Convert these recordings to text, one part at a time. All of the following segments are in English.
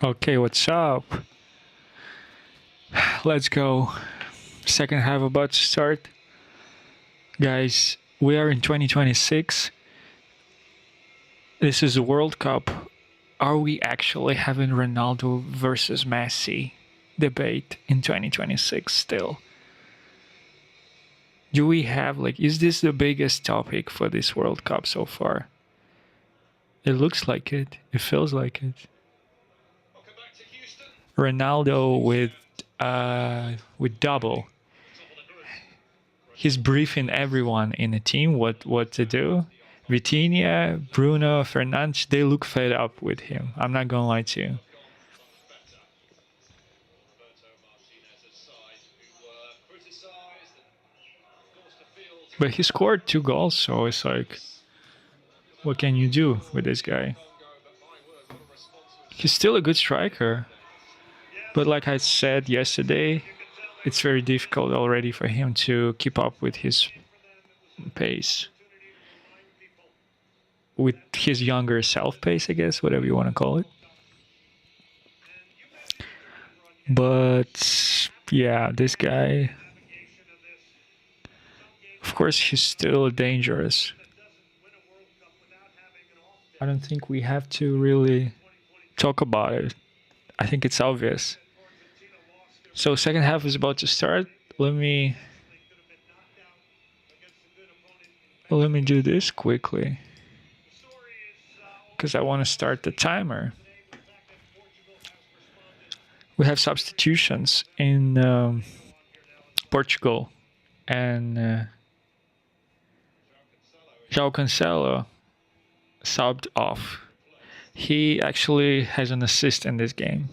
Okay, what's up? Let's go. Second half about to start. Guys, we are in 2026. This is the World Cup. Are we actually having Ronaldo versus Messi debate in 2026 still? Do we have, is this the biggest topic for this World Cup so far? It looks like it. It feels like it. Ronaldo with double. He's briefing everyone in the team what to do. Vitinha, Bruno, Fernandes, they look fed up with him. I'm not gonna lie to you. But he scored 2 goals, so it's like, what can you do with this guy? He's still a good striker. But like I said yesterday, it's very difficult already for him to keep up with his pace. With his younger self pace, I guess, whatever you want to call it. But yeah, this guy, of course, he's still dangerous. I don't think we have to really talk about it. I think it's obvious. So second half is about to start. Let me do this quickly because I want to start the timer. We have substitutions in Portugal, and João Cancelo subbed off. He actually has an assist in this game.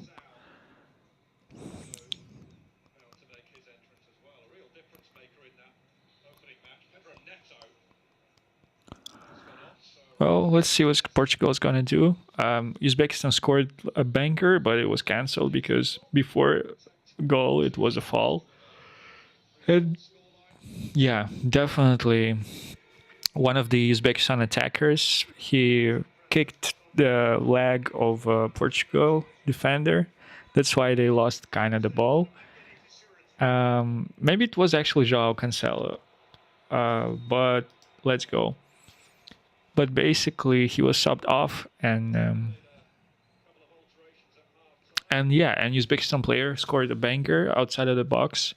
Well, let's see what Portugal is going to do. Uzbekistan scored a banker, but it was cancelled because before goal it was a foul. And yeah, definitely one of the Uzbekistan attackers, he kicked the leg of a Portugal defender. That's why they lost kind of the ball. Maybe it was actually João Cancelo, but let's go. But basically, he was subbed off, and yeah, and Uzbekistan player scored a banger outside of the box.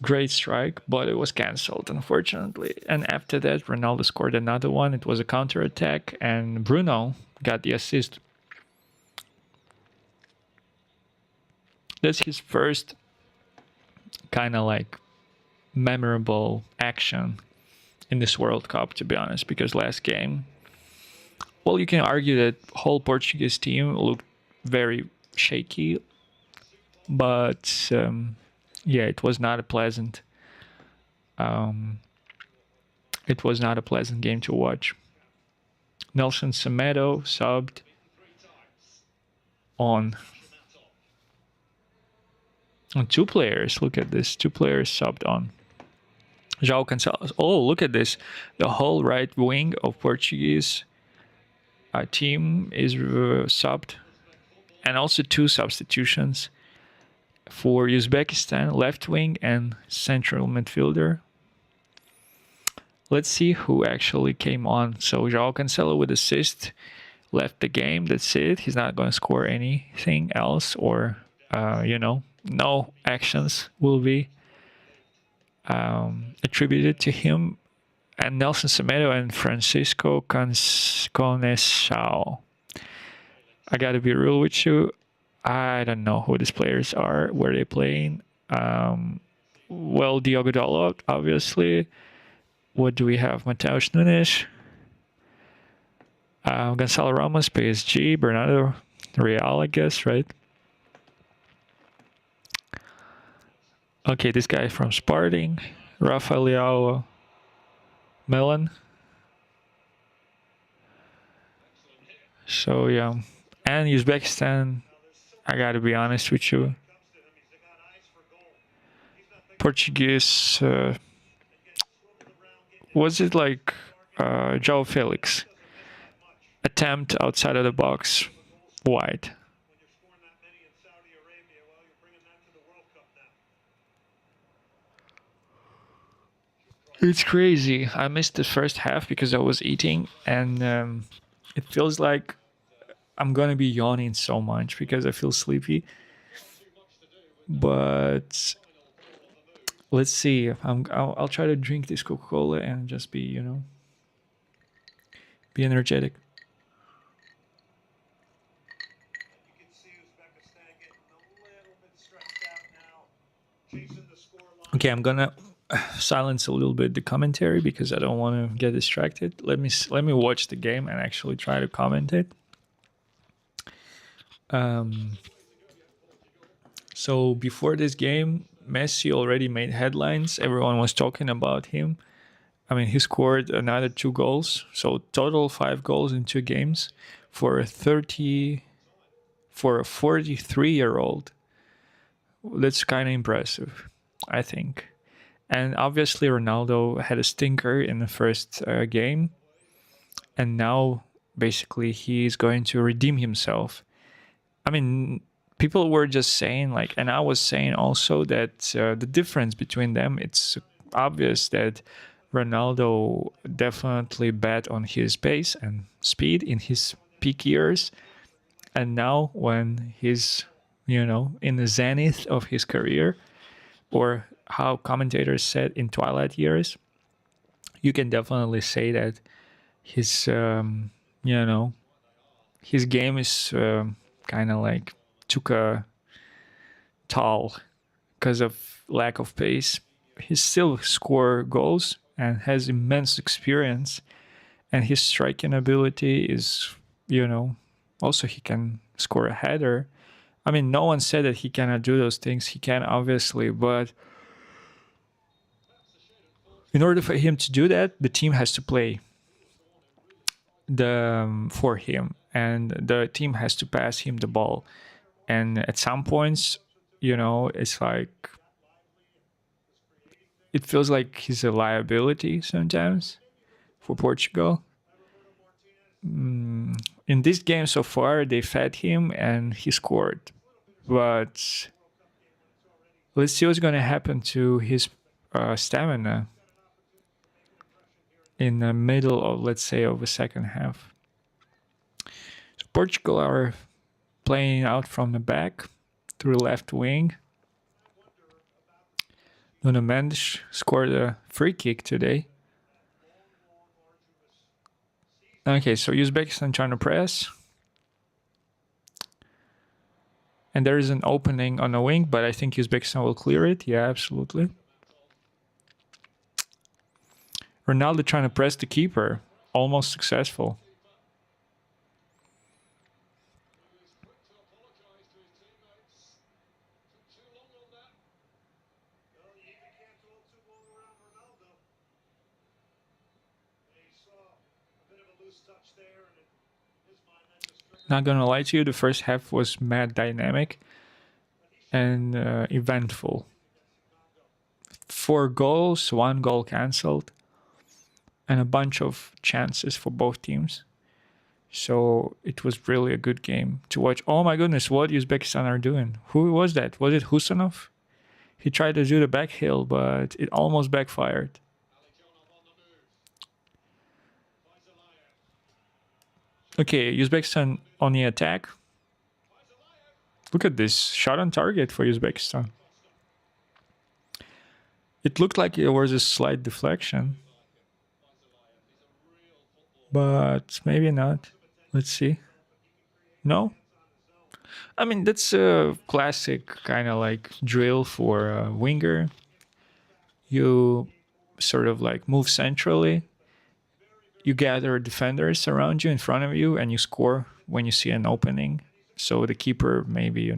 Great strike, but it was cancelled, unfortunately. And after that, Ronaldo scored another one. It was a counter attack, and Bruno got the assist. That's his first kind of like memorable action in this World Cup, to be honest, because last game, well, you can argue that whole Portuguese team looked very shaky, but yeah, it was not a pleasant. It was not a pleasant game to watch. Nelson Semedo subbed on 2 players. Look at this, 2 players subbed on. João Cancelo. Oh, look at this. The whole right wing of Portuguese team is subbed. And also 2 substitutions for Uzbekistan, left wing and central midfielder. Let's see who actually came on. So João Cancelo with assist left the game. That's it. He's not going to score anything else, or no actions will be attributed to him. And Nelson Semedo and Francisco Coneixao. I gotta be real with you. I don't know who these players are, where they playing. Well, Diogo Dalot, obviously. What do we have? Mateus Nunes. Gonçalo Ramos, PSG. Bernardo Real, I guess, right? Okay, this guy from Sporting. Rafael Melon. So, yeah. And Uzbekistan, I gotta be honest with you. Portuguese, was it like João Felix? Attempt outside of the box, wide. It's crazy. I missed the first half because I was eating, and it feels like I'm gonna be yawning so much because I feel sleepy. But let's see. I'll try to drink this Coca Cola and just be, be energetic. Okay, I'm gonna silence a little bit the commentary because I don't want to get distracted. Let me watch the game and actually try to comment it. Um, so before this game, Messi already made headlines. Everyone was talking about him. I mean, he scored another 2 goals, so total 5 goals in 2 games for a 43-year-old. That's kind of impressive, I think. And obviously, Ronaldo had a stinker in the first game, and now basically he's going to redeem himself. I mean, people were just saying like, and I was saying also that the difference between them, it's obvious that Ronaldo definitely bet on his pace and speed in his peak years, and now when he's in the zenith of his career, or how commentators said in twilight years, you can definitely say that his you know his game is kind of like took a toll because of lack of pace. He still score goals and has immense experience, and his striking ability is, also he can score a header. I mean, no one said that he cannot do those things. He can, obviously, but in order for him to do that, the team has to play for him, and the team has to pass him the ball. And at some points, it's like it feels like he's a liability sometimes for Portugal. In this game so far, they fed him and he scored. But let's see what's going to happen to his stamina in the middle of, let's say, of the second half. So Portugal are playing out from the back through the left wing. Nuno Mendes scored a free kick today. Okay, so Uzbekistan trying to press. And there is an opening on the wing, but I think Uzbekistan will clear it. Yeah, absolutely. Ronaldo trying to press the keeper. Almost successful. Not gonna lie to you, the first half was mad dynamic and eventful. 4 goals, 1 goal cancelled, and a bunch of chances for both teams. So it was really a good game to watch. Oh my goodness, what Uzbekistan are doing? Who was that? Was it Husanov? He tried to do the back heel, but it almost backfired. Okay, Uzbekistan on the attack. Look at this shot on target for Uzbekistan. It looked like it was a slight deflection, but maybe not. Let's see. No? I mean, that's a classic kind of like drill for a winger. You sort of like move centrally, you gather defenders around you in front of you, and you score when you see an opening. So the keeper maybe,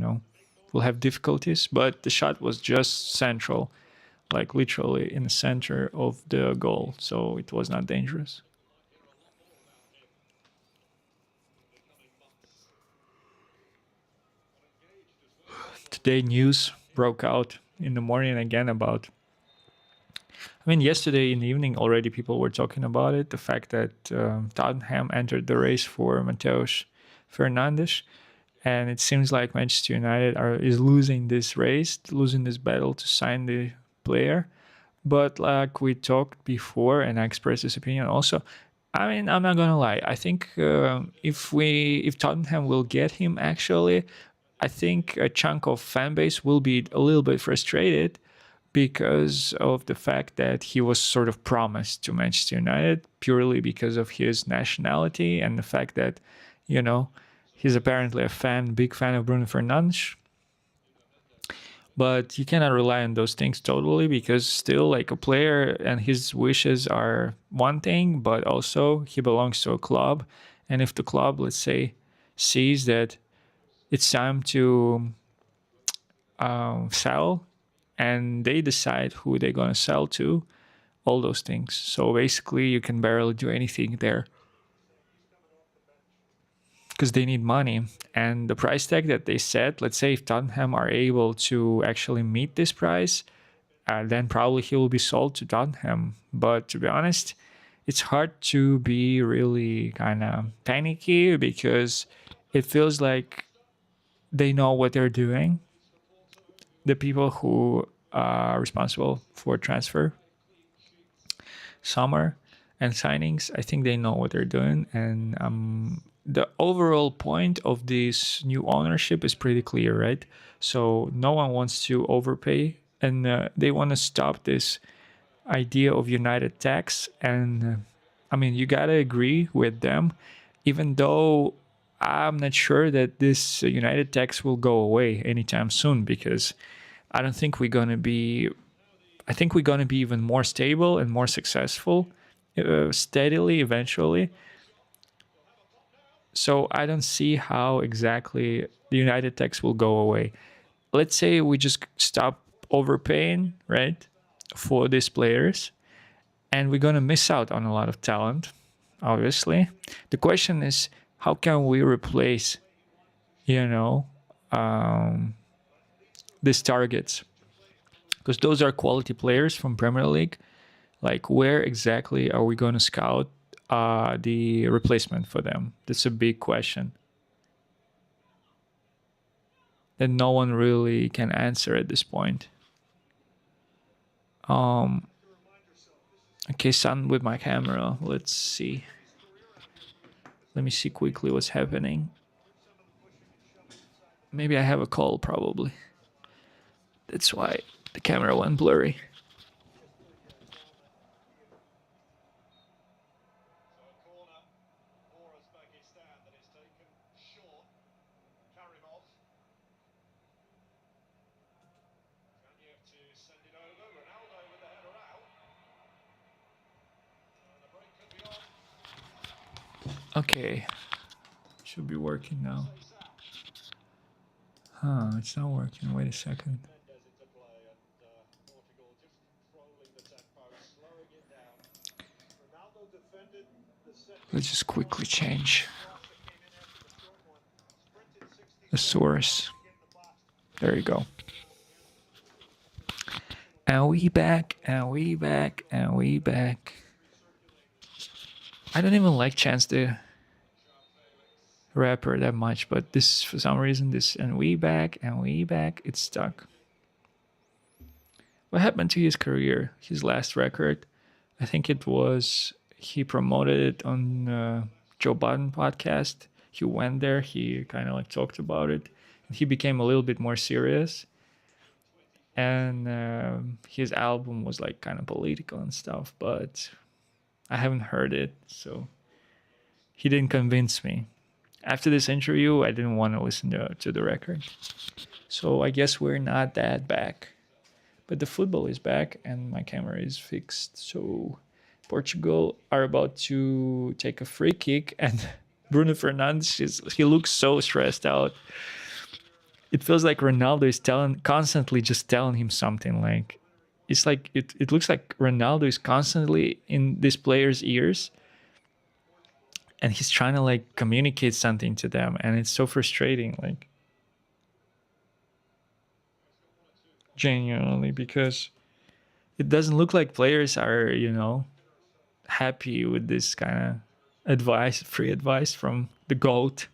will have difficulties, but the shot was just central, like literally in the center of the goal. So it was not dangerous. Today news broke out in the morning again about, I mean, yesterday in the evening already people were talking about it. The fact that Tottenham entered the race for Mateus Fernandes, and it seems like Manchester United is losing this race, losing this battle to sign the player. But like we talked before, and I expressed this opinion also. I mean, I'm not gonna lie. I think if Tottenham will get him, actually, I think a chunk of fan base will be a little bit frustrated because of the fact that he was sort of promised to Manchester United purely because of his nationality and the fact that, you know, he's apparently a big fan of Bruno Fernandes. But you cannot rely on those things totally, because still, like, a player and his wishes are one thing, but also he belongs to a club. And if the club, let's say, sees that it's time to sell, and they decide who they're going to sell to, all those things. So basically, you can barely do anything there because they need money. And the price tag that they set, let's say if Tottenham are able to actually meet this price, then probably he will be sold to Tottenham. But to be honest, it's hard to be really kind of panicky because it feels like they know what they're doing. The people who are responsible for transfer, summer, and signings, I think they know what they're doing. And the overall point of this new ownership is pretty clear, right? So no one wants to overpay, and they want to stop this idea of United tax. And I mean, you gotta agree with them, even though I'm not sure that this United tax will go away anytime soon, because I don't think we're gonna be. I think we're gonna be even more stable and more successful, steadily eventually. So I don't see how exactly the United tax will go away. Let's say we just stop overpaying, right, for these players, and we're going to miss out on a lot of talent, obviously. The question is, how can we replace, you know, um, these targets? Because those are quality players from Premier League. Like, where exactly are we going to scout the replacement for them? That's a big question that no one really can answer at this point. Okay, son, with my camera. Let's see. Let me see quickly what's happening. Maybe I have a call, probably. That's why the camera went blurry. Okay, should be working now. Huh, it's not working. Wait a second. Let's just quickly change the source. There you go. And we back, and we back, and we back. I don't even like Chance the Rapper that much, but this, for some reason, this and we back, it's stuck. What happened to his career? His last record, I think it was he promoted it on Joe Budden podcast. He went there, he kind of like talked about it, and he became a little bit more serious. And his album was like kind of political and stuff, but I haven't heard it, so he didn't convince me. After this interview, I didn't want to listen to the record. So I guess we're not that back. But the football is back and my camera is fixed. So Portugal are about to take a free kick, and Bruno Fernandes he looks so stressed out. It feels like Ronaldo is constantly just telling him something. Like it's like it looks like Ronaldo is constantly in this player's ears, and he's trying to like communicate something to them, and it's so frustrating, like, genuinely, because it doesn't look like players are, happy with this kind of free advice from the GOAT.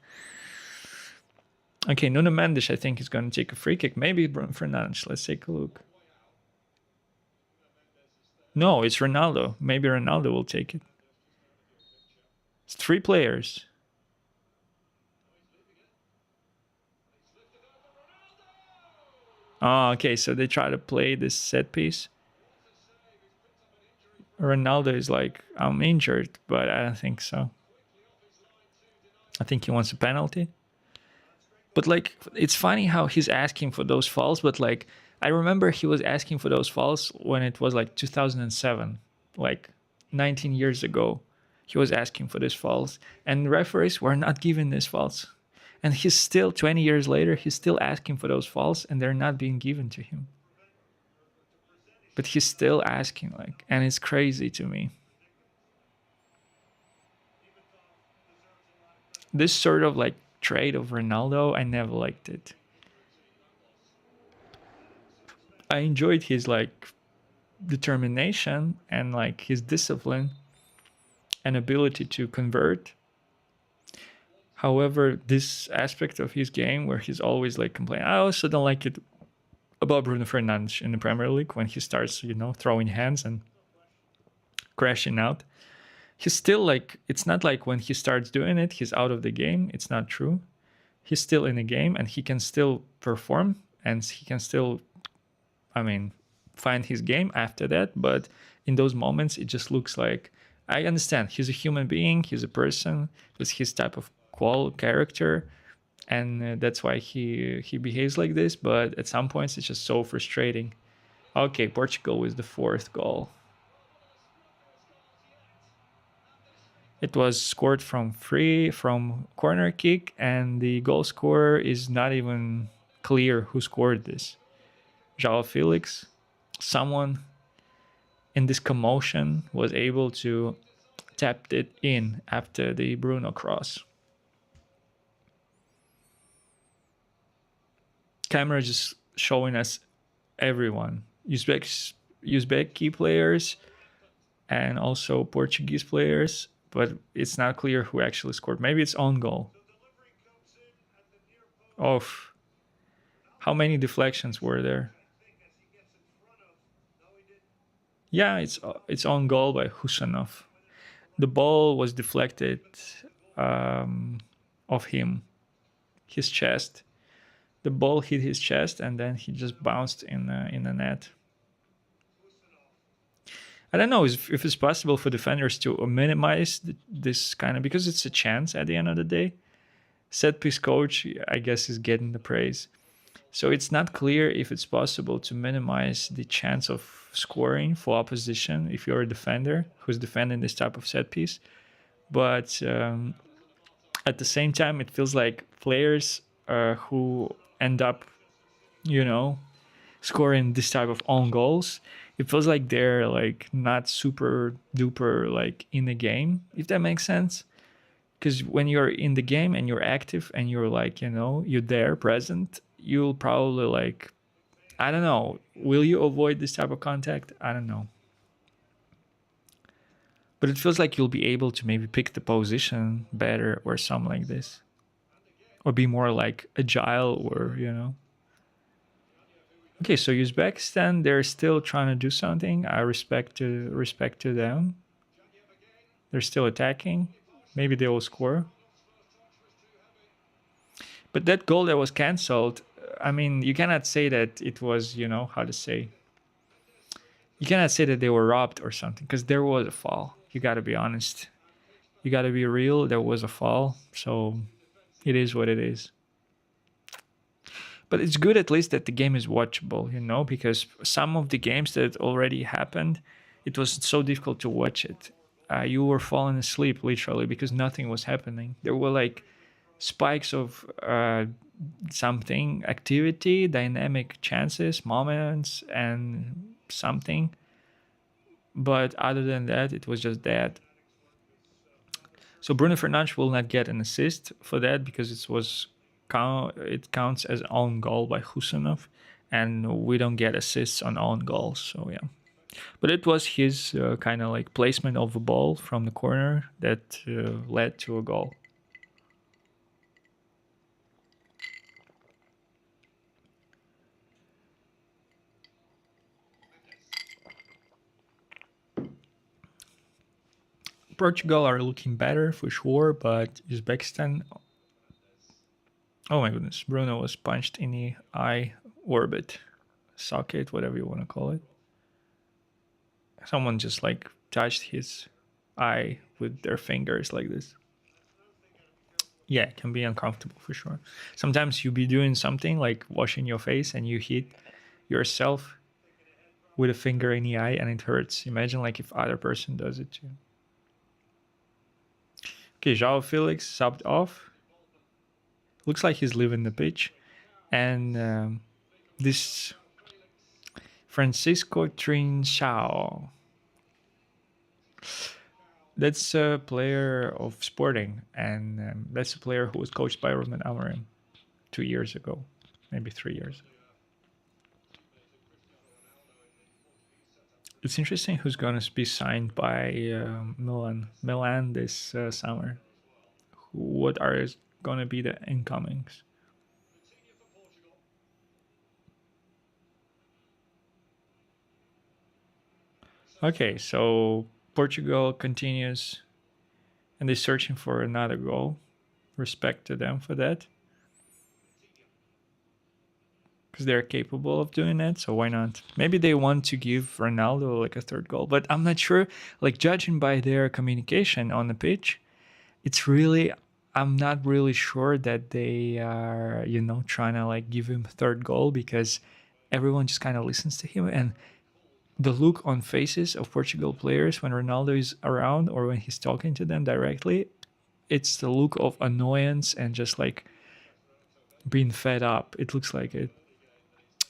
Okay, Nuno Mendes, I think, is going to take a free kick. Maybe Bruno Fernandes. Let's take a look. No, it's Ronaldo. Maybe Ronaldo will take it. It's three players. Oh, okay. So they try to play this set piece. Ronaldo is like, I'm injured, but I don't think so. I think he wants a penalty. But like, it's funny how he's asking for those fouls. But like, I remember he was asking for those fouls when it was like 2007, like 19 years ago. He was asking for these fouls, and referees were not giving these fouls. And he's still 20 years later, he's still asking for those fouls, and they're not being given to him. But he's still asking, like, and it's crazy to me. This sort of like trait of Ronaldo, I never liked it. I enjoyed his like determination and like his discipline and ability to convert. However, this aspect of his game where he's always like complaining, I also don't like it about Bruno Fernandes in the Premier League when he starts, throwing hands and crashing out. He's still like, it's not like when he starts doing it, he's out of the game. It's not true. He's still in the game and he can still perform and he can still, I mean, find his game after that. But in those moments, it just looks like, I understand he's a human being, he's a person, it's his type of character, and that's why he behaves like this. But at some points, it's just so frustrating. Okay, Portugal with the fourth goal. It was scored from corner kick, and the goal scorer is not even clear who scored this. João Felix, someone in this commotion was able to tap it in after the Bruno cross. Camera just showing us everyone, Uzbek key players and also Portuguese players, but it's not clear who actually scored. Maybe it's own goal. Oh, how many deflections were there? Yeah, it's own goal by Husanov. The ball was deflected um, of him, his chest. The ball hit his chest, and then he just bounced in the net. I don't know if it's possible for defenders to minimize this kind of, because it's a chance at the end of the day. Set piece coach, I guess, is getting the praise. So it's not clear if it's possible to minimize the chance of scoring for opposition if you're a defender who's defending this type of set piece. But at the same time, it feels like players who end up, you know, scoring this type of own goals, it feels like they're like not super duper like in the game, if that makes sense. Because when you're in the game and you're active and you're like, you're there present, you'll probably like, I don't know, will you avoid this type of contact? I don't know. But it feels like you'll be able to maybe pick the position better or something like this. Or be more like agile or. Okay, so Uzbekistan, they're still trying to do something. I respect to them. They're still attacking. Maybe they will score. But that goal that was cancelled, I mean, you cannot say that it was, how to say. You cannot say that they were robbed or something because there was a foul. You got to be honest. You got to be real. There was a foul. So it is what it is. But it's good at least that the game is watchable, because some of the games that already happened, it was so difficult to watch it. You were falling asleep literally because nothing was happening. There were like spikes of something, activity, dynamic chances, moments, and something. But other than that, it was just that. So Bruno Fernandes will not get an assist for that because it counts as own goal by Husanov, and we don't get assists on own goals. So yeah, but it was his kind of like placement of the ball from the corner that led to a goal. Portugal are looking better for sure, but Uzbekistan. Oh my goodness, Bruno was punched in the eye orbit, socket, whatever you want to call it. Someone just like touched his eye with their fingers like this. Yeah, it can be uncomfortable for sure. Sometimes you be doing something like washing your face and you hit yourself with a finger in the eye and it hurts. Imagine like if other person does it too. Okay, Joao Felix subbed off. Looks like he's leaving the pitch. And this Francisco Trinchao, that's a player of Sporting, and that's a player who was coached by Roman Amorim 2 years ago, maybe 3 years. It's interesting who's going to be signed by Milan this summer. What are going to be the incomings? Okay, so Portugal continues and they're searching for another goal. Respect to them for that. Because they're capable of doing it, so why not? Maybe they want to give Ronaldo like a third goal, but I'm not sure. Like judging by their communication on the pitch, it's really I'm not really sure that they are trying to like give him a third goal because everyone just kind of listens to him and the look on faces of Portugal players when Ronaldo is around or when he's talking to them directly, it's the look of annoyance and just like being fed up. It looks like it.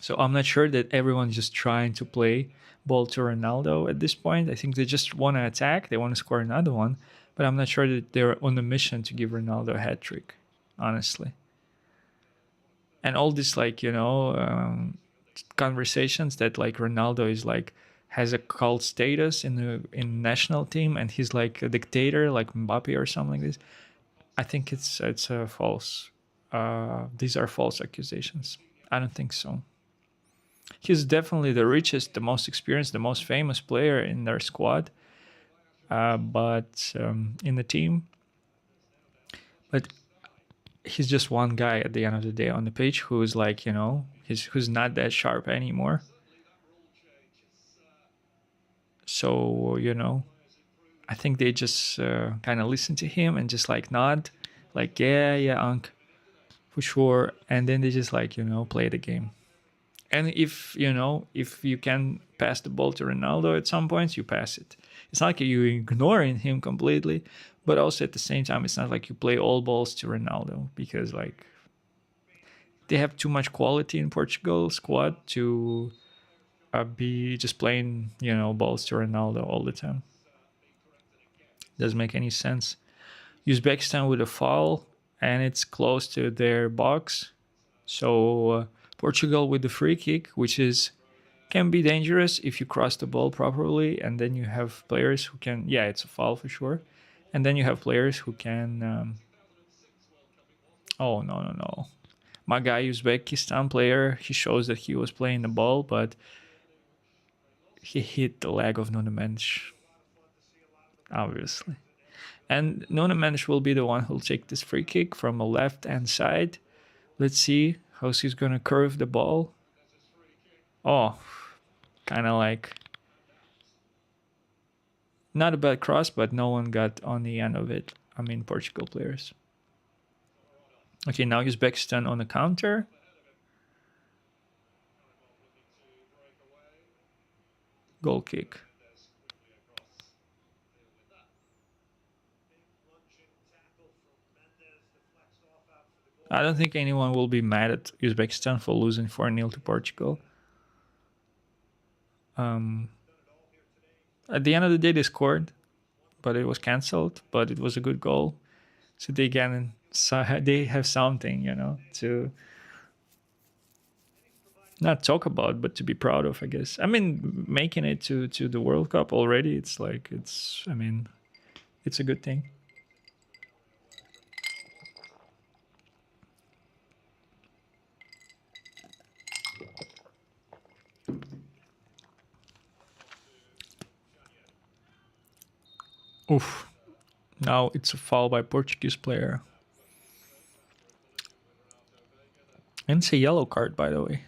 So I'm not sure that everyone's just trying to play ball to Ronaldo at this point. I think they just want to attack. They want to score another one. But I'm not sure that they're on a mission to give Ronaldo a hat trick, honestly. And all this, like, conversations that like Ronaldo is like has a cult status in the national team and he's like a dictator like Mbappe or something like this. I think it's a false. These are false accusations. I don't think so. He's definitely the richest, the most experienced, the most famous player in their squad, but in the team. But he's just one guy at the end of the day on the pitch who's like, who's not that sharp anymore. So, I think they just kind of listen to him and just like nod, like, yeah, yeah, Unc, for sure. And then they just like, play the game. And if you can pass the ball to Ronaldo at some points, you pass it. It's not like you ignoring him completely, but also at the same time, it's not like you play all balls to Ronaldo because like they have too much quality in Portugal squad to be just playing balls to Ronaldo all the time. Doesn't make any sense. Uzbekistan with a foul, and it's close to their box. So Portugal with the free kick, which is can be dangerous if you cross the ball properly, and then you have players who can. Yeah, it's a foul for sure, and then you have players who can. Oh no no no! My guy Uzbekistan player, he shows that he was playing the ball, but he hit the leg of Nuno Mendes, obviously. And Nuno Mendes will be the one who'll take this free kick from a left hand side. Let's see how he's gonna curve the ball. Oh, kind of like not a bad cross, but no one got on the end of it. I mean, Portugal players. Okay, now Uzbekistan on the counter. Goal kick. I don't think anyone will be mad at Uzbekistan for losing 4-0 to Portugal. At the end of the day, they scored, but it was cancelled. But it was a good goal, so they they have something, to not talk about, but to be proud of, I guess. I mean, making it to the World Cup already, it's like I mean, it's a good thing. Oof. Now it's a foul by Portuguese player. And it's a yellow card, by the way.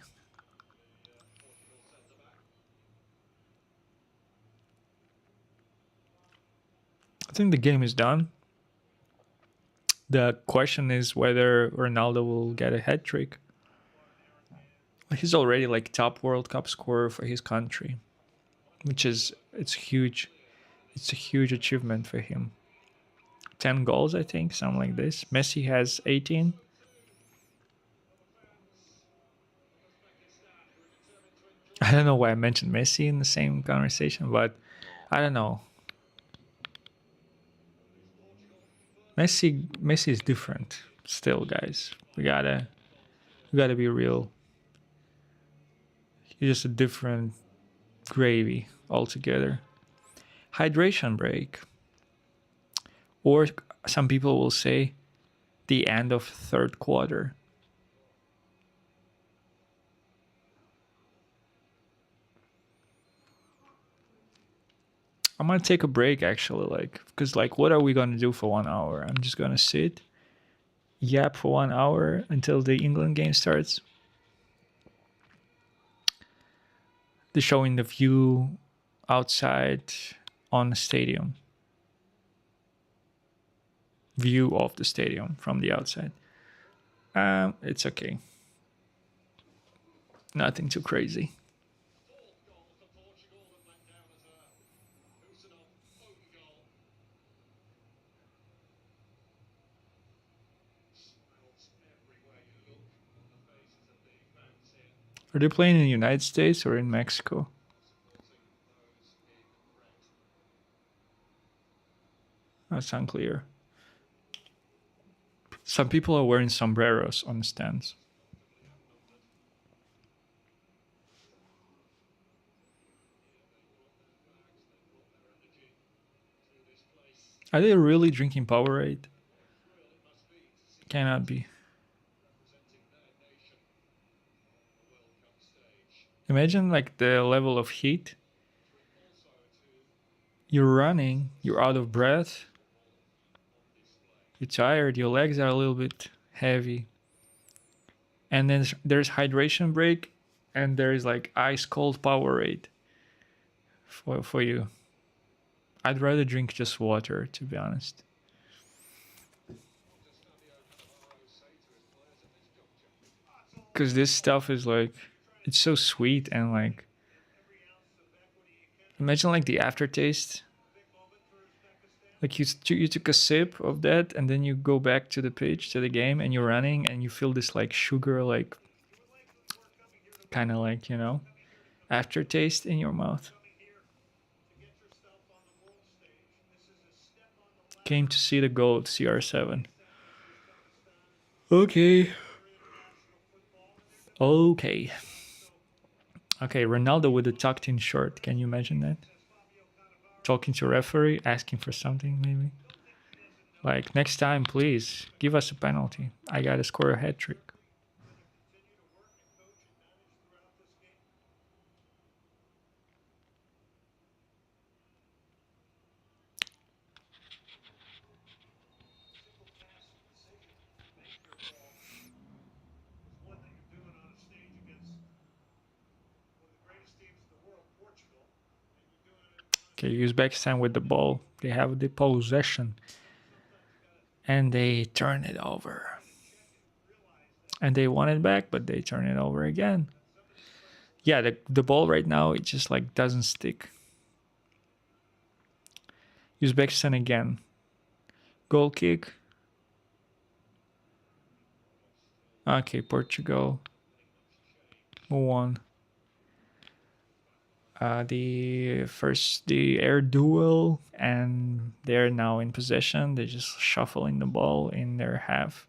I think the game is done. The question is whether Ronaldo will get a hat trick. He's already like top World Cup scorer for his country, which is it's huge. It's a huge achievement for him. 10 goals, I think, something like this. Messi has 18. I don't know why I mentioned Messi in the same conversation, but I don't know. Messi is different still, guys. We gotta be real. He's just a different gravy altogether. Hydration break. Or some people will say the end of third quarter. I'm gonna take a break actually, like, because like, what are we gonna do for 1 hour? I'm just gonna sit, yap for 1 hour until the England game starts. They're showing the view outside on the stadium, view of the stadium from the outside. It's okay, nothing too crazy. Are they playing in the United States or in Mexico? That's unclear. Some people are wearing sombreros on the stands. Are they really drinking Powerade? Cannot be. Imagine like the level of heat. You're running, you're out of breath, you're tired, your legs are a little bit heavy. And then there's hydration break and there's like ice cold Powerade for you. I'd rather drink just water, to be honest. Because this stuff is like, it's so sweet and like, imagine like the aftertaste. Like you took a sip of that and then you go back to the pitch, to the game, and you're running and you feel this like sugar, like kind of like, aftertaste in your mouth. Came to see the goat, CR7. Okay. Okay. Okay, Ronaldo with a tucked in shirt. Can you imagine that? Talking to referee, asking for something maybe. Like, next time, please give us a penalty. I gotta score a hat trick. Okay, Uzbekistan with the ball. They have the possession. And they turn it over. And they want it back, but they turn it over again. Yeah, the ball right now, it just like doesn't stick. Uzbekistan again. Goal kick. Okay, Portugal won. The air duel, and they're now in possession. They're just shuffling the ball in their half.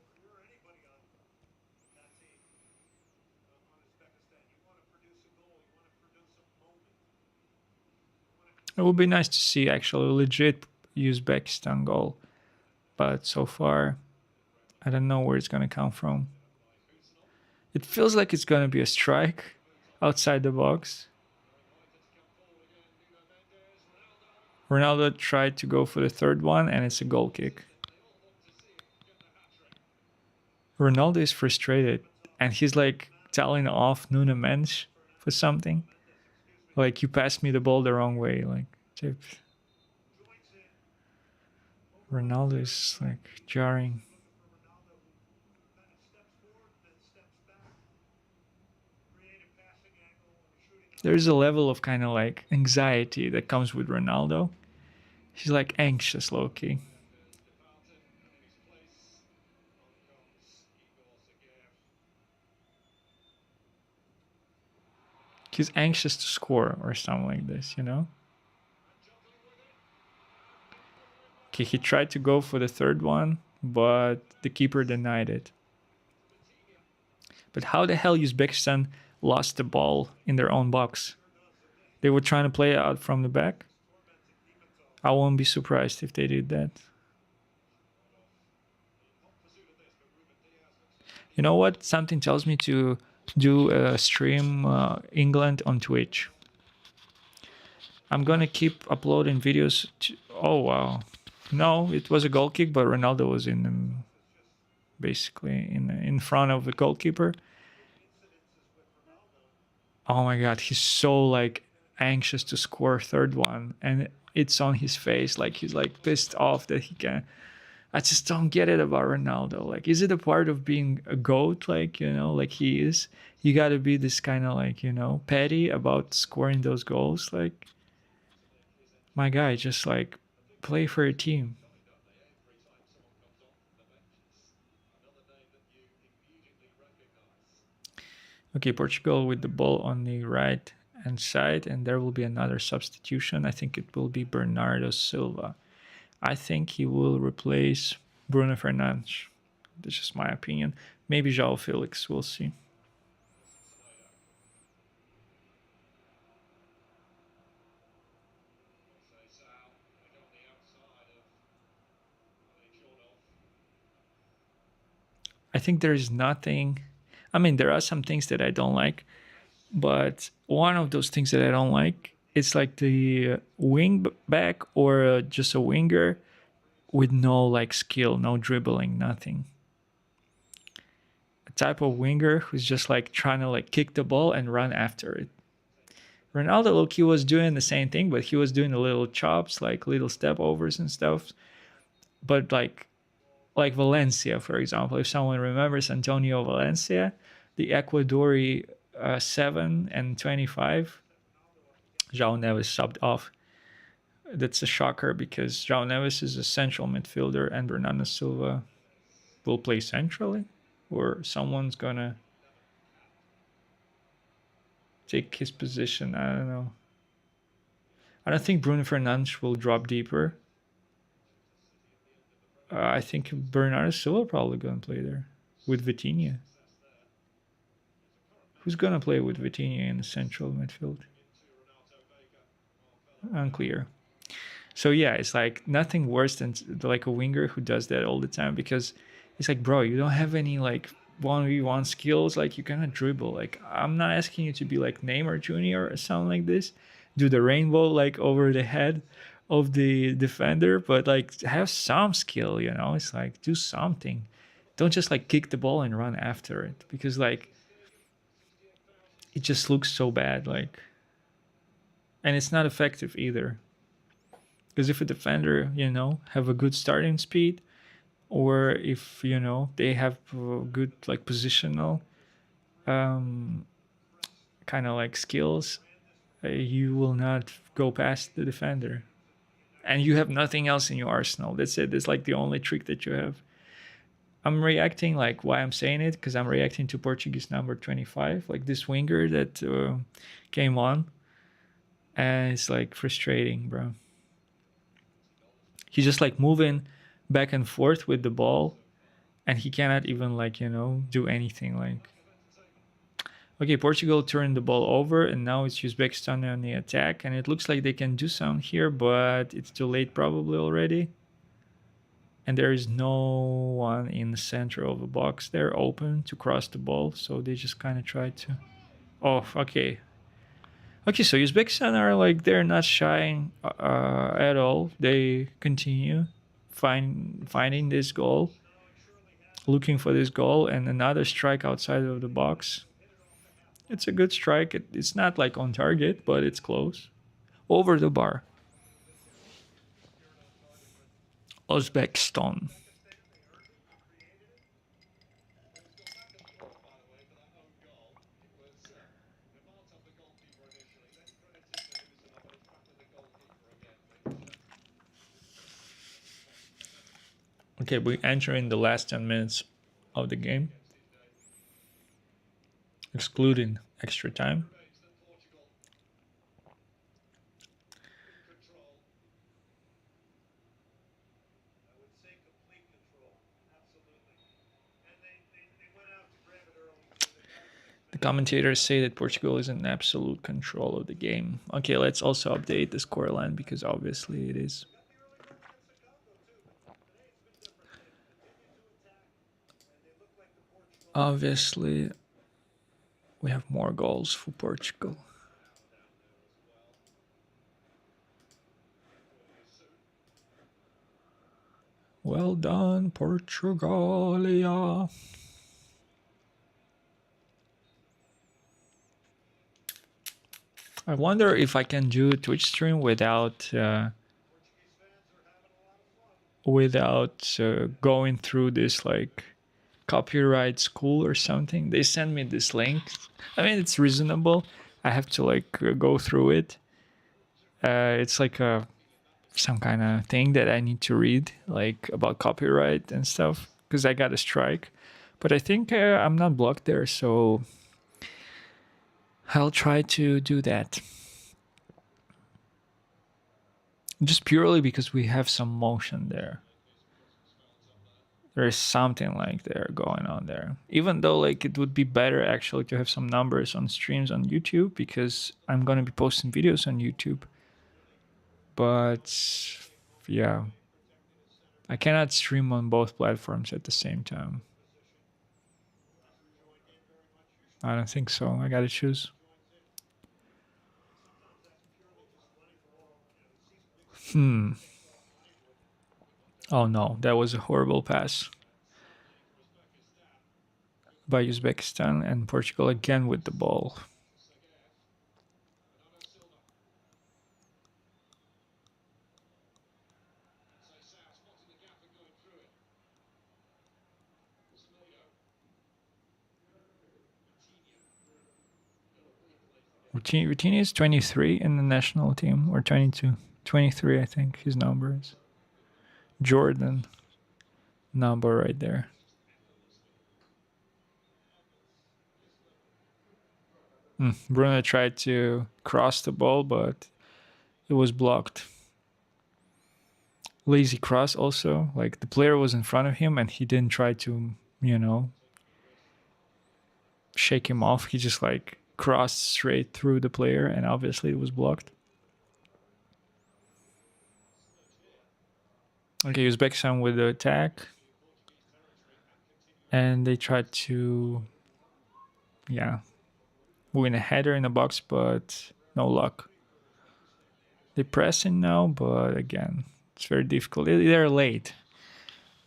It would be nice to see actually a legit Uzbekistan goal, but so far, I don't know where it's gonna come from. It feels like it's gonna be a strike outside the box. Ronaldo tried to go for the third one, and it's a goal kick. Ronaldo is frustrated, and he's like telling off Nuno Mendes for something. Like, you passed me the ball the wrong way. Like, Ronaldo is like jarring. There's a level of kind of like anxiety that comes with Ronaldo. He's like anxious, low key. He's anxious to score or something like this, you know? Okay, he tried to go for the third one, but the keeper denied it. But how the hell Uzbekistan lost the ball in their own box? They were trying to play out from the back. I won't be surprised if they did that. You know what? Something tells me to do a stream England on Twitch. I'm gonna keep uploading videos. Oh wow, no, it was a goal kick, but Ronaldo was basically in front of the goalkeeper. Oh my god, he's so like anxious to score a third one, and it's on his face, like he's like pissed off that he can. I just don't get it about Ronaldo. Like, is it a part of being a goat? Like, you know, like he is. You got to be this kind of like, you know, petty about scoring those goals. Like, my guy, just like play for a team. Okay, Portugal with the ball on the right hand side, and there will be another substitution. I think it will be Bernardo Silva. I think he will replace Bruno Fernandes. This is my opinion. Maybe João Felix. We'll see. I think there is nothing. I mean, there are some things that I don't like, but one of those things that I don't like is like the wing back or just a winger with no like skill, no dribbling, nothing. A type of winger who's just like trying to like kick the ball and run after it. Ronaldo Loki was doing the same thing, but he was doing the little chops, like little step overs and stuff. But like Valencia, for example, if someone remembers Antonio Valencia, the Ecuadori 7 and 25, João Neves subbed off. That's a shocker because João Neves is a central midfielder and Bernardo Silva will play centrally, or someone's gonna take his position. I don't know. I don't think Bruno Fernandes will drop deeper. I think Bernardo Silva probably gonna play there with Vitinha. Who's gonna play with Vitinha in the central midfield? Unclear. So yeah, it's like nothing worse than like a winger who does that all the time because it's like, bro, you don't have any like 1v1 skills. Like you cannot dribble. Like I'm not asking you to be like Neymar Jr. or something like this, do the rainbow like over the head of the defender, but like have some skill. You know, it's like do something. Don't just like kick the ball and run after it because like it just looks so bad. Like, and it's not effective either. Because if a defender, you know, have a good starting speed, or if you know they have good like positional um, kind of like skills, you will not go past the defender, and you have nothing else in your arsenal. That's it. That's like the only trick that you have. I'm reacting like why I'm saying it because I'm reacting to Portuguese number 25, like this winger that came on, and it's like frustrating, bro. He's just like moving back and forth with the ball and he cannot even like, you know, do anything like. Okay, Portugal turned the ball over and now it's Uzbekistan on the attack and it looks like they can do something here, but it's too late probably already. And there is no one in the center of the box there open to cross the ball, so they just kind of try to. Oh, okay. Okay, so Uzbekistan are like they're not shying at all. They continue finding this goal, looking for this goal, and another strike outside of the box. It's a good strike. It's not like on target, but it's close. Over the bar. Uzbekistan. Okay, we're entering the last 10 minutes of the game, excluding extra time. The commentators say that Portugal is in absolute control of the game. Okay, let's also update the scoreline because obviously it is. Obviously, we have more goals for Portugal. Well done, Portugalia. I wonder if I can do a Twitch stream without going through this like copyright school or something. They send me this link. I mean, it's reasonable. I have to like go through it. It's like some kind of thing that I need to read, like about copyright and stuff, because I got a strike. But I think I'm not blocked there, so I'll try to do that. Just purely because we have some motion there. There is something like there going on there. Even though like it would be better actually to have some numbers on streams on YouTube because I'm gonna be posting videos on YouTube. But yeah, I cannot stream on both platforms at the same time. I don't think so. I gotta choose. Oh no, that was a horrible pass by Uzbekistan and Portugal again with the ball. Routine is 23 in the national team, or 22. 23, I think his number is. Jordan number right there. Bruno tried to cross the ball, but it was blocked. Lazy cross also. Like the player was in front of him and he didn't try to, shake him off. He just like crossed straight through the player and obviously it was blocked. Okay, Uzbekistan with the attack. And they tried to, win a header in the box, but no luck. They press in now, but again, it's very difficult. They're late.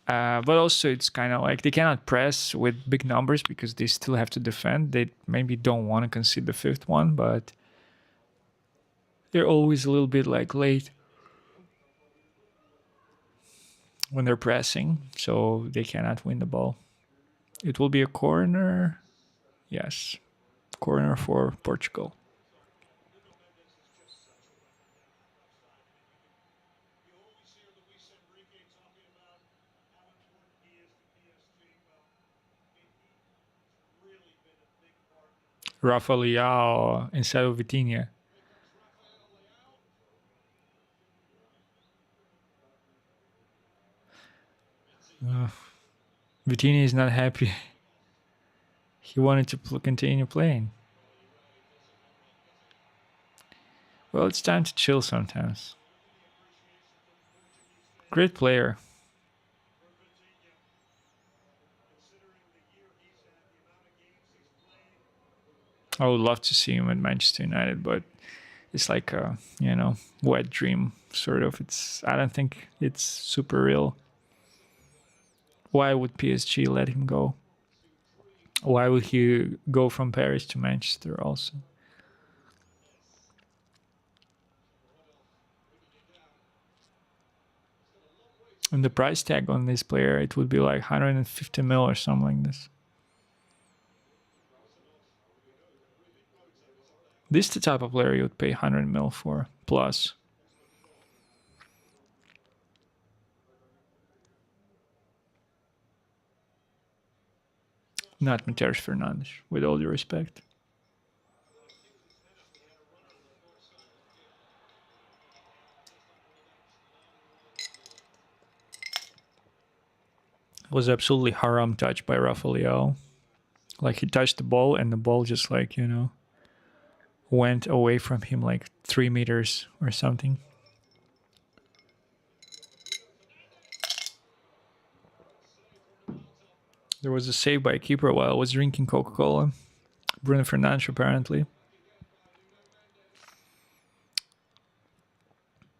But also, it's kind of like they cannot press with big numbers because they still have to defend. They maybe don't want to concede the fifth one, but they're always a little bit like late when they're pressing, so they cannot win the ball. It will be a corner. Yes, corner for Portugal. Rafa Leao instead of Vitinha. Vitinha is not happy. He wanted to continue playing. Well, it's time to chill sometimes. Great player. I would love to see him at Manchester United, but it's like a wet dream sort of. I don't think it's super real. Why would PSG let him go? Why would he go from Paris to Manchester also? And the price tag on this player, it would be like 150 mil or something like this. This is the type of player you would pay 100 mil for plus. Not Mateus Fernandes, with all due respect. It was absolutely haram touch by Rafael. Like he touched the ball and the ball just like, went away from him like 3 meters or something. There was a save by a keeper while I was drinking Coca-Cola. Bruno Fernandes apparently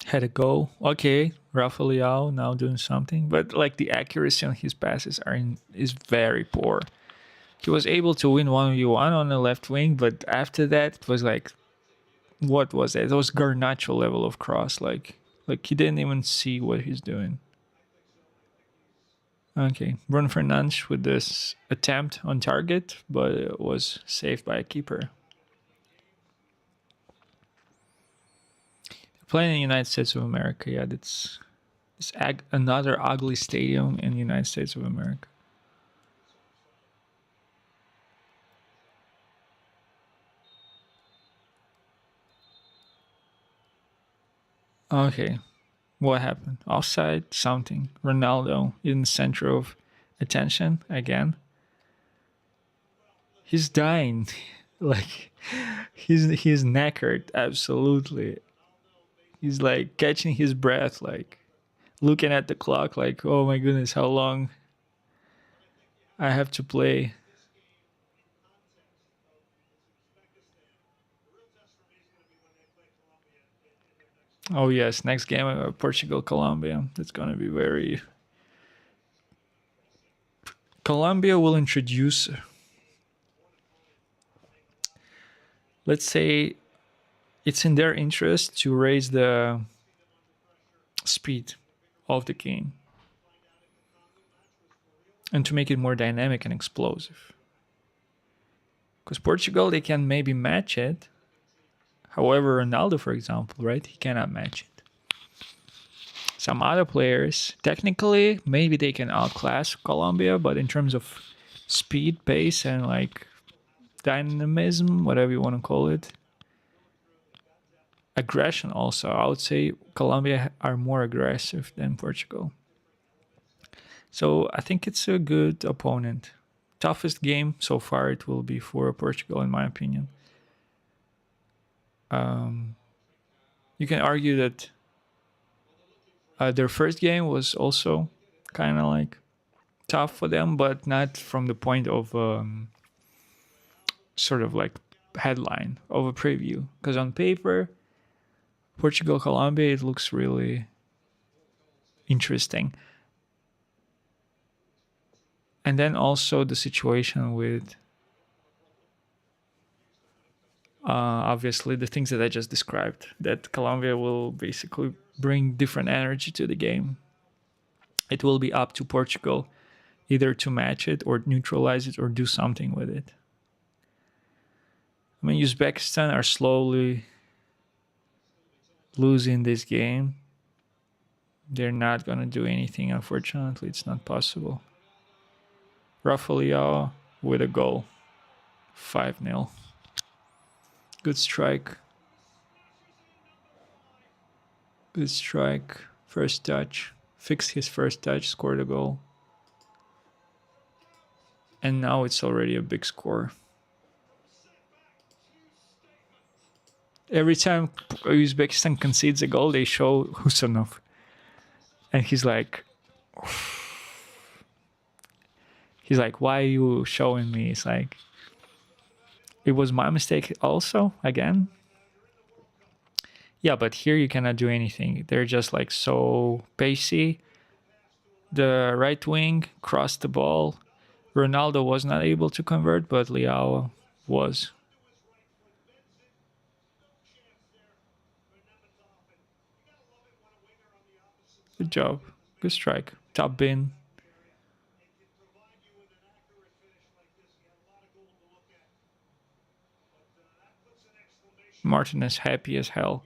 had a go. Okay, Rafael now doing something, but like the accuracy on his passes is very poor. He was able to win 1v1 on the left wing, but after that it was like, what was that? It was Garnacho level of cross. Like he didn't even see what he's doing. Okay, Bruno Fernandes with this attempt on target, but it was saved by a keeper. Playing in the United States of America, yeah, it's another ugly stadium in the United States of America. Okay, what happened? Offside, something. Ronaldo in the center of attention again. He's dying. Like he's knackered, absolutely. He's like catching his breath, like looking at the clock, like, oh my goodness, how long I have to play. Oh yes, next game Portugal Colombia. That's gonna be very. Colombia will introduce, let's say, it's in their interest to raise the speed of the game and to make it more dynamic and explosive. Because Portugal, they can maybe match it. However, Ronaldo, for example, right, he cannot match it. Some other players, technically, maybe they can outclass Colombia, but in terms of speed, pace, and like dynamism, whatever you want to call it, aggression also, I would say Colombia are more aggressive than Portugal. So I think it's a good opponent. Toughest game so far it will be for Portugal, in my opinion. You can argue that their first game was also kind of like tough for them, but not from the point of sort of like headline of a preview. Because on paper, Portugal Colombia, it looks really interesting. And then also the situation with obviously the things that I just described, that Colombia will basically bring different energy to the game. It will be up to Portugal either to match it or neutralize it or do something with it. I mean, Uzbekistan are slowly losing this game. They're not going to do anything, unfortunately. It's not possible. Rafael with a goal. 5-0. Good strike. Good strike. First touch. Fixed his first touch, scored a goal. And now it's already a big score. Every time Uzbekistan concedes a goal, they show Husanov. And he's like, why are you showing me? It's like, It was my mistake also, again. Yeah, but here you cannot do anything. They're just like so pacey. The right wing crossed the ball. Ronaldo was not able to convert, but Leao was. Good job. Good strike. Top bin. Martin is happy as hell.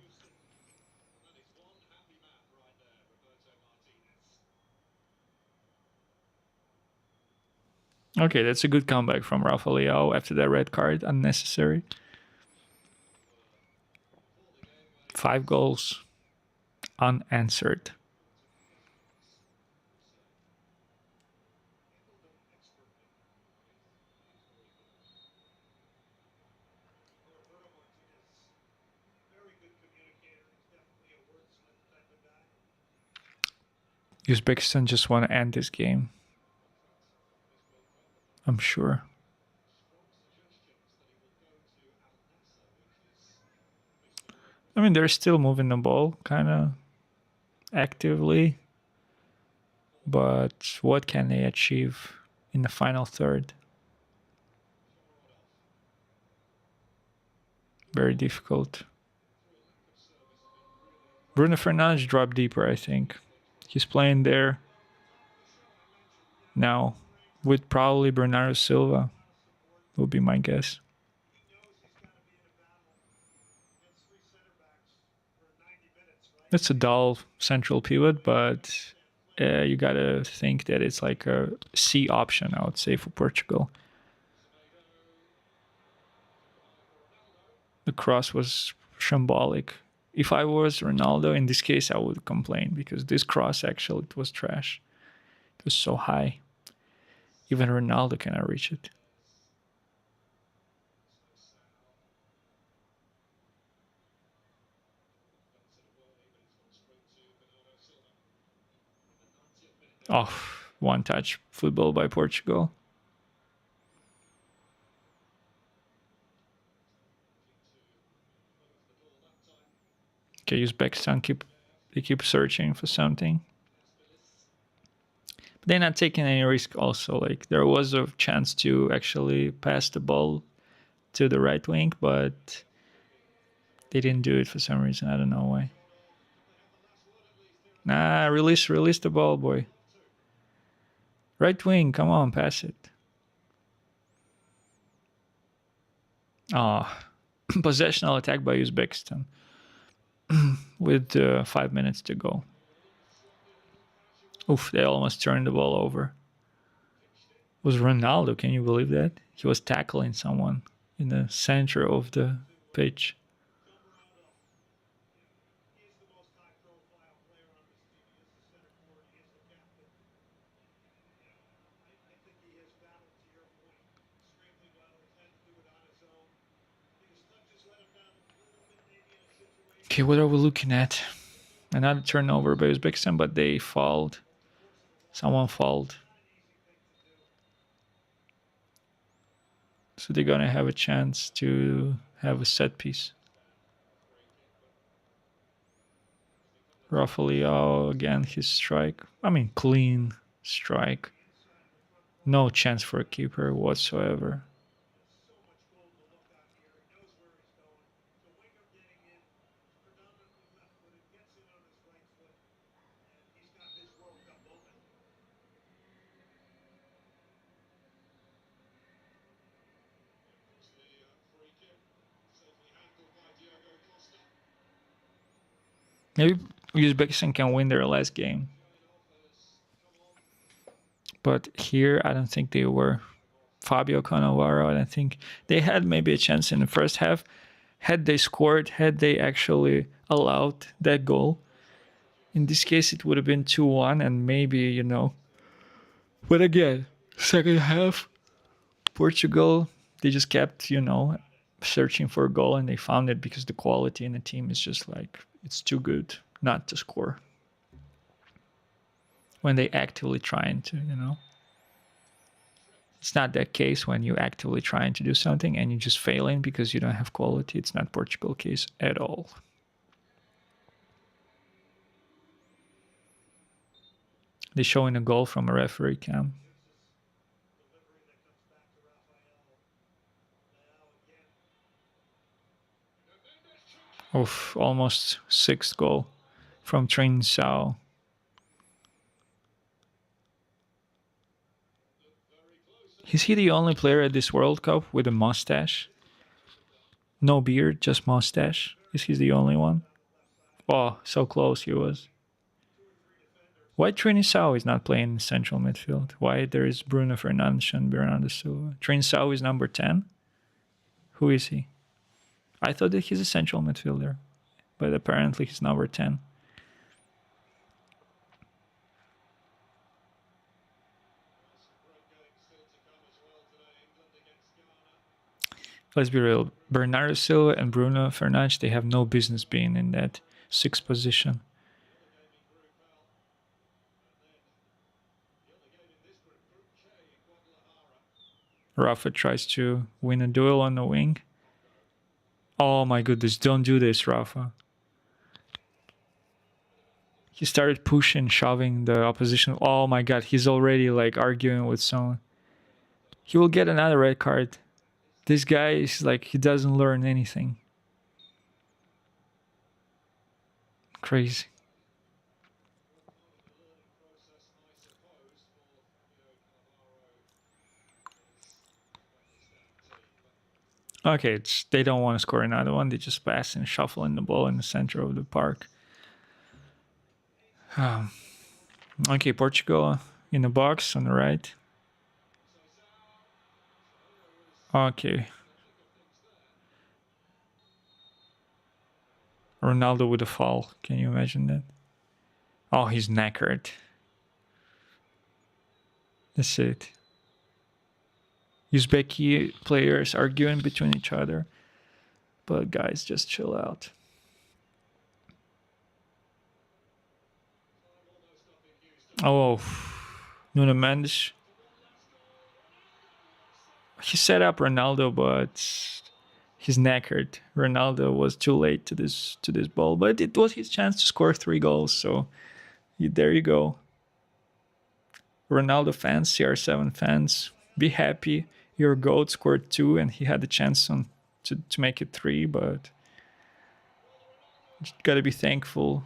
Okay, that's a good comeback from Rafa Leao after that red card. Unnecessary. 5 goals unanswered. Uzbekistan just want to end this game. I'm sure. I mean, they're still moving the ball kind of actively, but what can they achieve in the final third? Very difficult. Bruno Fernandes dropped deeper, I think. He's playing there now with probably Bernardo Silva, would be my guess. It's a dull central pivot, but you gotta think that it's like a C option, I would say, for Portugal. The cross was shambolic. If I was Ronaldo in this case, I would complain because this cross actually it was trash. It was so high. Even Ronaldo cannot reach it. Oh, one touch football by Portugal. Okay, Uzbekistan keep searching for something. But they're not taking any risk also. Like there was a chance to actually pass the ball to the right wing, but they didn't do it for some reason. I don't know why. Nah, release the ball, boy. Right wing, come on, pass it. Ah, possessional attack by Uzbekistan with 5 minutes to go. Oof, they almost turned the ball over. It was Ronaldo, can you believe that? He was tackling someone in the center of the pitch. Okay, what are we looking at? Another turnover by Uzbekistan, but they fouled. Someone fouled. So they're gonna have a chance to have a set piece. Rafael again, his strike. I mean, clean strike. No chance for a keeper whatsoever. Maybe Uzbekistan can win their last game. But here, I don't think they were. Fabio Cannavaro, I don't think they had maybe a chance in the first half. Had they scored, had they actually allowed that goal, in this case, it would have been 2-1, and maybe, But again, second half, Portugal, they just kept, searching for a goal, and they found it because the quality in the team is just like, it's too good not to score. When they actively trying to. It's not that case when you actively trying to do something and you're just failing because you don't have quality. It's not Portugal case at all. They're showing a goal from a referee cam. Oof, almost sixth goal from Trin Sao. Is he the only player at this World Cup with a mustache? No beard, just mustache. Is he the only one? Oh, so close he was. Why Trinisao is not playing in central midfield? Why there is Bruno Fernandes and Bernardo Silva? Trinisao is number 10? Who is he? I thought that he's a central midfielder, but apparently he's number 10. Let's be real. Bernardo Silva and Bruno Fernandes, they have no business being in that sixth position. Rafa tries to win a duel on the wing. Oh my goodness, don't do this, Rafa. He started pushing, shoving the opposition. Oh my god, he's already like arguing with someone. He will get another red card. This guy is like, he doesn't learn anything. Crazy. Okay, they don't want to score another one. They just pass and shuffling the ball in the center of the park. Okay, Portugal in the box on the right. Okay. Ronaldo with a foul. Can you imagine that? Oh, he's knackered. That's it. Uzbeki players arguing between each other. But guys, just chill out. Oh, Nuno Mendes. He set up Ronaldo, but he's knackered. Ronaldo was too late to this ball, but it was his chance to score 3 goals. So there you go. Ronaldo fans, CR7 fans, be happy. Your goat scored 2, and he had the chance to make it 3, but gotta be thankful.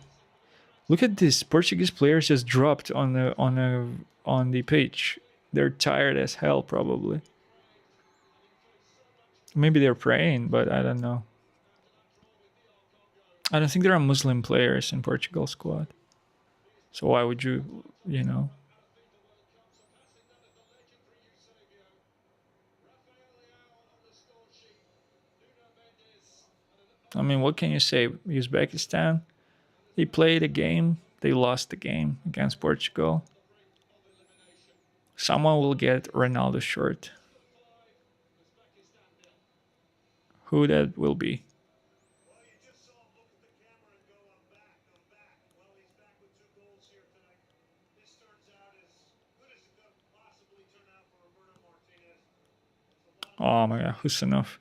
Look at this. Portuguese players just dropped on the pitch. They're tired as hell, probably. Maybe they're praying, but I don't know. I don't think there are Muslim players in Portugal squad. So why would you, you know? I mean, what can you say? Uzbekistan, they played a game, they lost the game against Portugal. Someone will get Ronaldo short. Who that will be? Oh my god, Husanov.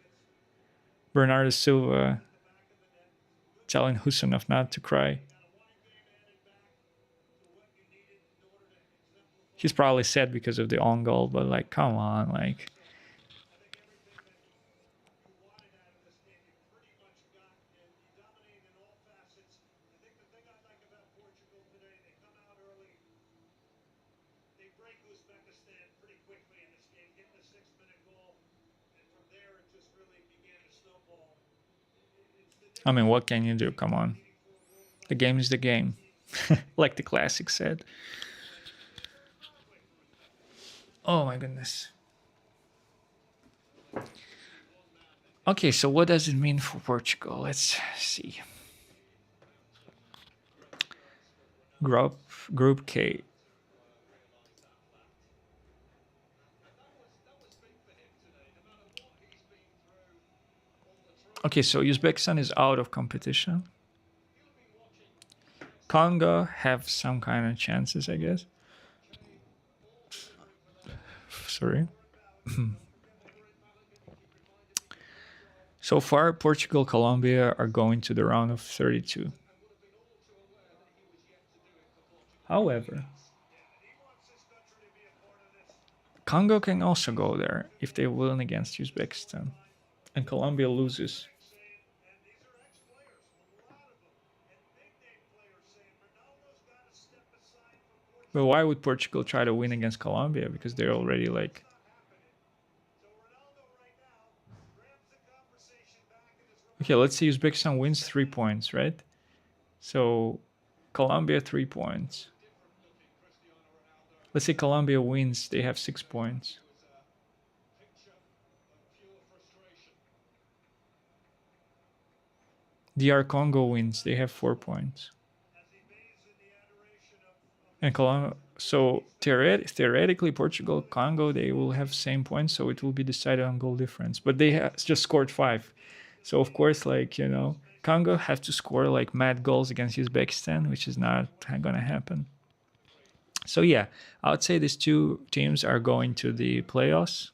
Bernardo Silva telling Husanov not to cry. He's probably sad because of the own goal, but like, come on, like. I mean, what can you do? Come on. The game is the game. Like the classic said. Oh my goodness. Okay, so what does it mean for Portugal? Let's see. Group K. Okay, so Uzbekistan is out of competition. Congo have some kind of chances, I guess. Sorry. So far, Portugal, Colombia are going to the round of 32. However, Congo can also go there if they win against Uzbekistan, and Colombia loses. But why would Portugal try to win against Colombia? Because they're already like. Okay, let's say Uzbekistan wins 3 points, right? So Colombia 3 points. Let's say Colombia wins, they have 6 points. DR Congo wins, they have 4 points. And Colombia, so theoretically, Portugal, Congo, they will have same points, so it will be decided on goal difference. But they just scored 5, so of course, like Congo have to score like mad goals against Uzbekistan, which is not gonna happen. So yeah, I would say these two teams are going to the playoffs.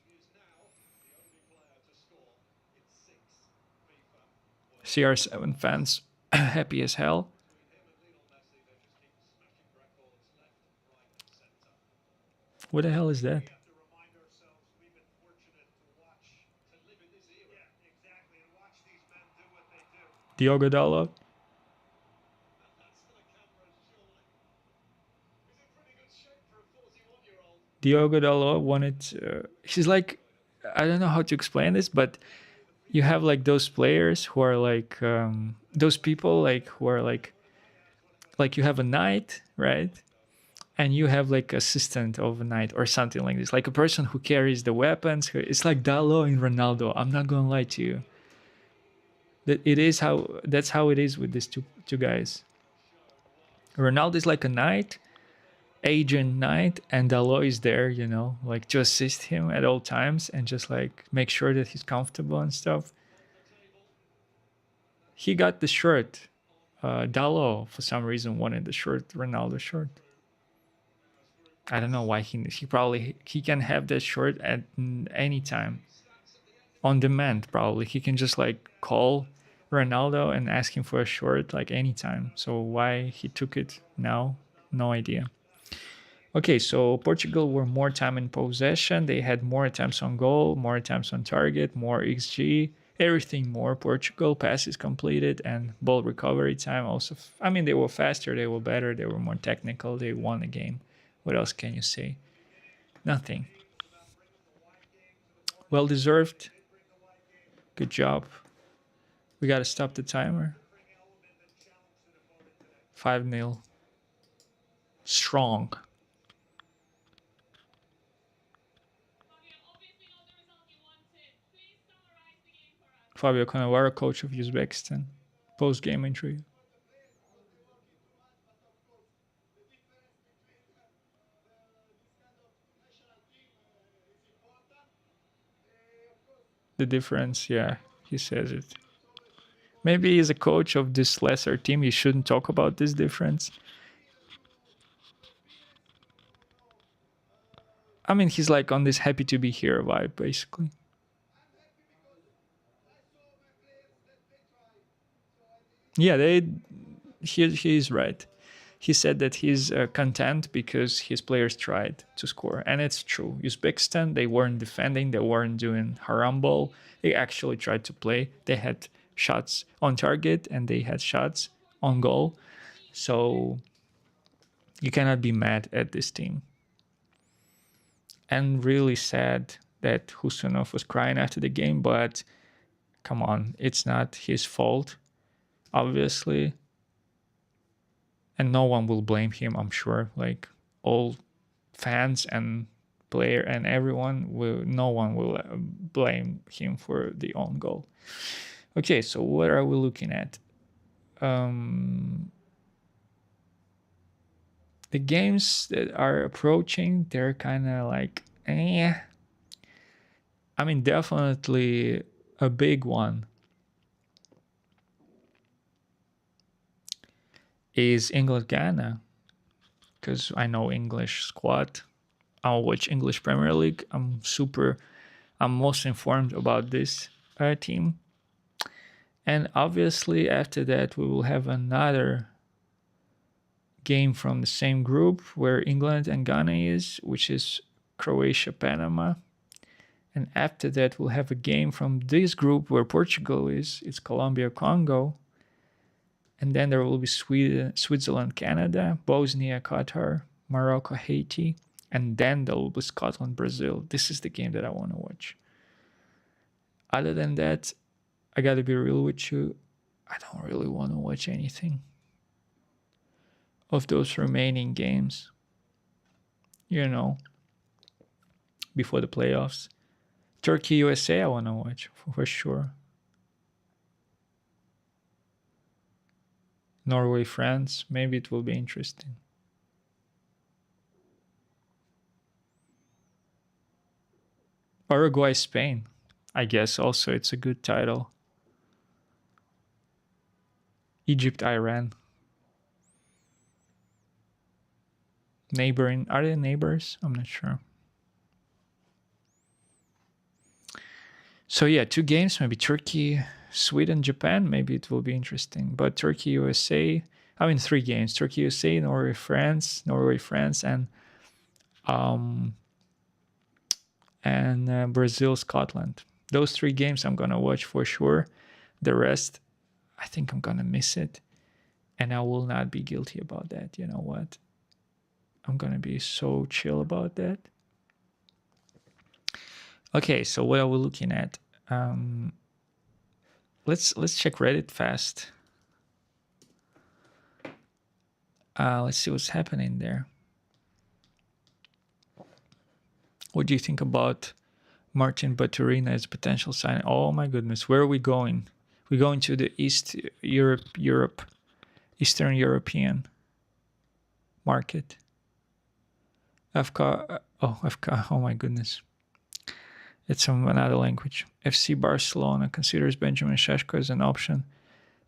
CR7 fans happy as hell. What the hell is that? Diogo Dalot. Diogo Dalot wanted. He's like, I don't know how to explain this, but you have like those players who are like those people like who are like you have a knight, right? And you have like assistant of a knight or something like this, like a person who carries the weapons. It's like Dalot in Ronaldo. I'm not gonna lie to you. That it is how that's how it is with these two guys. Ronaldo is like a knight, agent knight, and Dalot is there, like to assist him at all times and just like make sure that he's comfortable and stuff. He got the shirt. Dalot, for some reason, wanted the shirt, Ronaldo shirt. I don't know why he can have that shirt at any time, on demand. Probably he can just like call Ronaldo and ask him for a shirt like anytime. So why he took it now, no idea. Okay, so Portugal were more time in possession. They had more attempts on goal, more attempts on target, more XG, everything more. Portugal passes completed and ball recovery time also. I mean, they were faster, they were better, they were more technical. They won the game. What else can you say? Nothing. Well deserved. Good job. We got to stop the timer. 5-0. Strong. Fabio Cannavaro, coach of Uzbekistan. Post-game interview. The difference, yeah, he says it. Maybe he's a coach of this lesser team. He shouldn't talk about this difference. I mean, he's like on this happy to be here vibe, basically. Yeah, he's right. He said that he's content because his players tried to score, and it's true. Uzbekistan, they weren't defending, they weren't doing haram ball. They actually tried to play. They had shots on target and they had shots on goal. So you cannot be mad at this team. And really sad that Husnov was crying after the game, but come on, it's not his fault, obviously. And no one will blame him, I'm sure. Like all fans and player and everyone will, no one will blame him for the own goal. Okay, so what are we looking at? The games that are approaching, they're kind of like, I mean, definitely a big one is England Ghana, because I know English squad. I'll watch English Premier League. I'm super I'm most informed about this team. And obviously, after that, we will have another game from the same group where England and Ghana is, which is Croatia, Panama. And after that, we'll have a game from this group where Portugal is. It's Colombia, Congo. And then there will be Sweden, Switzerland, Canada, Bosnia, Qatar, Morocco, Haiti. And then there will be Scotland, Brazil. This is the game that I want to watch. Other than that, I got to be real with you. I don't really want to watch anything of those remaining games, before the playoffs. Turkey, USA, I want to watch for sure. Norway, France, maybe it will be interesting. Uruguay, Spain, I guess also it's a good title. Egypt, Iran. Neighboring, are they neighbors? I'm not sure. So yeah, 2 games, maybe Turkey, Sweden, Japan, maybe it will be interesting. But Turkey, USA, 3 games. Turkey, USA, Norway, France, and Brazil, Scotland. Those 3 games I'm gonna watch for sure. The rest, I think I'm gonna miss it. And I will not be guilty about that. You know what? I'm gonna be so chill about that. Okay, so what are we looking at? Let's check Reddit fast. Let's see what's happening there. What do you think about Martin Baturina as a potential sign? Oh my goodness, where are we going? We're going to the Eastern European market. FK, oh my goodness. It's from another language. FC Barcelona considers Benjamin Šeško as an option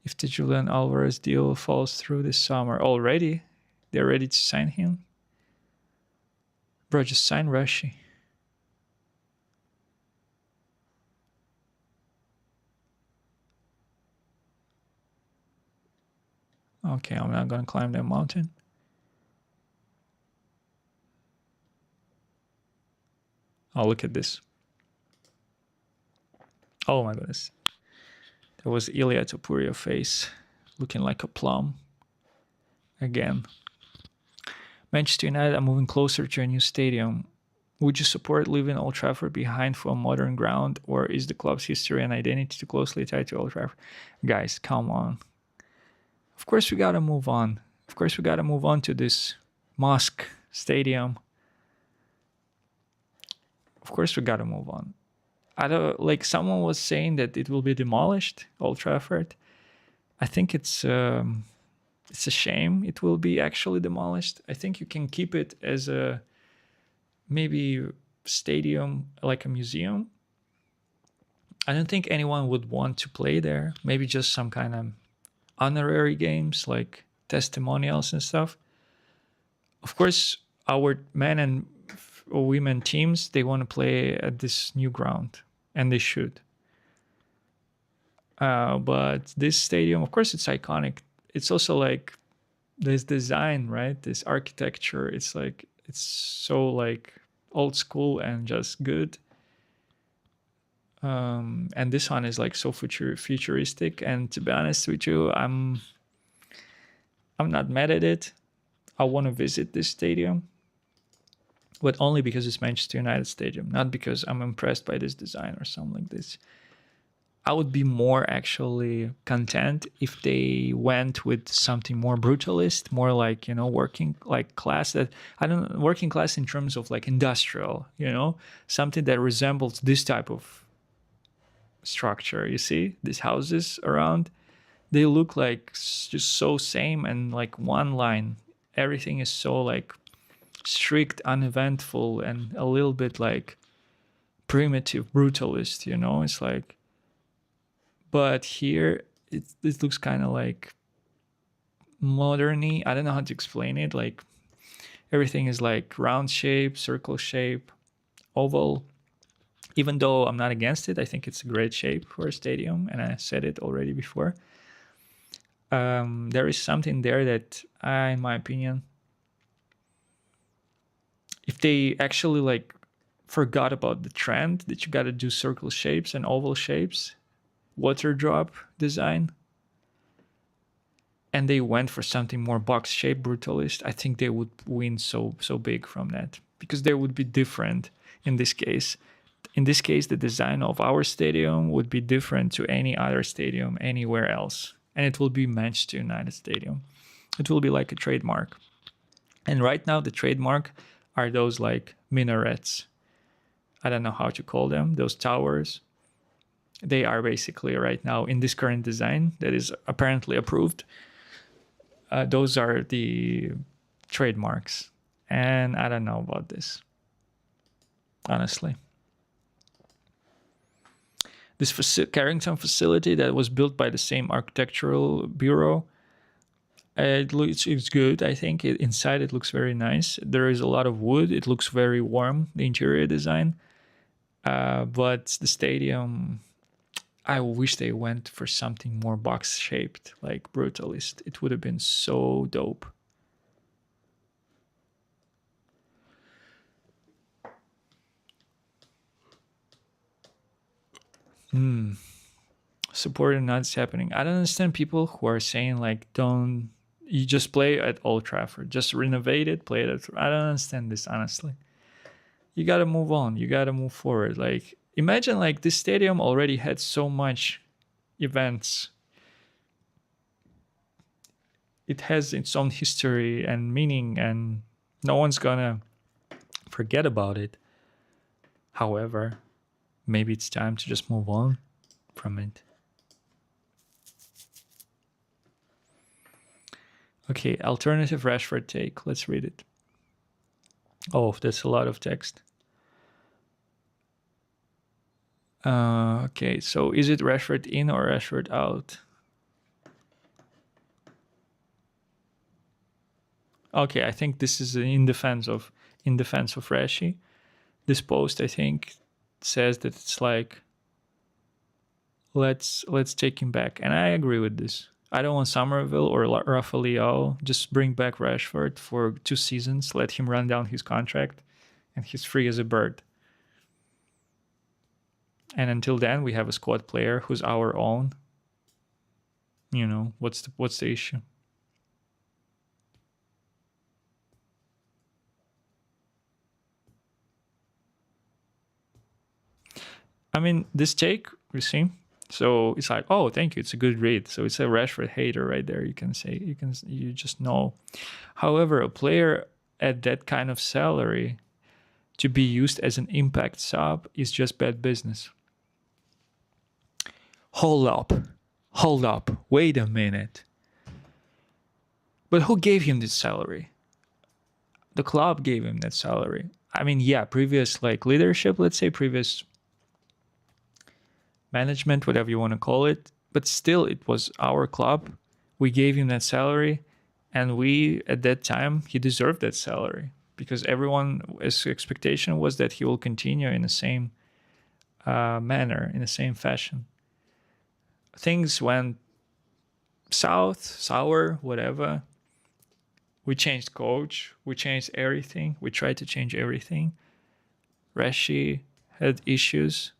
if the Julian Alvarez deal falls through this summer. Already? They're ready to sign him? Bro, just sign Rashi. Okay, I'm not gonna climb that mountain. Oh, look at this. Oh my goodness. There was Ilya Topuria face looking like a plum. Again. Manchester United are moving closer to a new stadium. Would you support leaving Old Trafford behind for a modern ground, or is the club's history and identity too closely tied to Old Trafford? Guys, come on. Of course we gotta move on. Of course we gotta move on to this mosque stadium. Of course we gotta move on. I don't, like, someone was saying that it will be demolished, Old Trafford. I think it's a shame it will be actually demolished. I think you can keep it as a maybe stadium, like a museum. I don't think anyone would want to play there. Maybe just some kind of honorary games like testimonials and stuff. Of course, our men and women teams, they want to play at this new ground, and they should. But this stadium, of course, it's iconic. It's also like this design, right? This architecture. It's like, it's so like old school and just good. And this one is like so futuristic. And to be honest with you, I'm not mad at it. I want to visit this stadium, but only because it's Manchester United Stadium, not because I'm impressed by this design or something like this. I would be more actually content if they went with something more brutalist, more like, working like class, that I don't know, working class in terms of like industrial, something that resembles this type of structure. You see these houses around, they look like just so same, and like one line, everything is so like strict, uneventful, and a little bit like primitive, brutalist, it's like. But here it looks kind of like moderny. I don't know how to explain it. Like everything is like round shape, circle shape, oval. Even though I'm not against it, I think it's a great shape for a stadium, and I said it already before. There is something there that, in my opinion, if they actually like forgot about the trend that you got to do circle shapes and oval shapes, water drop design, and they went for something more box shaped brutalist, I think they would win so big from that, because they would be different in this case. In this case, the design of our stadium would be different to any other stadium anywhere else, and it will be Manchester United Stadium. It will be like a trademark. And right now, the trademark are those like minarets. I don't know how to call them, those towers. They are basically right now in this current design that is apparently approved. Those are the trademarks. And I don't know about this, honestly. This Carrington facility that was built by the same architectural bureau, it's good. I think inside it looks very nice. There is a lot of wood. It looks very warm, the interior design. But the stadium, I wish they went for something more box shaped, like Brutalist. It would have been so dope. Support and not happening. I don't understand people who are saying like, don't you just play at Old Trafford, just renovate it, play it. I don't understand this, honestly. You gotta move on. You gotta move forward. Like, imagine like this stadium already had so much events. It has its own history and meaning, and no one's gonna forget about it. However, maybe it's time to just move on from it. Okay, alternative Rashford take. Let's read it. Oh, that's a lot of text. Okay, so is it Rashford in or Rashford out? Okay, I think this is in defense of Rashi. This post, I think, says that it's like, let's take him back, and I agree with this. I don't want Somerville or Rafael. Just bring back Rashford for 2 seasons. Let him run down his contract, and he's free as a bird. And until then, we have a squad player who's our own. You know, what's the issue? I mean, this take, you see. So it's like, oh, thank you. It's a good read. So it's a Rashford hater right there. You can say, you just know. However, a player at that kind of salary to be used as an impact sub is just bad business. Hold up. Wait a minute. But who gave him this salary? The club gave him that salary. I mean, yeah, previous like leadership, let's say previous management, whatever you want to call it, but still it was our club. We gave him that salary, and we at that time he deserved that salary because everyone's expectation was that he will continue in the same manner, in the same fashion. Things went sour, whatever. We changed coach, we changed everything, we tried to change everything. Rashi had issues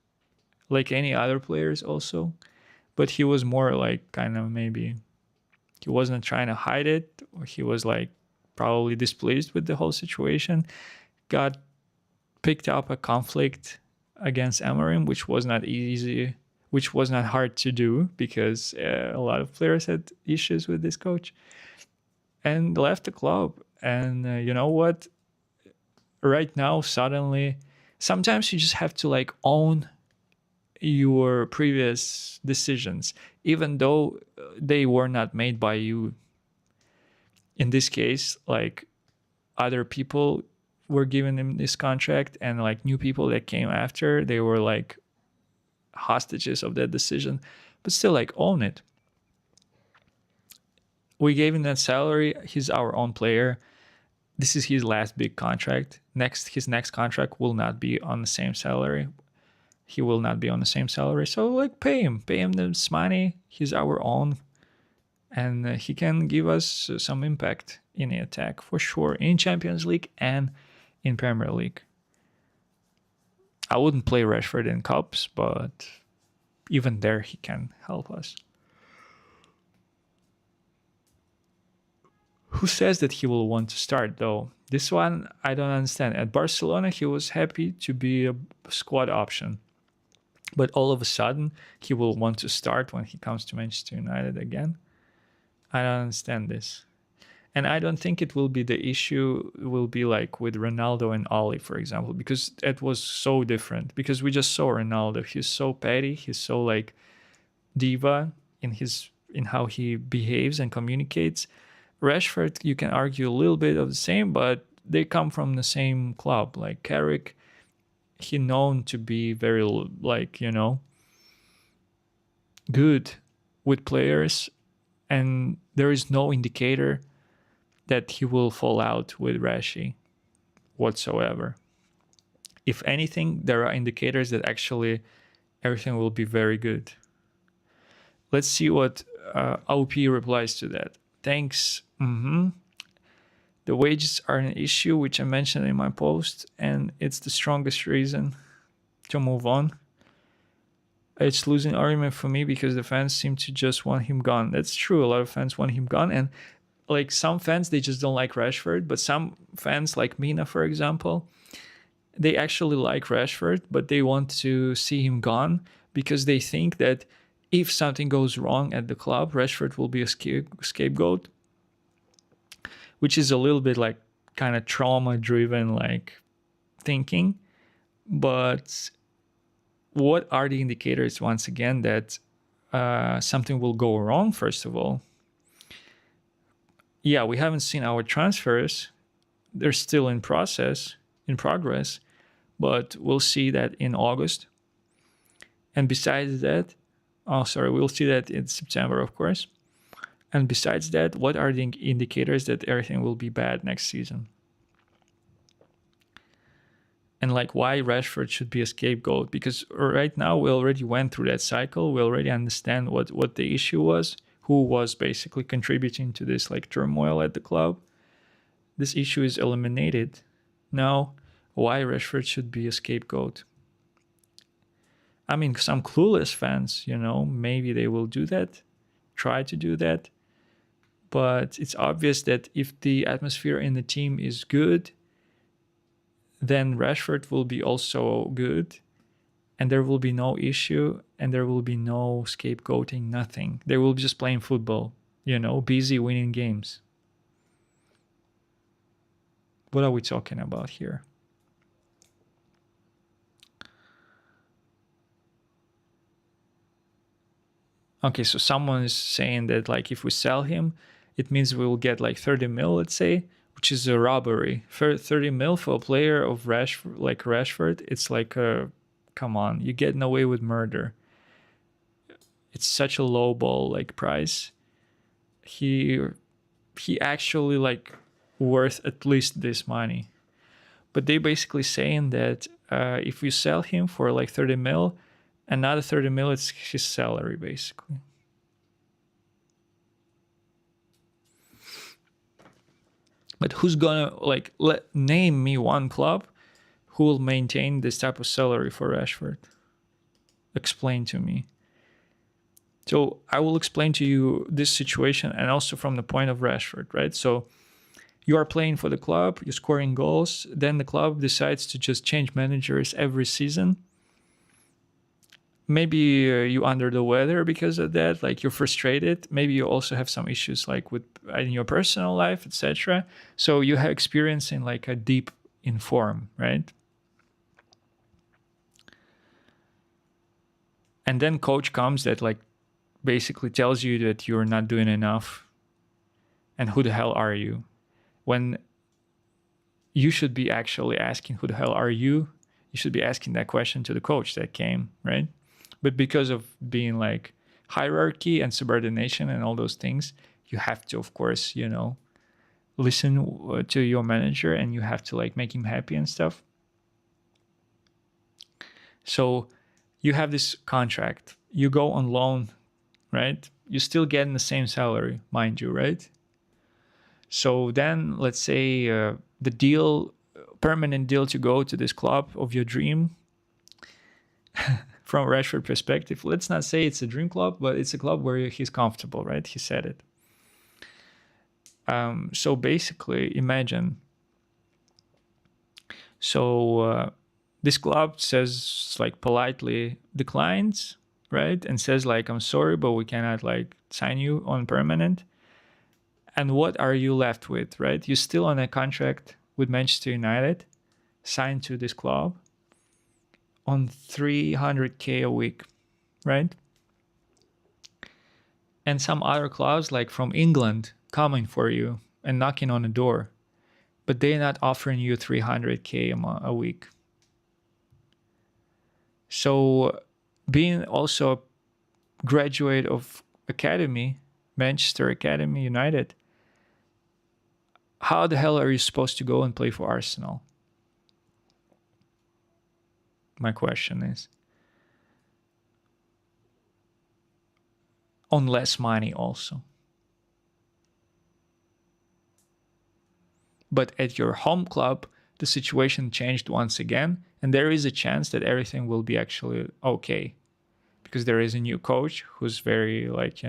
like any other players also, but he was more like kind of maybe he wasn't trying to hide it, or he was like probably displeased with the whole situation. Got picked up a conflict against Amorim, which was not easy, which was not hard to do because a lot of players had issues with this coach, and left the club. And you know what? Right now, suddenly, sometimes you just have to like own your previous decisions, even though they were not made by you. In this case, like other people were given him this contract, and like new people that came after, they were like hostages of that decision. But still, like, own it. We gave him that salary. He's our own player. This is his last big contract. His next contract will not be on the same salary. he will not be on the same salary. So like pay him this money. He's our own, and he can give us some impact in the attack for sure in Champions League and in Premier League. I wouldn't play Rashford in cups, but even there he can help us. Who says that he will want to start though? This one I don't understand. At Barcelona he was happy to be a squad option, but all of a sudden he will want to start when he comes to Manchester United again. I don't understand this. And I don't think it will be the issue will be like with Ronaldo and Oli, for example, because it was so different. Because we just saw Ronaldo. He's so petty. He's so like diva in how he behaves and communicates. Rashford, you can argue a little bit of the same, but they come from the same club. Like Carrick, he known to be very like, good with players, and there is no indicator that he will fall out with Rashi whatsoever. If anything, there are indicators that actually everything will be very good. Let's see what OP replies to that. Thanks. The wages are an issue, which I mentioned in my post, and it's the strongest reason to move on. It's losing argument for me because the fans seem to just want him gone. That's true. A lot of fans want him gone, and like some fans, they just don't like Rashford, but some fans like Mina, for example, they actually like Rashford, but they want to see him gone because they think that if something goes wrong at the club, Rashford will be a scapegoat, which is a little bit like kind of trauma-driven like thinking. But what are the indicators, once again, that something will go wrong, first of all? Yeah, we haven't seen our transfers. They're still in progress, but we'll see that in August. And besides that, we'll see that in September, of course. And besides that, what are the indicators that everything will be bad next season? And like why Rashford should be a scapegoat? Because right now we already went through that cycle. We already understand what the issue was, who was basically contributing to this like turmoil at the club. This issue is eliminated. Now, why Rashford should be a scapegoat? I mean, some clueless fans, maybe they will do that, try to do that. But it's obvious that if the atmosphere in the team is good, then Rashford will be also good, and there will be no issue, and there will be no scapegoating, nothing. They will be just playing football, busy winning games. What are we talking about here? Okay, so someone is saying that like if we sell him, it means we will get like 30 mil, let's say, which is a robbery. 30 mil for a player of Rashford, it's like come on, you're getting away with murder. It's such a low ball like price. He actually like worth at least this money. But they basically saying that if we sell him for like 30 mil, another 30 mil, it's his salary basically. But who's gonna name me one club who will maintain this type of salary for Rashford? Explain to me. So I will explain to you this situation, and also from the point of Rashford, right? So you are playing for the club, you're scoring goals, then the club decides to just change managers every season. Maybe you under the weather because of that, like you're frustrated. Maybe you also have some issues like with in your personal life, etc. So you have experience in like a deep in form, right? And then coach comes that like basically tells you that you're not doing enough. And who the hell are you? When you should be actually asking who the hell are you? You should be asking that question to the coach that came, right? But because of being like hierarchy and subordination and all those things, you have to, of course, listen to your manager, and you have to like make him happy and stuff. So You have this contract. You go on loan, right? You still getting the same salary, mind you, right? So then let's say the deal, permanent deal to go to this club of your dream, from Rashford perspective, let's not say it's a dream club, but it's a club where he's comfortable, right? He said it. So basically, imagine. So this club says, like, politely declines, right? And says, like, I'm sorry, but we cannot, like, sign you on permanent. And what are you left with, right? You're still on a contract with Manchester United, signed to this club on 300K a week, right? And some other clubs, like from England, coming for you and knocking on the door, but they're not offering you 300K a week. So being also a graduate of academy, Manchester Academy United, how the hell are you supposed to go and play for Arsenal? My question is. On less money also. But at your home club, the situation changed once again, and there is a chance that everything will be actually okay. Because there is a new coach who's very, like,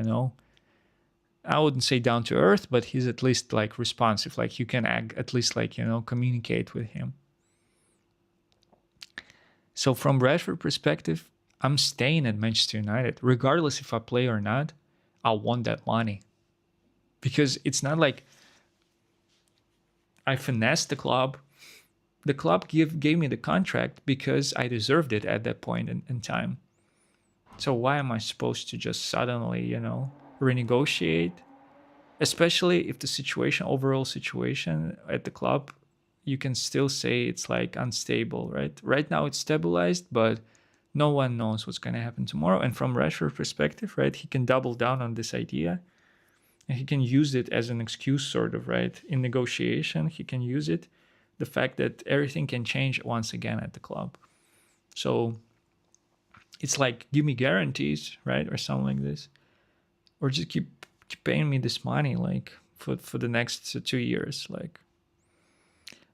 I wouldn't say down to earth, but he's at least, like, responsive. Like, you can at least, like, communicate with him. So from Rashford perspective, I'm staying at Manchester United. Regardless if I play or not, I want that money. Because it's not like I finessed the club. The club gave me the contract because I deserved it at that point in time. So why am I supposed to just suddenly, renegotiate? Especially if the overall situation at the club, you can still say it's like unstable, right? Right now it's stabilized, but no one knows what's going to happen tomorrow. And from Rashford's perspective, right, he can double down on this idea and he can use it as an excuse, sort of, right? In negotiation, he can use it, the fact that everything can change once again at the club. So it's like, give me guarantees, right? Or something like this. Or just keep paying me this money, like, for the next 2 years. Like,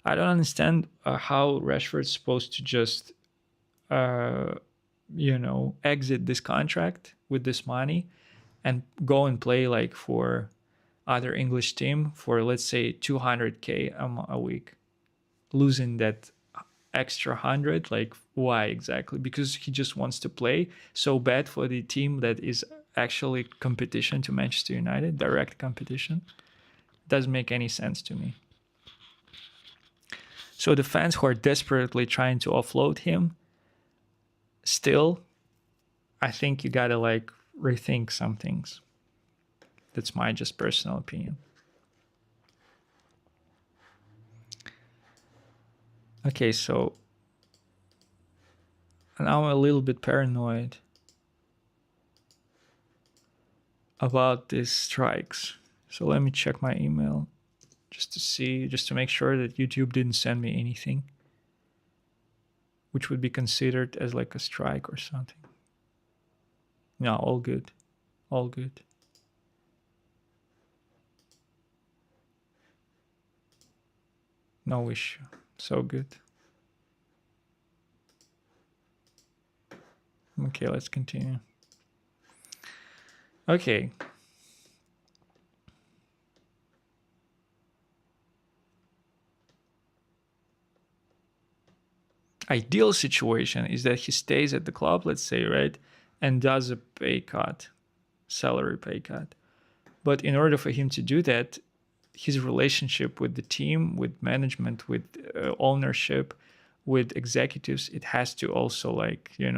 I don't understand how Rashford's supposed to just, exit this contract with this money and go and play, like, for other English team for, let's say, 200K a week, losing that extra 100. Like, why exactly? Because he just wants to play so bad for the team that is actually competition to Manchester United, direct competition. Doesn't make any sense to me. So the fans who are desperately trying to offload him, still, I think you gotta, like, rethink some things. That's my just personal opinion. Okay, so now I'm a little bit paranoid about these strikes. So let me check my email just to make sure that YouTube didn't send me anything which would be considered as like a strike or something. No, all good. All good. No issue. So good. Okay, let's continue. Okay. Ideal situation is that he stays at the club, let's say, right, and does a pay cut, salary pay cut. But in order for him to do that, his relationship with the team, with management, with ownership, with executives, it has to also, like, they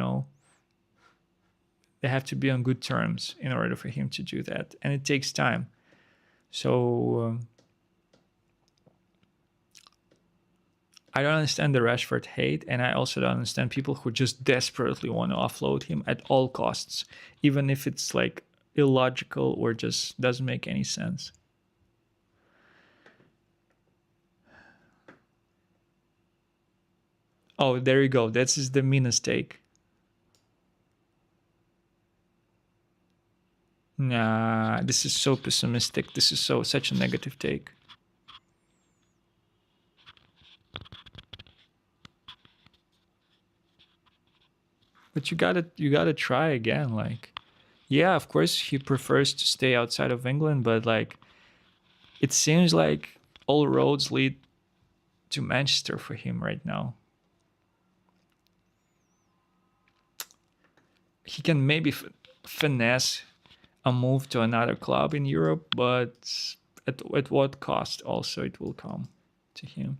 have to be on good terms in order for him to do that. And it takes time. So I don't understand the Rashford hate, and I also don't understand people who just desperately want to offload him at all costs, even if it's, like, illogical or just doesn't make any sense. Oh, there you go. That's just the meanest take. Nah, this is so pessimistic. This is such a negative take. But you gotta try again. Like, yeah, of course he prefers to stay outside of England, but like it seems like all roads lead to Manchester for him right now. He can maybe finesse a move to another club in Europe, but at what cost also it will come to him.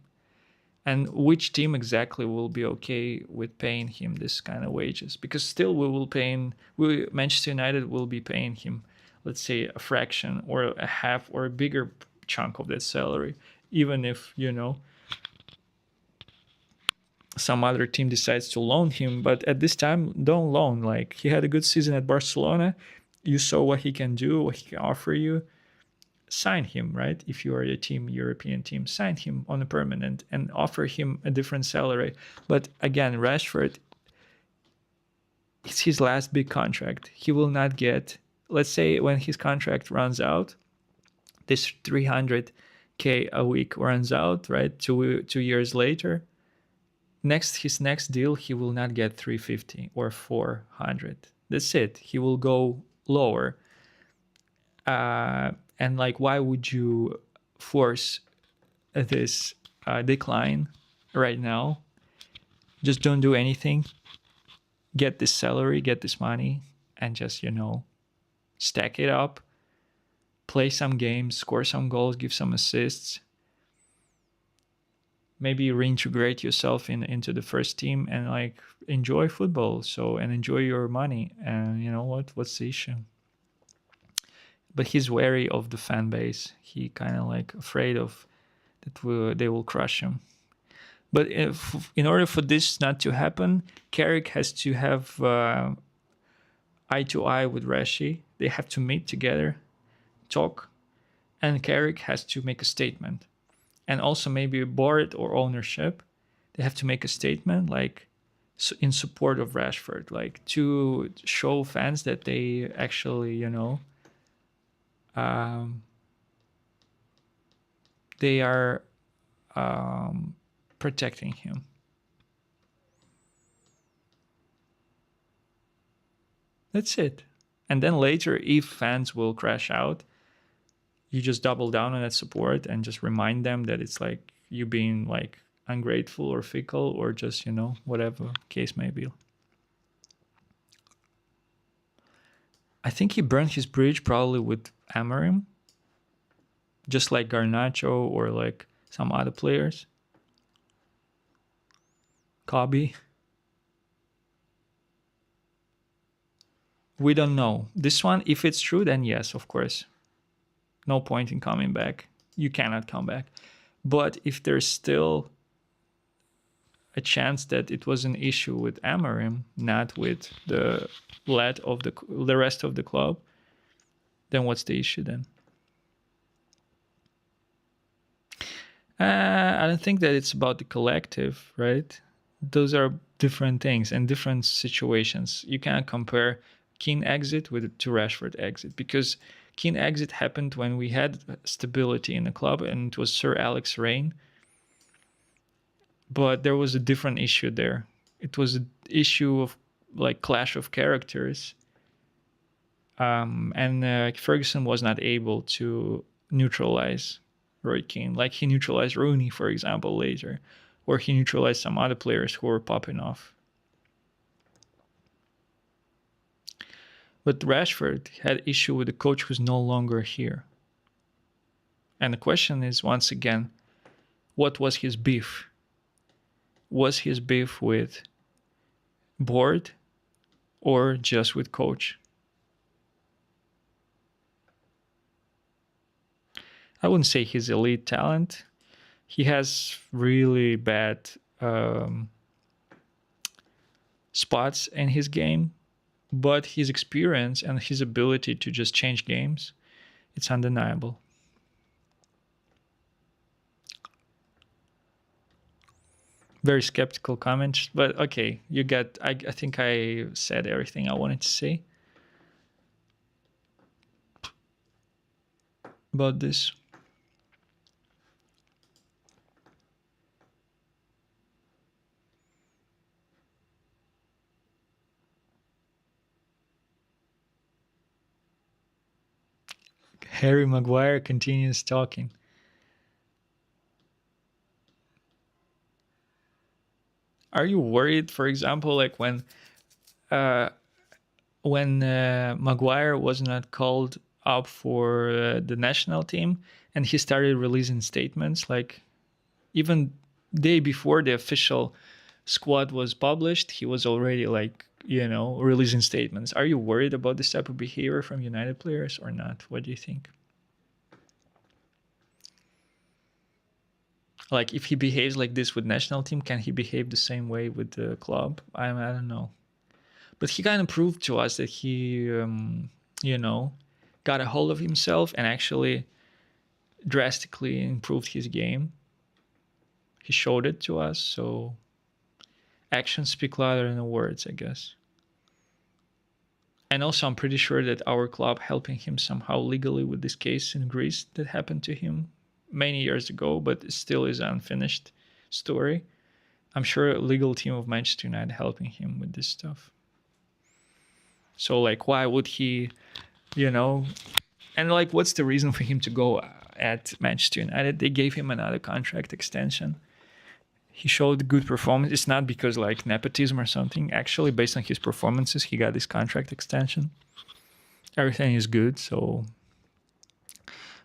And which team exactly will be okay with paying him this kind of wages? Because still Manchester United will be paying him, let's say, a fraction or a half or a bigger chunk of that salary, even if some other team decides to loan him. But at this time, don't loan. Like, he had a good season at Barcelona. You saw what he can do, what he can offer you. Sign him, right? If you are a team, European team, sign him on a permanent and offer him a different salary. But again, Rashford, it's his last big contract. He will not get, let's say when his contract runs out, this 300K a week runs out, right? 2 years later, his next deal, he will not get 350 or 400. That's it. He will go lower. And like, why would you force this decline right now? Just don't do anything. Get this salary, get this money, and just stack it up. Play some games, score some goals, give some assists. Maybe reintegrate yourself into the first team and like enjoy football. And enjoy your money. And you know what? What's the issue? But he's wary of the fan base. He kind of like afraid of that they will crush him. But in order for this not to happen, Carrick has to have eye to eye with Rashi. They have to meet together, talk, and Carrick has to make a statement. And also maybe a board or ownership, they have to make a statement like in support of Rashford, like to show fans that they actually, they are protecting him. That's it. And then later, if fans will crash out, you just double down on that support and just remind them that it's like you being like ungrateful or fickle or just, whatever case may be. I think he burned his bridge probably with Amorim, just like Garnacho or like some other players. Kobe. We don't know. This one, if it's true, then yes, of course. No point in coming back. You cannot come back. But if there's still a chance that it was an issue with Amorim, not with the rest of the club, then what's the issue then? I don't think that it's about the collective, right? Those are different things and different situations. You can't compare Keane exit to Rashford exit, because Keane exit happened when we had stability in the club and it was Sir Alex reign. But there was a different issue there. It was an issue of like clash of characters. And Ferguson was not able to neutralize Roy Keane, like he neutralized Rooney, for example, later, or he neutralized some other players who were popping off. But Rashford had issue with the coach who's no longer here. And the question is, once again, what was his beef? Was his beef with board or just with coach? I wouldn't say he's elite talent. He has really bad spots in his game, but his experience and his ability to just change games, it's undeniable. Very skeptical comments, but okay, I think I said everything I wanted to say. about this. Harry Maguire continues talking. Are you worried, for example, like uh, Maguire was not called up for the national team and he started releasing statements like even day before the official squad was published, he was already like, releasing statements. Are you worried about this type of behavior from United players or not? What do you think? Like if he behaves like this with national team, can he behave the same way with the club? I don't know. But he kind of proved to us that he, you know, got a hold of himself and actually drastically improved his game. He showed it to us. So actions speak louder than words, I guess. And also, I'm pretty sure that our club helping him somehow legally with this case in Greece that happened to him many years ago, but it still is an unfinished story. I'm sure a legal team of Manchester United helping him with this stuff. So, like, why would he, you know, and like, what's the reason for him to go at Manchester United? They gave him another contract extension. He showed good performance. It's not because like nepotism or something. Actually, based on his performances, he got this contract extension. Everything is good. So,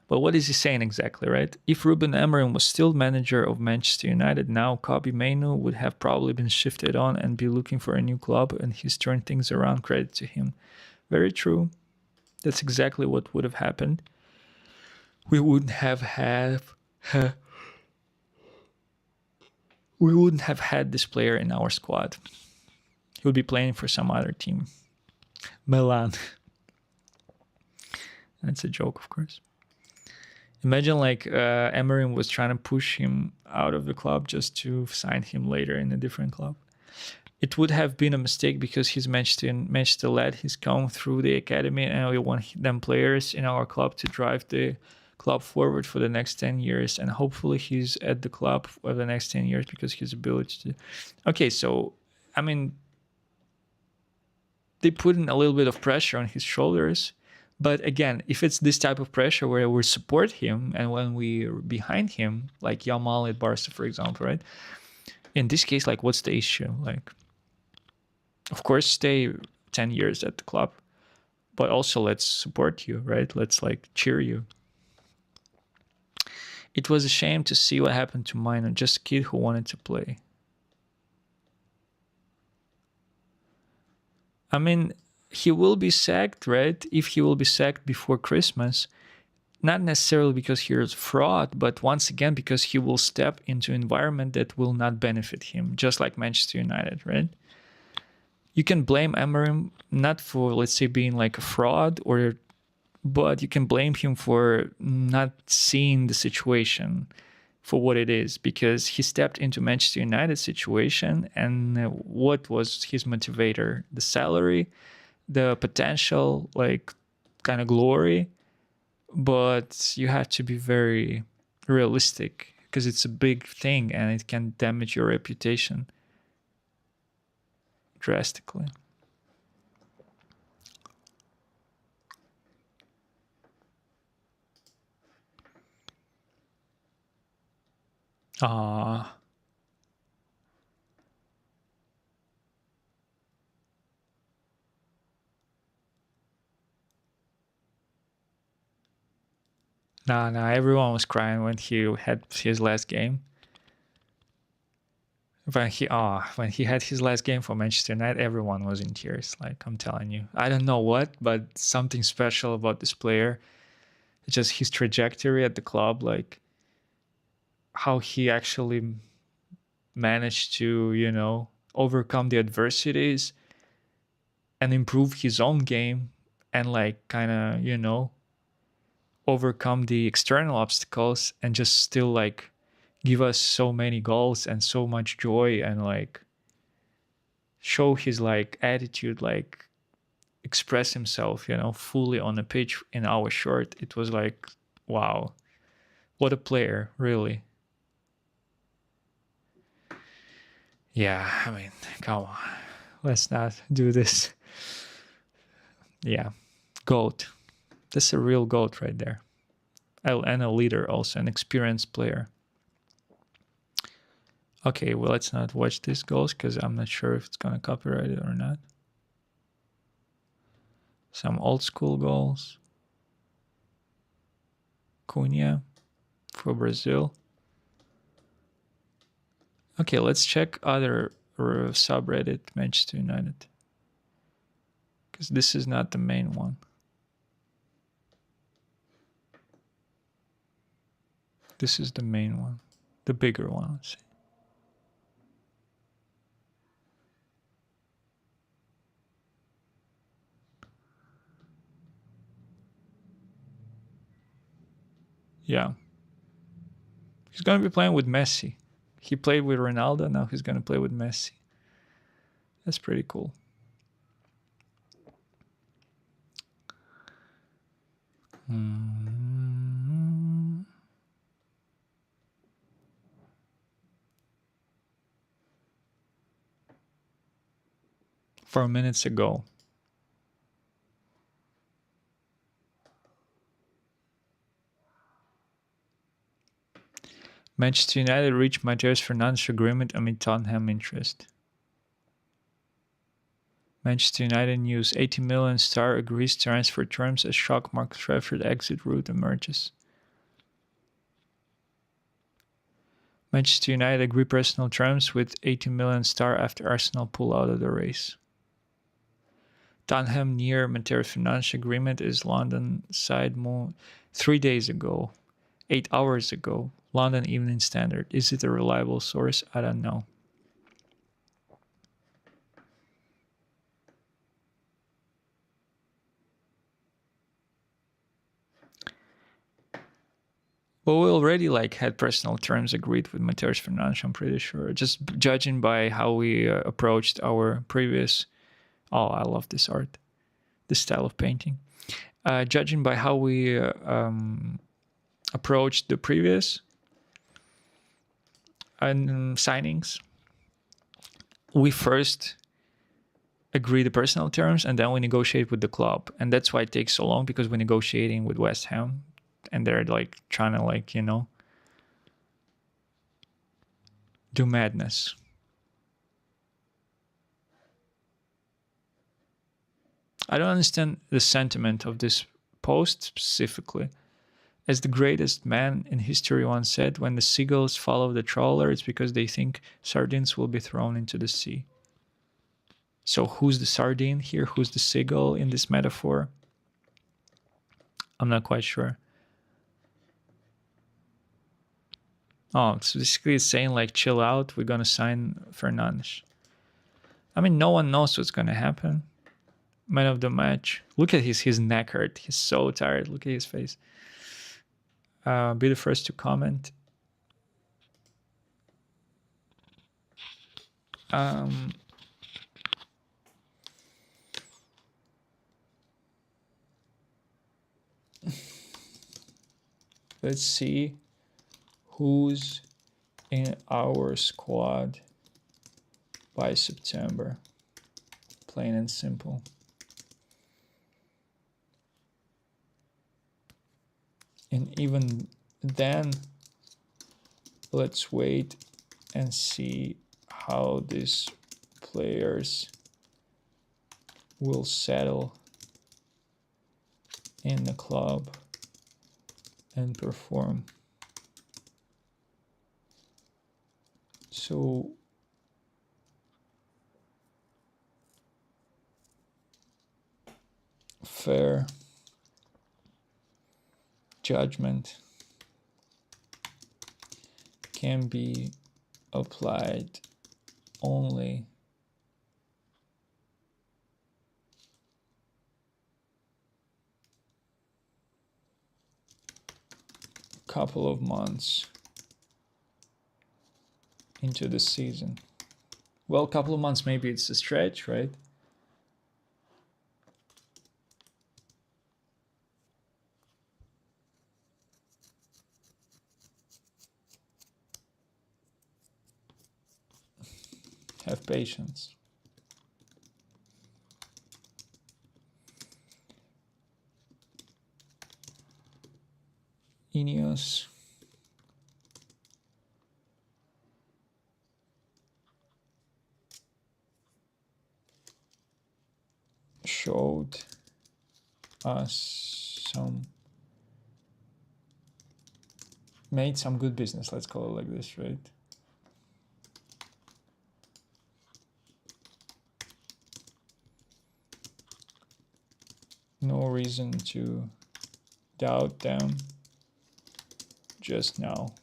but what is he saying exactly, right? If Ruben Amorim was still manager of Manchester United now, Kobe Mainoo would have probably been shifted on and be looking for a new club, and he's turned things around. Credit to him. Very true. That's exactly what would have happened. We wouldn't have we wouldn't have had this player in our squad. He would be playing for some other team. Milan. That's a joke, of course. Imagine like Emery was trying to push him out of the club just to sign him later in a different club. It would have been a mistake because he's Manchester lad. He's come through the academy and we want them players in our club to drive the club forward for the next 10 years. And hopefully he's at the club for the next 10 years because his ability to... Okay, so, I mean, they put in a little bit of pressure on his shoulders. But again, if it's this type of pressure where we support him and when we're behind him, like Yamal at Barca, for example, right? In this case, like, what's the issue? Like, of course, stay 10 years at the club, but also let's support you, right? Let's like cheer you. It was a shame to see what happened to Mino, just a kid who wanted to play. I mean, he will be sacked, right? If he will be sacked before Christmas, not necessarily because he's a fraud, but once again because he will step into an environment that will not benefit him, just like Manchester United, right? You can blame Amorim not for, let's say, being like a fraud, but you can blame him for not seeing the situation for what it is, because he stepped into Manchester United situation, and what was his motivator? The salary, the potential, like kind of glory. But you have to be very realistic because it's a big thing and it can damage your reputation drastically. Ah, nah. Everyone was crying when he had his last game. When he had his last game for Manchester United, everyone was in tears. Like, I'm telling you, I don't know what, but something special about this player. It's just his trajectory at the club, like how he actually managed to, overcome the adversities and improve his own game and like kind of, overcome the external obstacles and just still like give us so many goals and so much joy and like show his like attitude, like express himself, fully on the pitch in our shirt. It was like Wow. What a player, really. Yeah, I mean, come on. Let's not do this. Yeah. GOAT. That's a real GOAT right there. And a leader also, an experienced player. Okay, well, let's not watch these goals because I'm not sure if it's going to copyright it or not. Some old school goals. Cunha for Brazil. Okay, let's check other subreddit Manchester United. Because this is not the main one. This is the main one. The bigger one, let's see. Yeah. He's going to be playing with Messi. He played with Ronaldo, now he's going to play with Messi. That's pretty cool. Mm-hmm. 4 minutes ago. Manchester United reached Matheus Fernandes agreement amid Tottenham interest. Manchester United news: 80 million star agrees transfer terms as shock Marcus Rashford exit route emerges. Manchester United agree personal terms with 80 million star after Arsenal pull out of the race. Tottenham near Matheus Fernandes agreement is London side move 3 days ago, 8 hours ago. London Evening Standard. Is it a reliable source? I don't know. Well, we already had personal terms agreed with Matheus Fernandes, I'm pretty sure. Just judging by how we approached our previous... Oh, I love this art. This style of painting. Judging by how we approached the previous signings, we first agree the personal terms and then we negotiate with the club. And that's why it takes so long, because we're negotiating with West Ham and they're trying to do madness. I don't understand the sentiment of this post specifically. As the greatest man in history once said, when the seagulls follow the trawler, it's because they think sardines will be thrown into the sea. So who's the sardine here? Who's the seagull in this metaphor? I'm not quite sure. Oh, so basically it's saying chill out, we're going to sign Fernandes. I mean, no one knows what's going to happen. Man of the match. Look at his knackered. He's so tired. Look at his face. Be the first to comment. Let's see who's in our squad by September. Plain and simple. And even then, let's wait and see how these players will settle in the club and perform. So fair judgment can be applied only a couple of months into the season. Well, a couple of months, maybe it's a stretch, right? Have patience. Ineos. Showed us made some good business, let's call it like this, right? No reason to doubt them just now.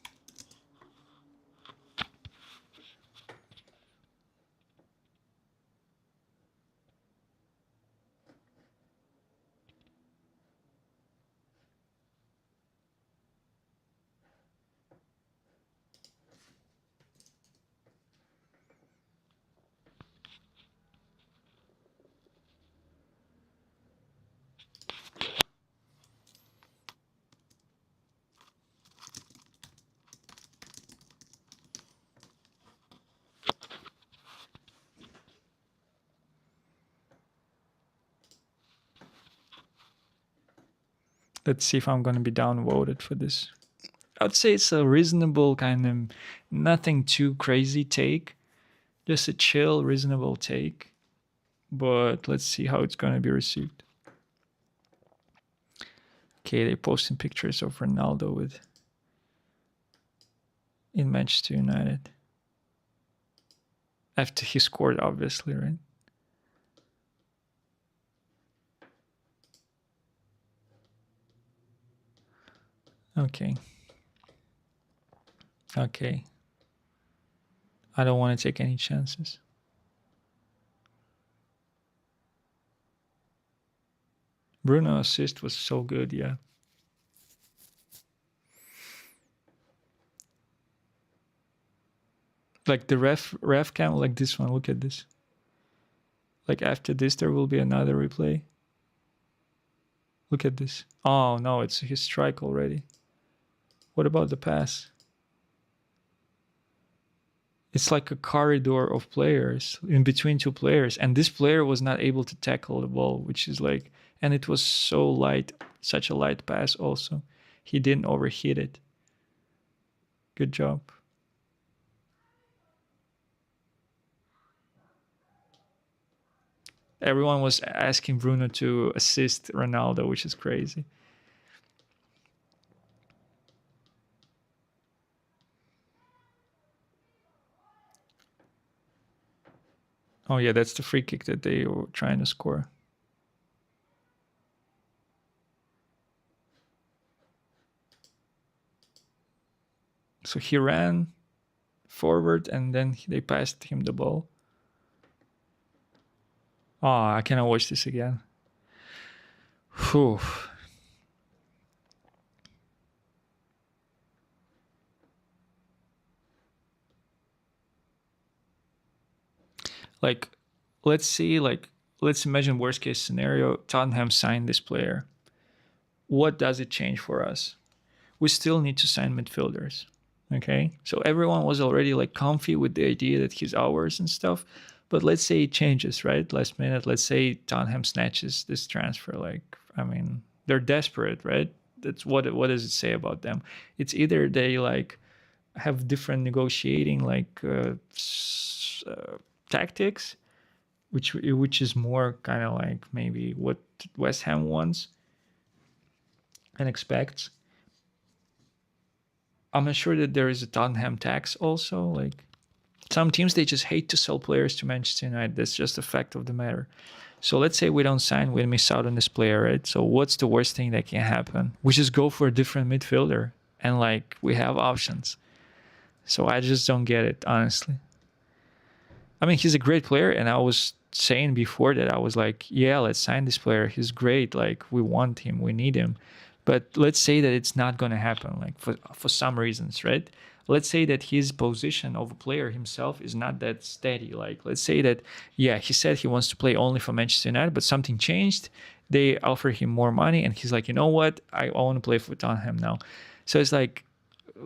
Let's see if I'm going to be downvoted for this. I'd say it's a reasonable kind of, nothing too crazy take. Just a chill, reasonable take. But let's see how it's going to be received. Okay, they posting pictures of Ronaldo with in Manchester United. After he scored, obviously, right? Okay. Okay. I don't want to take any chances. Bruno assist was so good, yeah. Like the ref cam, like this one, look at this. Like after this there will be another replay. Look at this. Oh no, it's his strike already. What about the pass? It's like a corridor of players in between two players, and this player was not able to tackle the ball, which is like, and it was so light, such a light pass also. He didn't overhit it. Good job. Everyone was asking Bruno to assist Ronaldo, which is crazy. Oh yeah, that's the free kick that they were trying to score. So he ran forward and then they passed him the ball. Oh, I cannot watch this again. Whew. Like, let's imagine worst case scenario, Tottenham signed this player. What does it change for us? We still need to sign midfielders. Okay, so everyone was already like comfy with the idea that he's ours and stuff, but let's say it changes, right? Last minute, let's say Tottenham snatches this transfer. Like, I mean, they're desperate, right? That's what does it say about them? It's either they like have different negotiating tactics, which is more kind of like maybe what West Ham wants and expects. I'm not sure that there is a Tottenham tax also. Like some teams, they just hate to sell players to Manchester United. That's just a fact of the matter. So let's say we don't sign, we miss out on this player, right? So what's the worst thing that can happen? We just go for a different midfielder and like we have options. So I just don't get it, honestly. I mean, he's a great player, and I was saying before that I was like, yeah, let's sign this player. He's great. Like we want him, we need him. But let's say that it's not going to happen, like for some reasons, right? Let's say that his position of a player himself is not that steady. Like, let's say that, yeah, he said he wants to play only for Manchester United, but something changed. They offer him more money, and he's like, you know what? I want to play for Tottenham now. So it's like,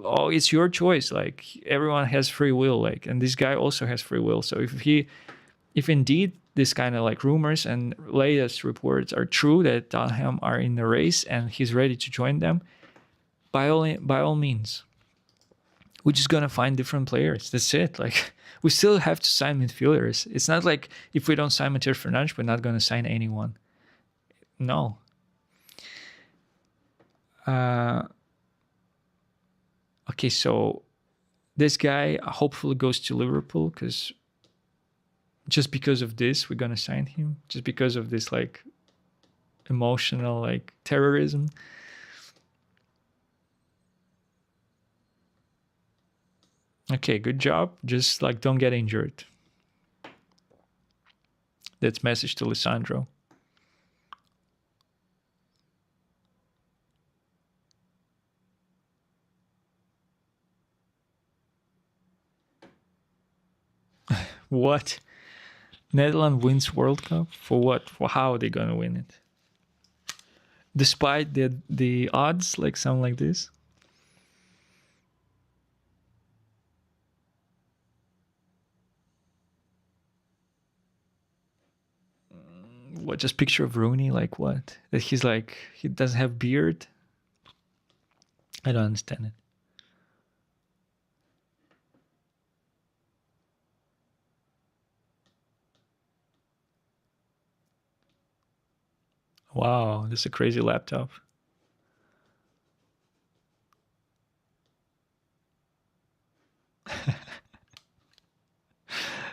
oh, it's your choice. Like everyone has free will. Like, and this guy also has free will. So if indeed this kind of like rumors and latest reports are true that Tottenham are in the race and he's ready to join them, by all means, we're just gonna find different players. That's it. Like we still have to sign midfielders. It's not like if we don't sign Matheus Fernandes, we're not gonna sign anyone. No. Okay, so this guy hopefully goes to Liverpool because just because of this, we're gonna sign him. Just because of this like emotional like terrorism. Okay, good job. Just like don't get injured. That's message to Lissandro. What? Netherlands wins World Cup? For what? For how are they gonna win it? Despite the odds, like something like this? What, just picture of Rooney, like what? That he's like he doesn't have beard? I don't understand it. Wow, this is a crazy laptop.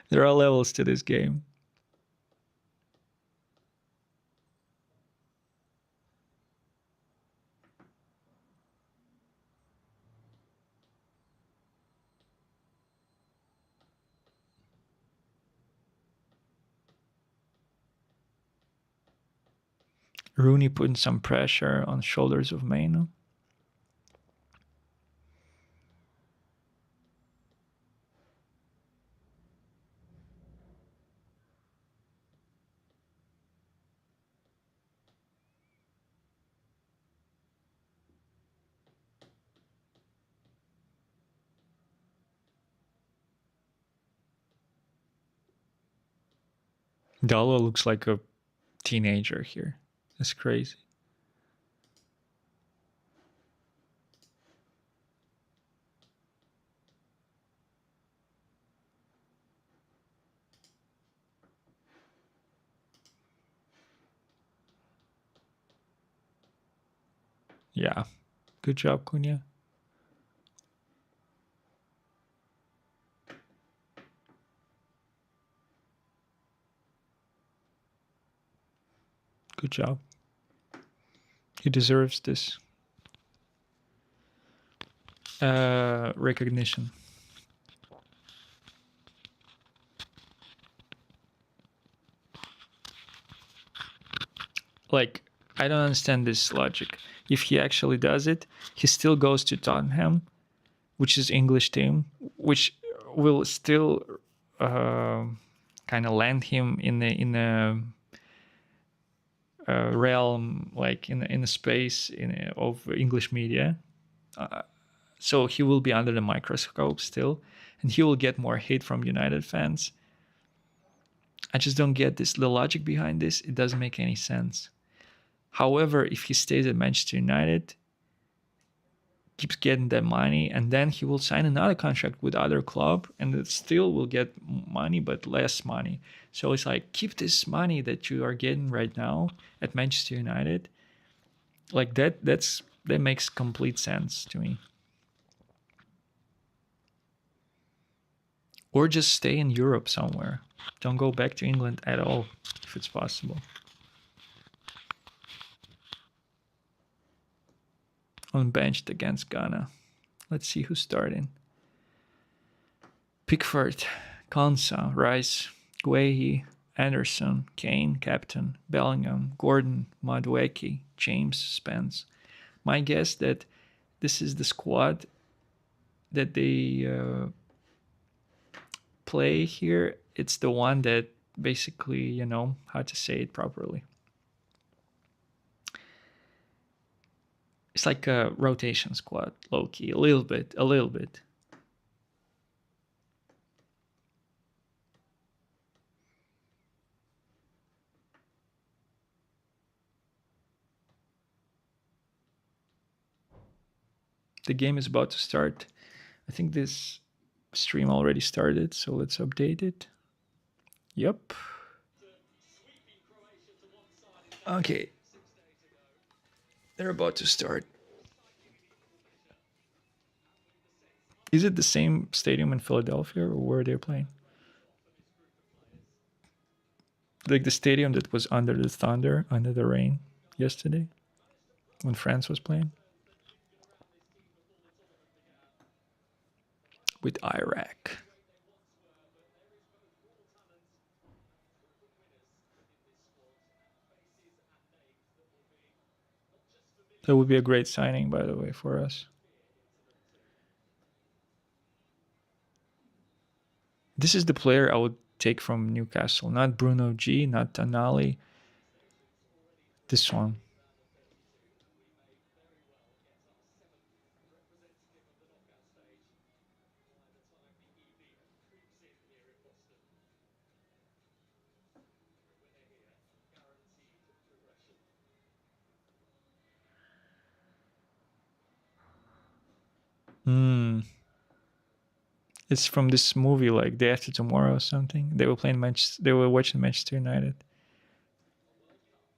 There are levels to this game. Rooney putting some pressure on shoulders of Maino. Dalo looks like a teenager here. That's crazy. Yeah. Good job, Cunha. Good job. He deserves this recognition. Like, I don't understand this logic. If he actually does it, he still goes to Tottenham, which is English team, which will still kind of land him in the realm, like in the space of English media. So he will be under the microscope still, and he will get more hate from United fans. I just don't get this. The logic behind this, it doesn't make any sense. However, if he stays at Manchester United, keeps getting that money, and then he will sign another contract with other club, and it still will get money but less money. So it's like, keep this money that you are getting right now at Manchester United. Like that makes complete sense to me. Or just stay in Europe somewhere. Don't go back to England at all if it's possible. Unbenched against Ghana. Let's see who's starting. Pickford, Konsa, Rice, Guehi, Anderson, Kane, captain, Bellingham, Gordon, Madueke, James, Spence. My guess that this is the squad that they play here. It's the one that basically, how to say it properly. It's like a rotation squad, low key, a little bit, a little bit. The game is about to start. I think this stream already started, so let's update it. Yep. Okay. They're about to start. Is it the same stadium in Philadelphia or where they're playing? Like the stadium that was under the thunder, under the rain yesterday when France was playing with Iraq. That would be a great signing, by the way, for us. This is the player I would take from Newcastle, not Bruno G, not Tonali. This one. Hmm. It's from this movie, like Day After Tomorrow or something. They were playing match. They were watching Manchester United.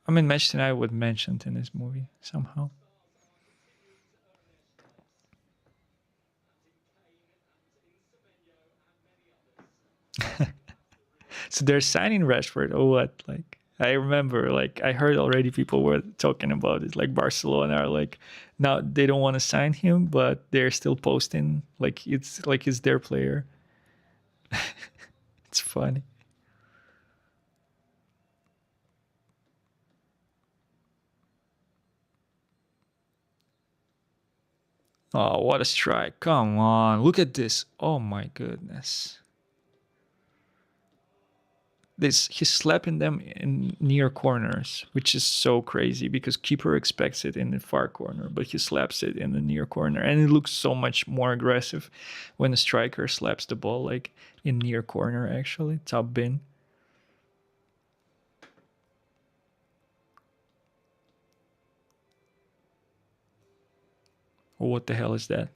I mean, Manchester United was mentioned in this movie somehow. So they're signing Rashford or what? Like I remember, like I heard already people were talking about it. Like Barcelona are like now they don't want to sign him, but they're still posting like it's their player. It's funny. Oh, what a strike! Come on, look at this. Oh my goodness. This he's slapping them in near corners, which is so crazy because keeper expects it in the far corner, but he slaps it in the near corner, and it looks so much more aggressive when a striker slaps the ball like in near corner. Actually, top bin. Oh, what the hell is that?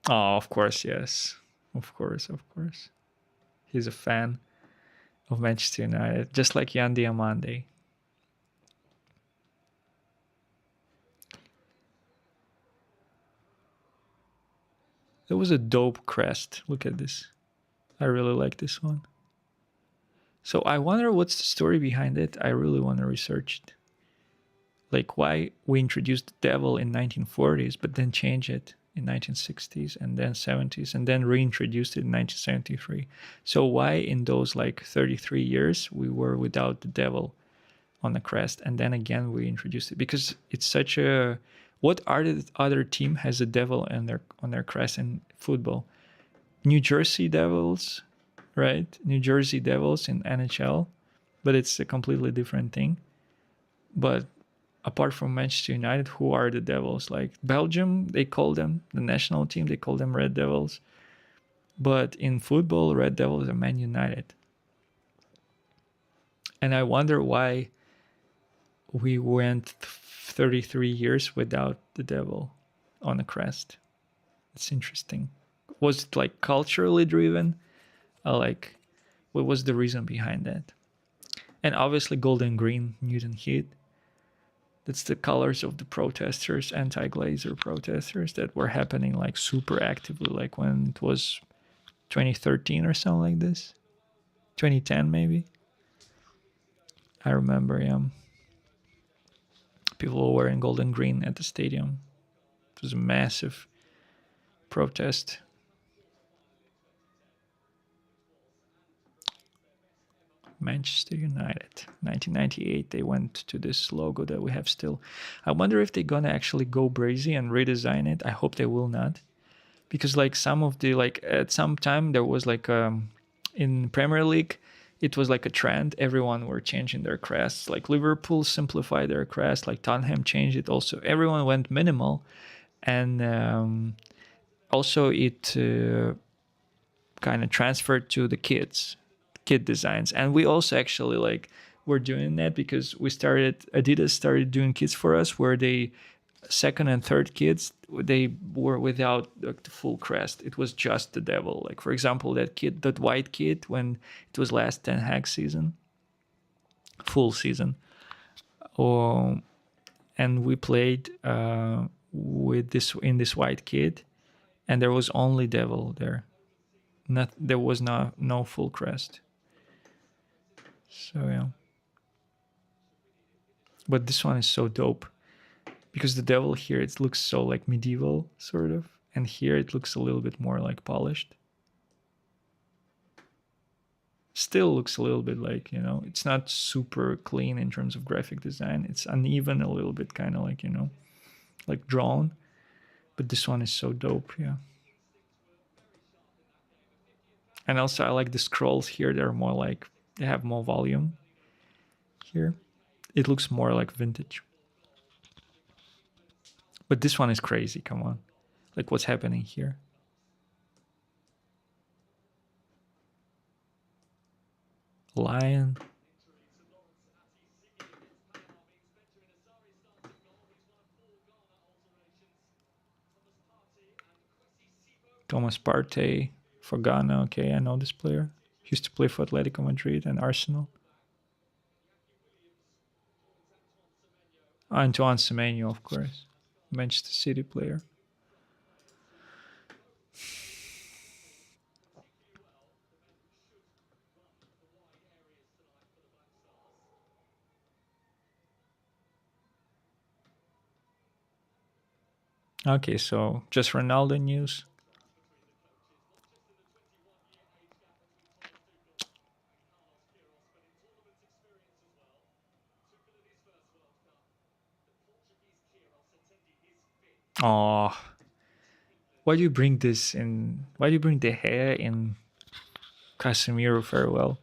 Oh, of course, yes, of course, of course. He's a fan of Manchester United, just like Yan Diamande. It was a dope crest. Look at this. I really like this one. So I wonder what's the story behind it. I really want to research it. Like why we introduced the devil in 1940s, but then change it in 1960s and then 70s and then reintroduced it in 1973. So why in those like 33 years we were without the devil on the crest and then again we introduced it because it's such a what other team has a devil on their crest in football? New Jersey Devils, right? New Jersey Devils in NHL, but it's a completely different thing. But apart from Manchester United, who are the Devils? Like Belgium, they call them the national team. They call them Red Devils. But in football, Red Devils are Man United. And I wonder why we went 33 years without the devil on the crest. It's interesting. Was it like culturally driven? Like, what was the reason behind that? And obviously, gold and green, Newton Heat. That's the colors of the protesters, anti-Glazer protesters that were happening like super actively, like when it was 2013 or something like this, 2010 maybe. I remember, yeah. People were wearing gold and green at the stadium. It was a massive protest. Manchester United, 1998. They went to this logo that we have still. I wonder if they're gonna actually go brazy and redesign it. I hope they will not, because like some of the like at some time there was like in Premier League it was like a trend. Everyone were changing their crests. Like Liverpool simplified their crest. Like Tottenham changed it also. Everyone went minimal, and also it kind of transferred to the kid designs. And we also actually like were doing that because we started Adidas started doing kits for us where they second and third kids they were without like, the full crest. It was just the devil. Like for example, that kid, that white kid, when it was last Ten Hag season, full season, or and we played with this in this white kid, and there was only devil there. Not there was no full crest. So yeah, but this one is so dope because the devil here it looks so like medieval sort of, and here it looks a little bit more like polished. Still looks a little bit like, it's not super clean in terms of graphic design. It's uneven a little bit, kind of like, like drawn. But this one is so dope, yeah. And also I like the scrolls here. They're more like they have more volume here. It looks more like vintage. But this one is crazy, come on. Like what's happening here? Lion. Thomas Partey for Ghana. Okay, I know this player. He used to play for Atletico Madrid and Arsenal. Antoine Semenyo, of course. Manchester City player. Okay, so just Ronaldo news. Oh, why do you bring this in? Why do you bring the hair in Casemiro farewell?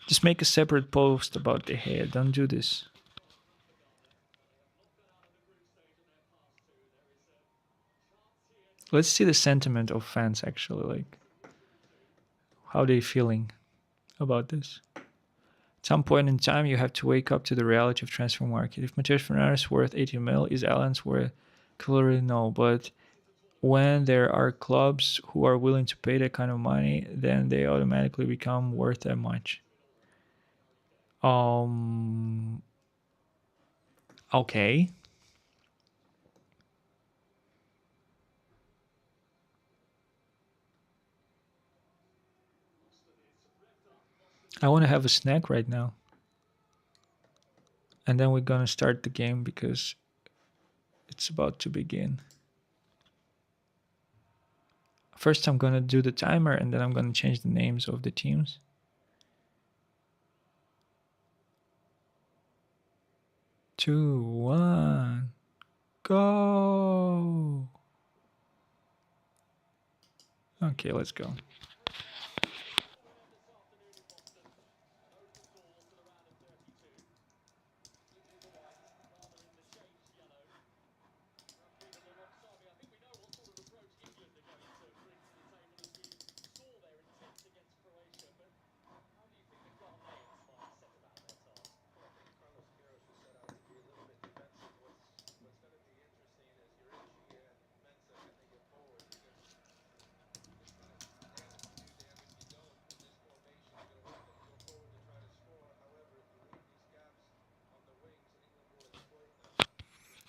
Just make a separate post about the hair. Don't do this. Let's see the sentiment of fans actually, like how they feeling about this. At some point in time, you have to wake up to the reality of transfer market. If Matheus Fernandes is worth 80 mil, is Allen's worth? Clearly no, but when there are clubs who are willing to pay that kind of money, then they automatically become worth that much. Um. Okay. I want to have a snack right now, and then we're gonna start the game because it's about to begin. First, I'm gonna do the timer, and then I'm gonna change the names of the teams. Two, one, go. Okay, let's go.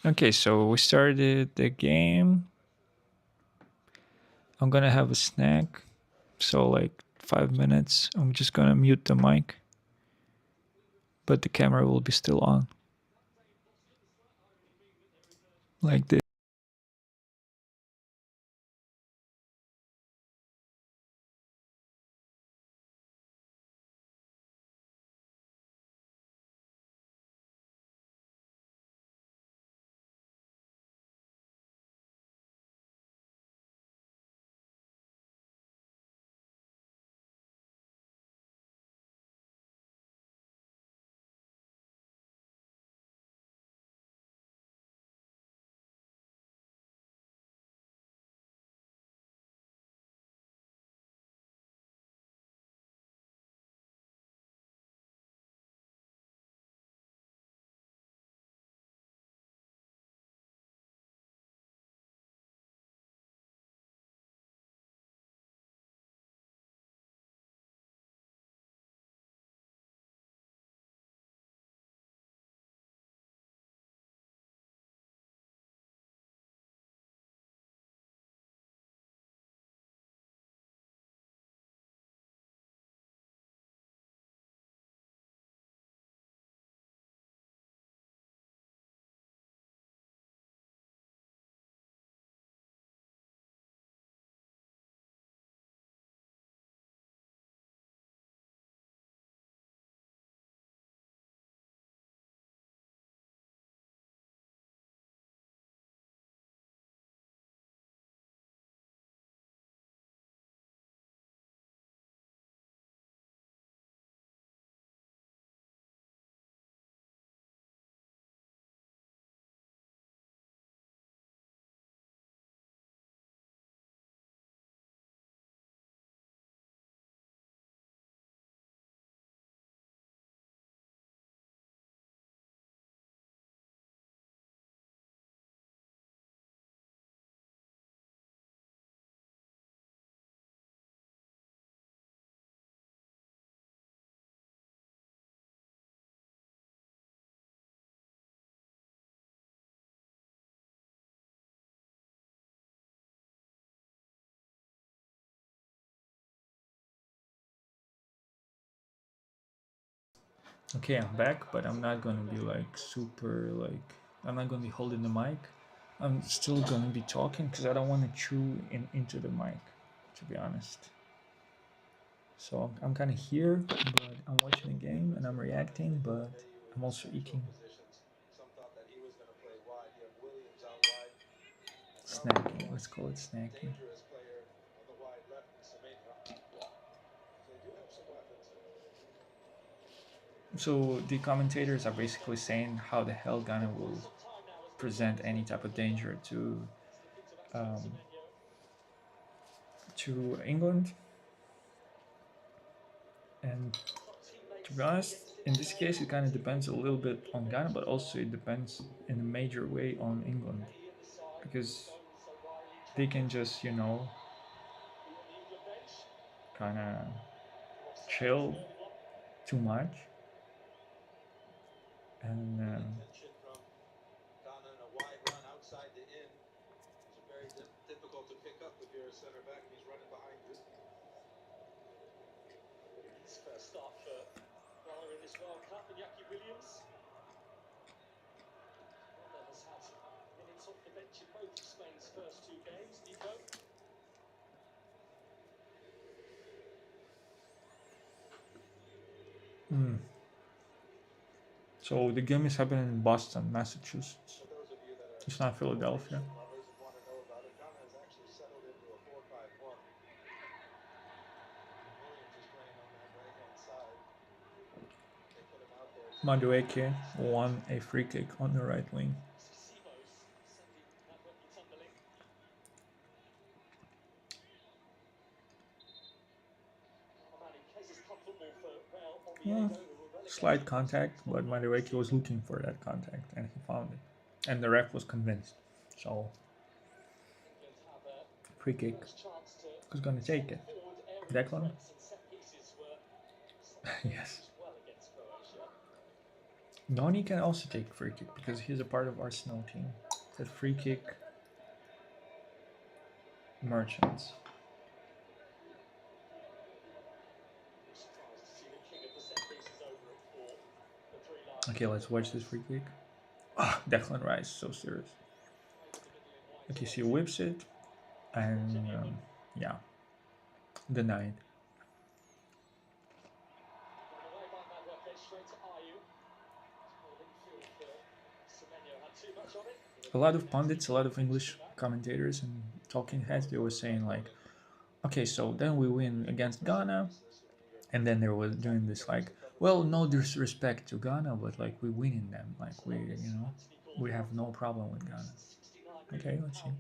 Okay, so we started the game. I'm gonna have a snack. So, like 5 minutes. I'm just gonna mute the mic, but the camera will be still on. Like this. Okay, I'm back, but I'm not gonna be like super like I'm not gonna be holding the mic. I'm still gonna be talking because I don't want to chew into the mic, to be honest. So I'm kind of here, but I'm watching the game and I'm reacting, but I'm also eating, snacking. Let's call it snacking. So the commentators are basically saying how the hell Ghana will present any type of danger um, to England. And to be honest, in this case, it kind of depends a little bit on Ghana, but also it depends in a major way on England because they can just, kind of chill too much and so the game is happening in Boston, Massachusetts. It's not Philadelphia. Madueke won a free kick on the right wing. Yeah, slight contact, but Madueke was looking for that contact and he found it. And the ref was convinced. So, free kick. Who's going to take it? Declan? Yes. Donny can also take free kick because he's a part of Arsenal team. That free kick merchants. Okay, let's watch this free kick. Ah, Declan Rice, so serious. Okay, she whips it, and yeah, denied. A lot of pundits, a lot of English commentators and talking heads, they were saying like, okay, so then we win against Ghana, and then they were doing this like, well, no disrespect to Ghana, but like we winning them, like we have no problem with Ghana. Okay, let's see.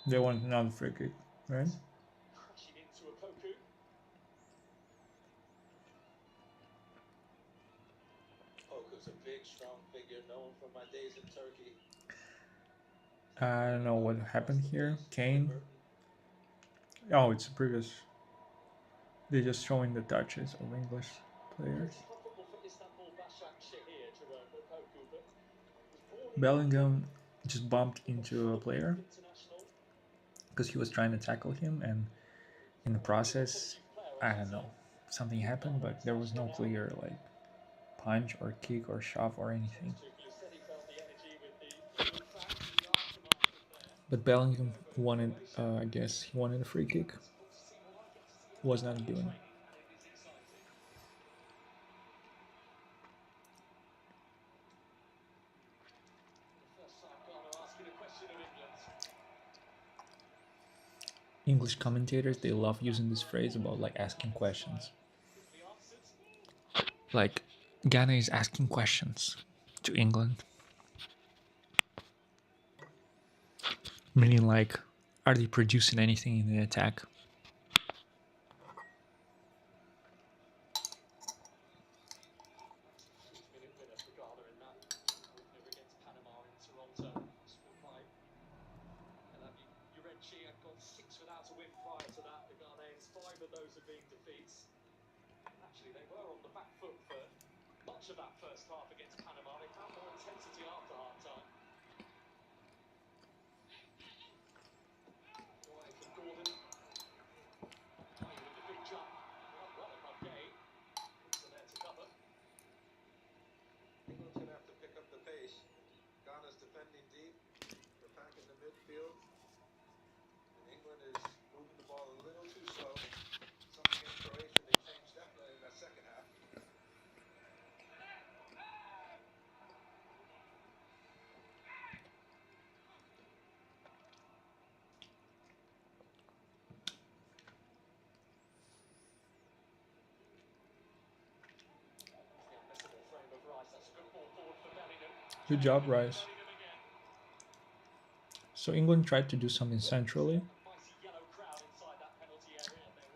They want another free kick, right? I don't know what happened here. Kane. Oh, it's a previous. They're just showing the touches of English players. Bellingham just bumped into a player because he was trying to tackle him, and in the process, I don't know, something happened, but there was no clear like punch or kick or shove or anything. But Bellingham wanted, I guess, he wanted a free kick. Was not given. English commentators, they love using this phrase about like asking questions. Like Ghana is asking questions to England. Meaning, like, are they producing anything in the attack? Good job, Rice. So England tried to do something centrally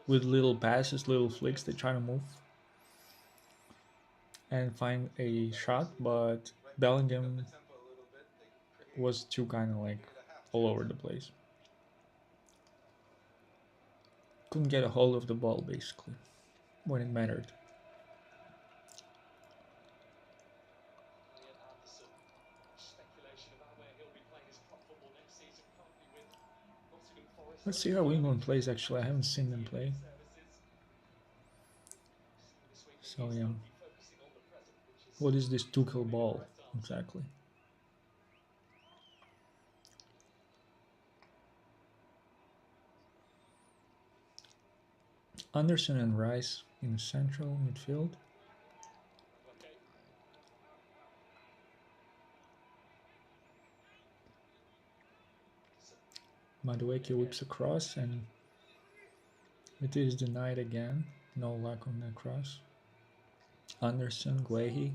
with little passes, little flicks. They try to move and find a shot, but Bellingham was too kind of like all over the place. Couldn't get a hold of the ball basically when it mattered. Let's see how England plays. Actually, I haven't seen them play. So yeah, what is this Tuchel ball exactly? Anderson and Rice in the central midfield. Madueke whips across and it is denied again. No luck on the cross. Anderson, Guehi.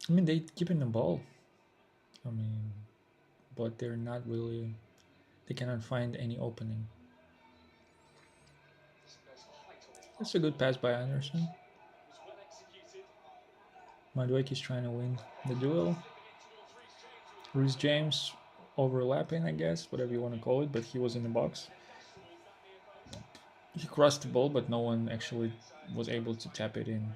I mean, they keeping the ball. I mean, but they're not really. They cannot find any opening. That's a good pass by Anderson. Madueke is trying to win the duel. Reece James overlapping, I guess, whatever you want to call it, but he was in the box. He crossed the ball, but no one actually was able to tap it in.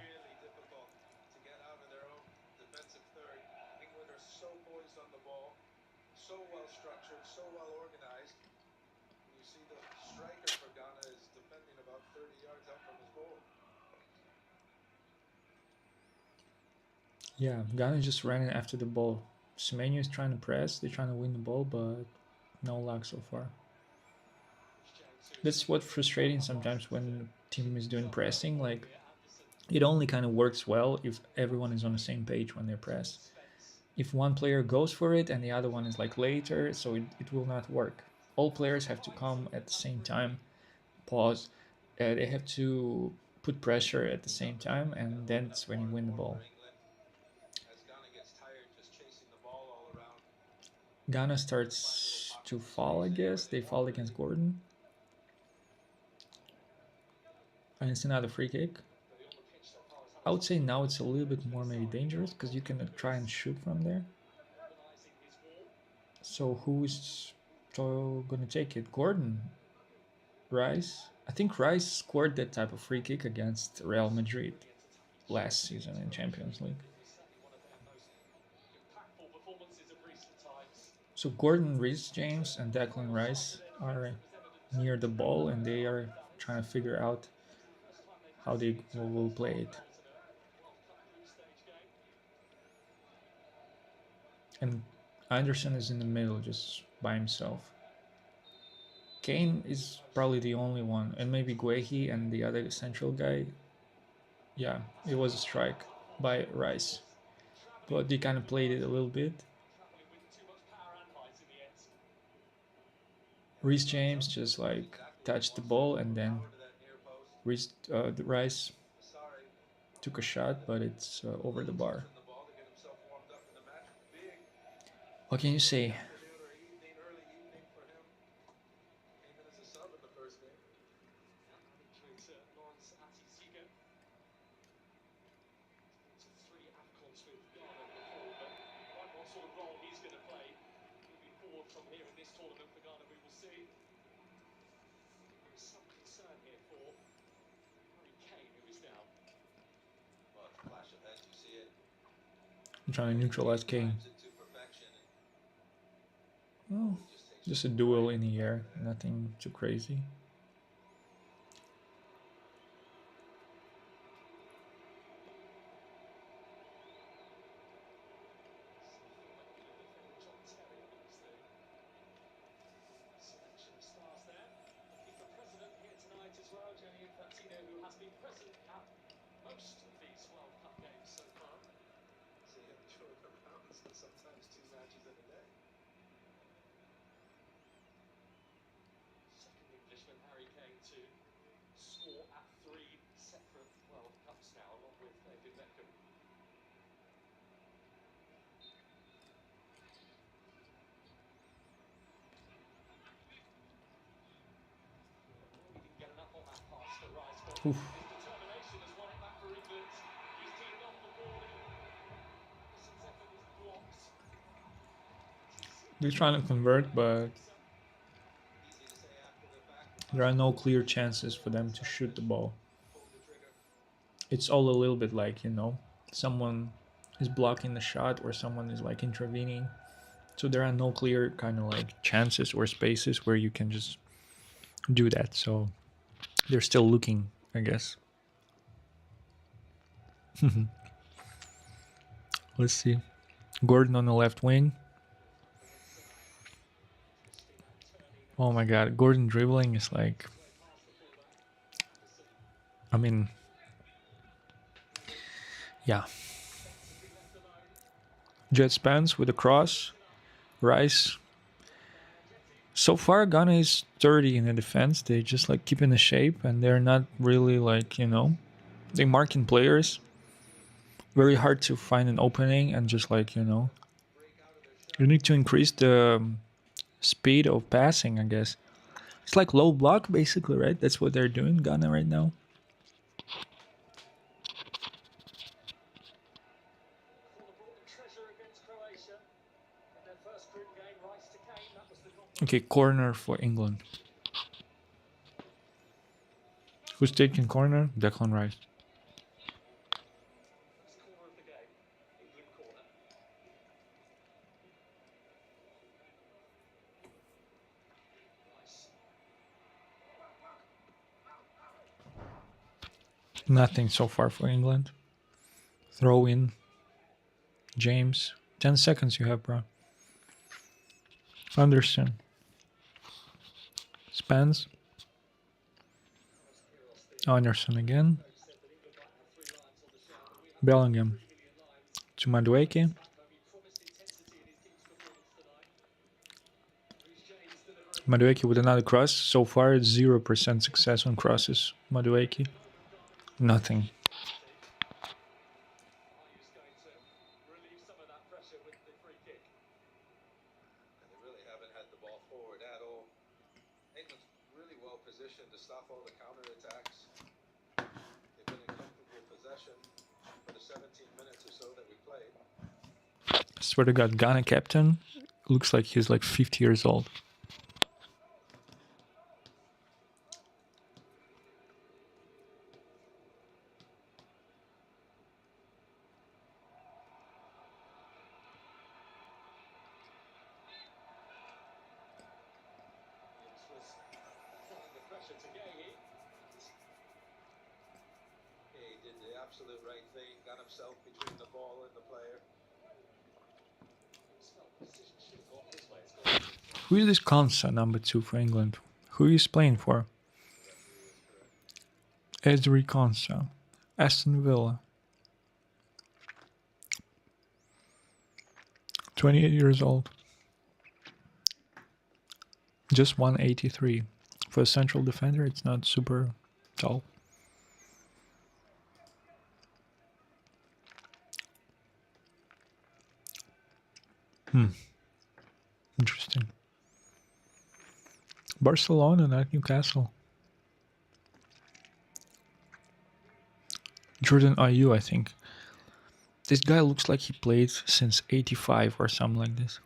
Yeah, Ghana just ran it after the ball. Semenyo is trying to press, they're trying to win the ball, but no luck so far. That's what's frustrating sometimes when the team is doing pressing. Like, it only kind of works well if everyone is on the same page when they press. If one player goes for it and the other one is like later, so it will not work. All players have to come at the same time, pause. They have to put pressure at the same time, and that's when you win the ball. Ghana starts to fall, I guess. They fall against Gordon. And it's another free kick. I would say now it's a little bit more maybe dangerous because you can try and shoot from there. So who's gonna take it? Gordon, Rice. I think Rice scored that type of free kick against Real Madrid last season in Champions League. So Gordon, Reece James, and Declan Rice are near the ball, and they are trying to figure out how they will play it. And Anderson is in the middle, just by himself. Kane is probably the only one, and maybe Guehi and the other central guy. Yeah, it was a strike by Rice, but they kind of played it a little bit. Reece James just like touched the ball and then The Rice took a shot, but it's over the bar. What can you say? I'm trying to neutralize Kane. Well, just a duel in the air, nothing too crazy. Oof. They're trying to convert, but there are no clear chances for them to shoot the ball. It's all a little bit like, someone is blocking the shot or someone is like intervening. So there are no clear kind of like chances or spaces where you can just do that. So they're still looking, I guess. Let's see. Gordon on the left wing. Oh my god, Gordon dribbling is like, I mean, yeah. Jet Spence with a cross. Rice. So far, Ghana is 30 in the defense. They just like keep in the shape and they're not really like, they marking players. Very hard to find an opening and just like, you need to increase the speed of passing, I guess. It's like low block, basically, right? That's what they're doing, Ghana, right now. Okay, corner for England. Who's taking corner? Declan Rice. Nothing so far for England. Throw in. James. 10 seconds you have, bro. Anderson. Spence. Anderson again. Bellingham. To Madueke. Madueke with another cross. So far, 0% success on crosses. Madueke. Nothing. I swear to God, Ghana captain looks like he's like 50 years old. Who is this Konsa, number 2 for England? Who is playing for? Ezri Konsa. Aston Villa. 28 years old. Just 183. For a central defender, it's not super tall. Interesting. Barcelona, not Newcastle. Jordan Ayew, I think. This guy looks like he played since 85 or something like this.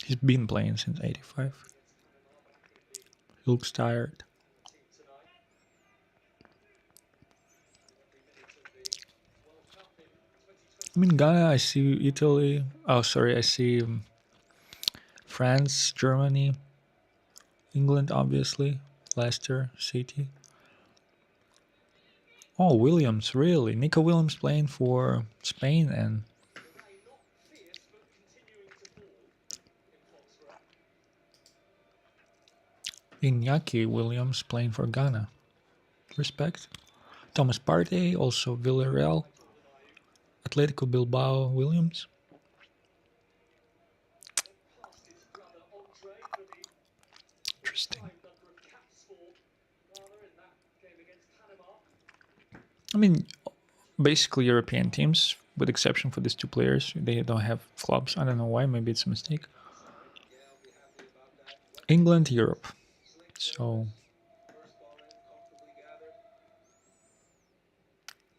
He's been playing since 85. He looks tired. I mean, Ghana, I see Italy. Oh, sorry, I see France, Germany, England, obviously. Leicester City. Oh, Williams, really? Nico Williams playing for Spain and Iñaki Williams playing for Ghana. Respect. Thomas Partey, also Villarreal. Atletico Bilbao Williams. Interesting. I mean, basically European teams, with exception for these two players. They don't have clubs. I don't know why. Maybe it's a mistake. England, Europe. So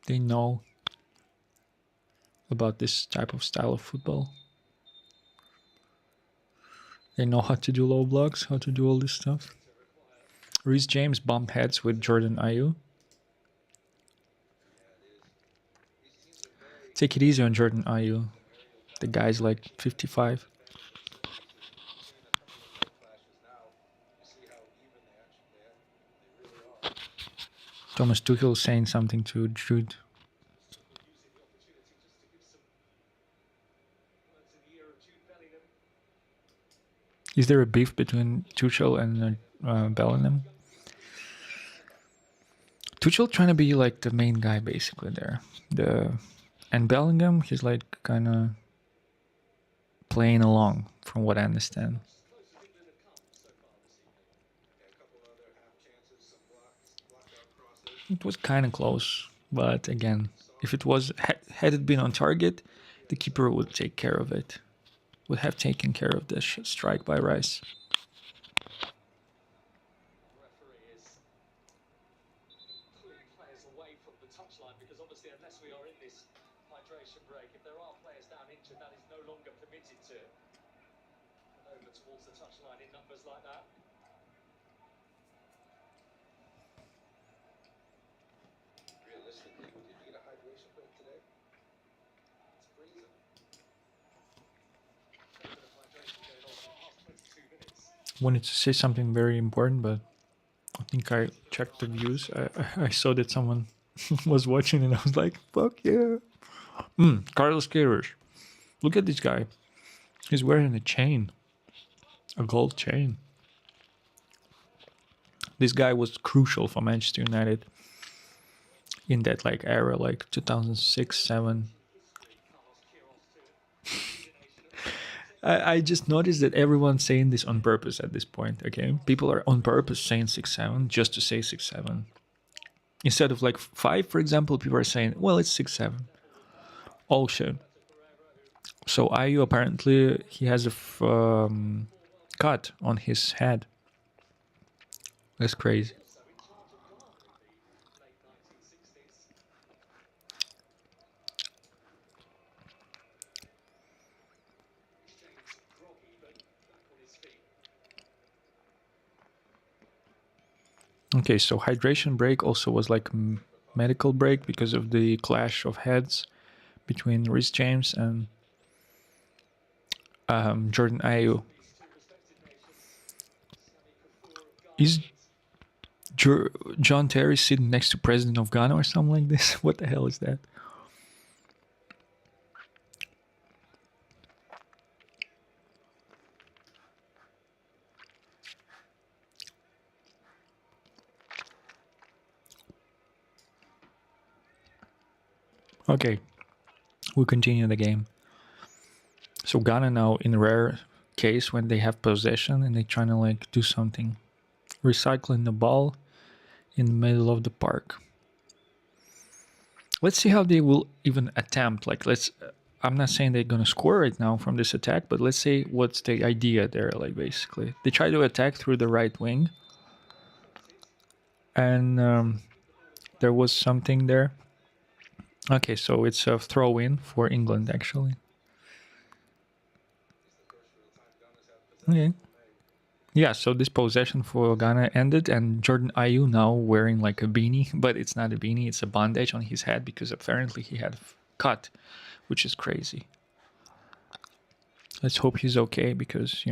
they know about this type of style of football. They know how to do low blocks, how to do all this stuff. Reece James bumped heads with Jordan Ayew. Take it easy on Jordan Ayew. The guy's like 55. Thomas Tuchel saying something to Jude. Is there a beef between Tuchel and Bellingham? Tuchel trying to be like the main guy basically there. And Bellingham, he's like kind of playing along, from what I understand. It was kind of close, but again, if it was had it been on target, the keeper would take care of it. Would have taken care of this strike by Rice. Wanted to say something very important, but I think I checked the views. I saw that someone was watching, and I was like, "Fuck yeah!" Carlos Queiroz. Look at this guy. He's wearing a chain, a gold chain. This guy was crucial for Manchester United in that like era, like 2006, 7. I just noticed that everyone's saying this on purpose at this point. Okay, people are on purpose saying 6-7 just to say 6-7. Instead of like 5, for example, people are saying, well, it's 6-7. All shit. So Ayu apparently he has a cut on his head. That's crazy. Okay, so hydration break also was like medical break because of the clash of heads between Reece James and Jordan Ayew. Is John Terry sitting next to President of Ghana or something like this? What the hell is that? Okay, we continue the game. So Ghana now, in rare case when they have possession and they're trying to like do something, recycling the ball in the middle of the park. Let's see how they will even attempt. Like let's I'm not saying they're gonna score right now from this attack, but let's say what's the idea there? Like basically, they try to attack through the right wing, and there was something there. Okay, so it's a throw in for England actually. Okay. Yeah, so this possession for Ghana ended, and Jordan Ayew now wearing like a beanie, but it's not a beanie; it's a bandage on his head because apparently he had a cut, which is crazy. Let's hope he's okay because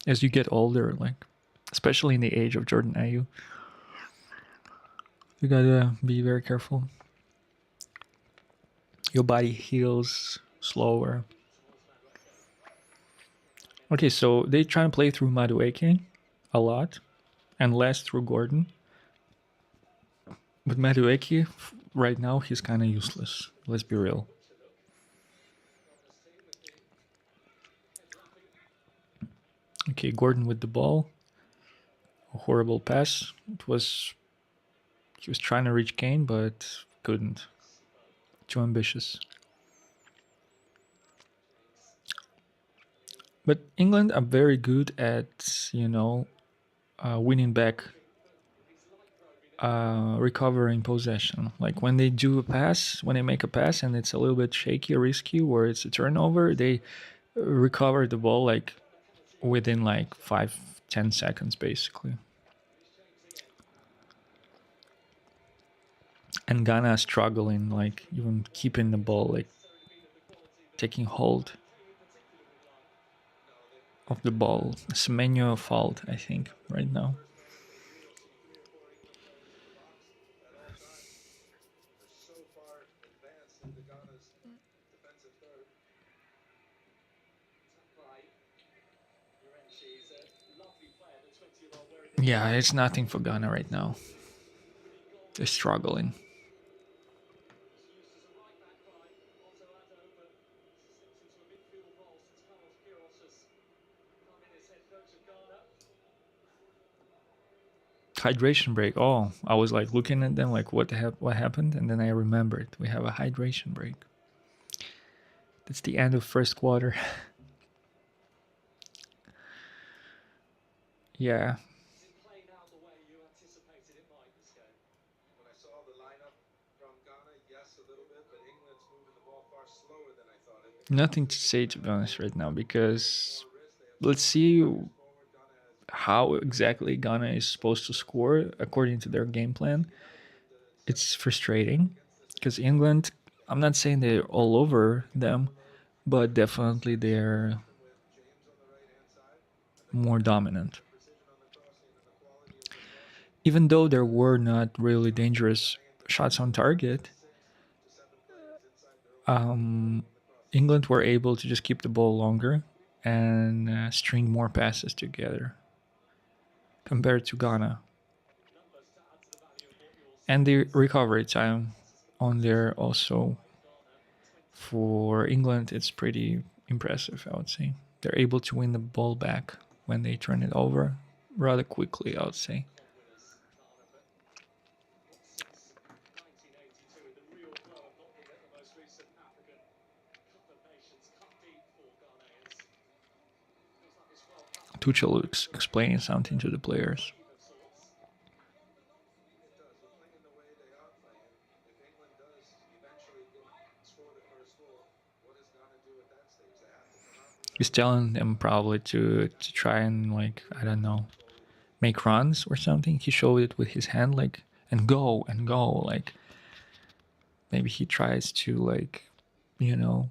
as you get older, like especially in the age of Jordan Ayew, you gotta be very careful. Your body heals slower. Okay, so they try and play through Madueke a lot and less through Gordon. But Madueke, right now, he's kind of useless. Let's be real. Okay, Gordon with the ball. A horrible pass. He was trying to reach Kane, but couldn't. Too ambitious. But England are very good at, winning back, recovering possession. Like when they do a pass, when they make a pass and it's a little bit shaky or risky, or it's a turnover, they recover the ball like within like 5-10 seconds, basically. And Ghana is struggling, like even keeping the ball, like taking hold of the ball. Semenyo fault, I think, right now. Yeah, it's nothing for Ghana right now. They're struggling. Hydration break. Oh, I was like looking at them like what happened, and then I remembered we have a hydration break. That's the end of first quarter. Yeah. Nothing to say to be honest right now because let's see how exactly Ghana is supposed to score according to their game plan. It's frustrating because England, I'm not saying they're all over them, but definitely they're more dominant. Even though there were not really dangerous shots on target, England were able to just keep the ball longer and string more passes together compared to Ghana. And the recovery time on there also for England, it's pretty impressive, I would say. They're able to win the ball back when they turn it over rather quickly, I would say. Tuchel explaining something to the players. He's telling them probably to try and like I don't know make runs or something. He showed it with his hand like and go like maybe he tries to like you know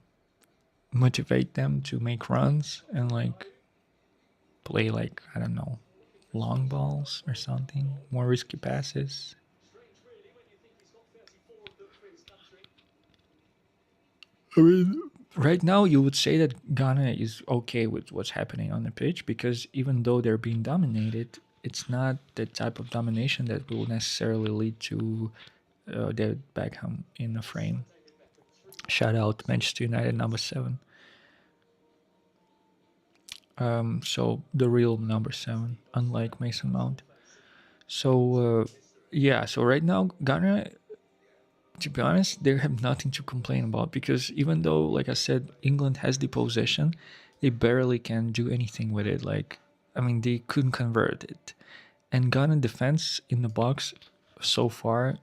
motivate them to make runs and like play like I don't know long balls or something more risky passes. I mean, right now you would say that Ghana is okay with what's happening on the pitch because even though they're being dominated, it's not the type of domination that will necessarily lead to David Beckham in the frame. Shout out Manchester United number 7. So the real number 7, unlike Mason Mount. So yeah, so right now Ghana To be honest, they have nothing to complain about because even though, like I said, England has the possession, they barely can do anything with it. Like, I mean, they couldn't convert it. And Ghana defense in the box so far,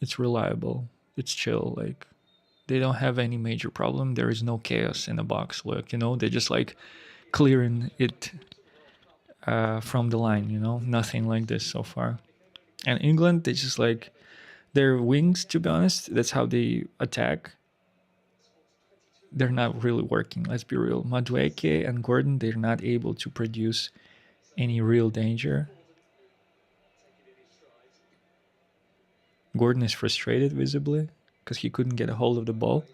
it's reliable. It's chill. Like, they don't have any major problem. There is no chaos in the box. Like, they're just like clearing it from the line. Nothing like this so far. And England, they just like their wings. To be honest, that's how they attack. They're not really working. Let's be real. Madueke and Gordon, they're not able to produce any real danger. Gordon is frustrated visibly because he couldn't get a hold of the ball.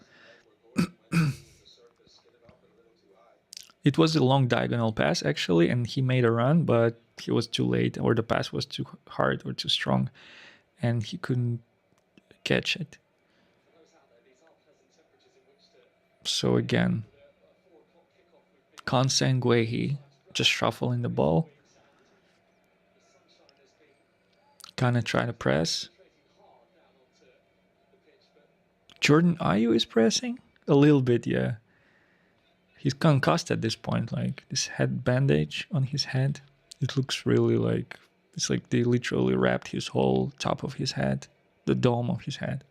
It was a long diagonal pass actually, and he made a run, but he was too late, or the pass was too hard or too strong, and he couldn't catch it. So again, Konsangwehi just shuffling the ball. Gonna try to press. Jordan Ayew is pressing? A little bit, yeah. He's concussed at this point, like this head bandage on his head. It looks really like it's like they literally wrapped his whole top of his head, the dome of his head.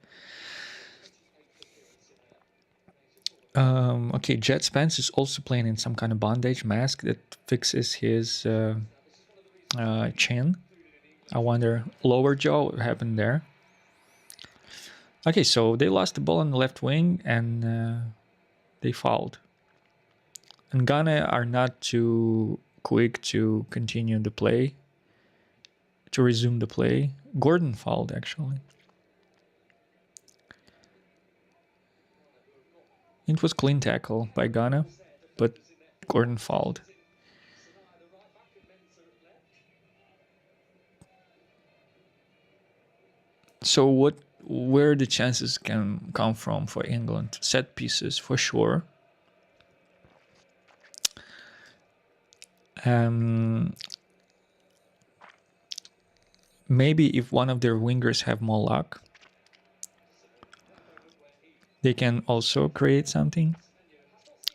Okay, Jet Spence is also playing in some kind of bandage mask that fixes his chin. I wonder, lower jaw, what happened there? Okay, so they lost the ball on the left wing and they fouled. And Ghana are not too quick to continue the play, to resume the play. Gordon fouled, actually. It was clean tackle by Ghana, but Gordon fouled. So where the chances can come from for England? Set pieces, for sure. Maybe if one of their wingers have more luck, they can also create something.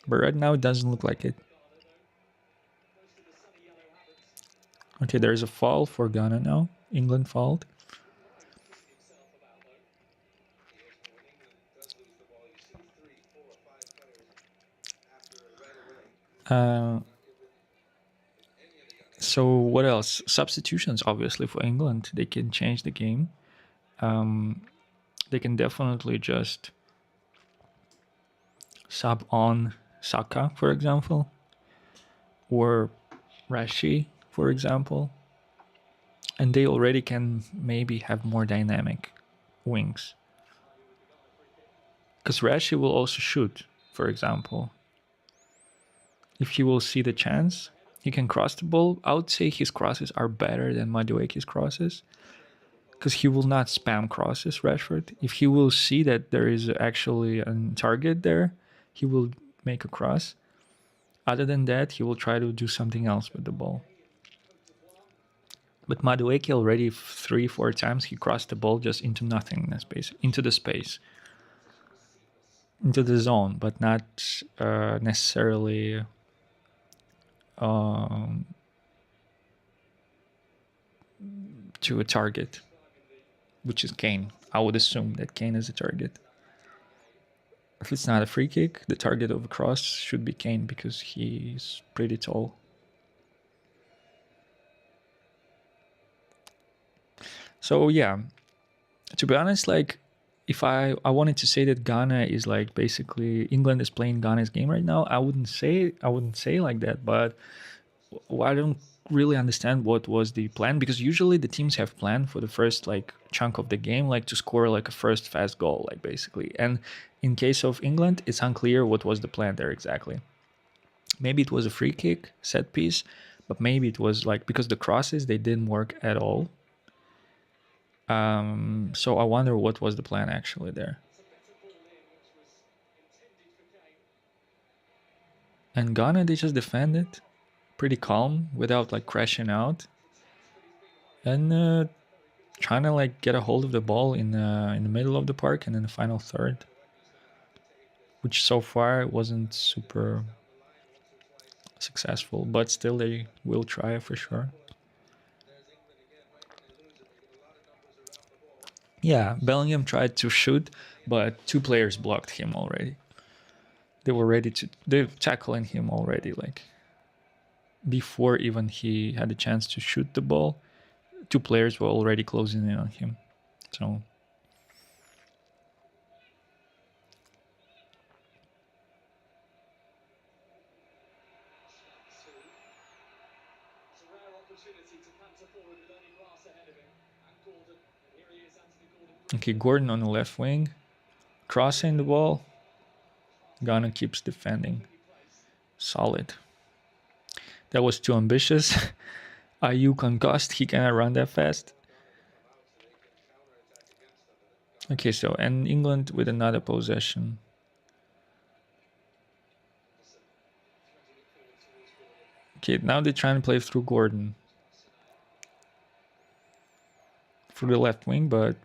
But right now it doesn't look like it. Okay, there's a foul for Ghana now. England fouled. So what else? Substitutions, obviously, for England. They can change the game. They can definitely just sub on Saka, for example, or Rashi, for example. And they already can maybe have more dynamic wings. Because Rashi will also shoot, for example. If he will see the chance, he can cross the ball. I would say his crosses are better than Madueke's crosses. Because he will not spam crosses, Rashford. If he will see that there is actually a target there, he will make a cross. Other than that, he will try to do something else with the ball. But Madueke already 3-4 times he crossed the ball just into nothingness, into the space, into the zone, but not necessarily to a target, which is Kane. I would assume that Kane is a target. If it's not a free kick, the target of a cross should be Kane because he's pretty tall. So yeah, to be honest, like if I wanted to say that Ghana is like basically England is playing Ghana's game right now, I wouldn't say like that, but I don't really understand what was the plan, because usually the teams have planned for the first like chunk of the game, like to score like a first fast goal, like basically. And in case of England, it's unclear what was the plan there exactly. Maybe it was a free kick, set piece, but maybe it was like because the crosses they didn't work at all. So I wonder what was the plan actually there. And Ghana, they just defended pretty calm without like crashing out. And trying to like get a hold of the ball in the middle of the park and in the final third, which so far wasn't super successful, but still they will try for sure. Yeah, Bellingham tried to shoot, but two players blocked him already. They were ready to they're tackling him already, like before even he had a chance to shoot the ball. Two players were already closing in on him. So okay, Gordon on the left wing, crossing the ball. Ghana keeps defending. Solid. That was too ambitious. Ayu concussed. He cannot run that fast. Okay, so and England with another possession. Okay, now they're trying to play through Gordon. Through the left wing, but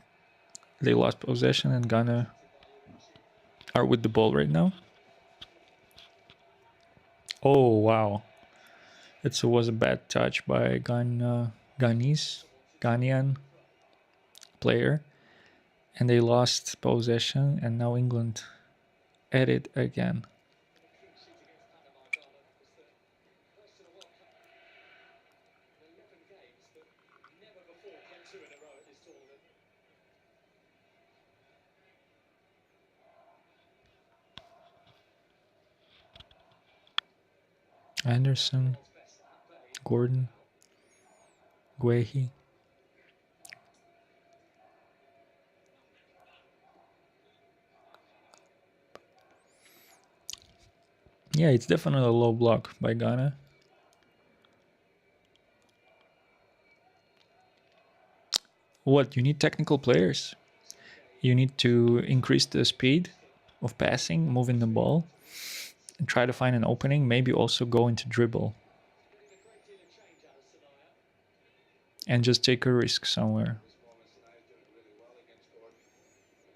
they lost possession and Ghana are with the ball right now. Oh, wow. It was a bad touch by Ghanaian player. And they lost possession, and now England at it again. Anderson, Gordon, Guehi. Yeah, it's definitely a low block by Ghana. What, you need technical players? You need to increase the speed of passing, moving the ball, and try to find an opening, maybe also go into dribble. And just take a risk somewhere.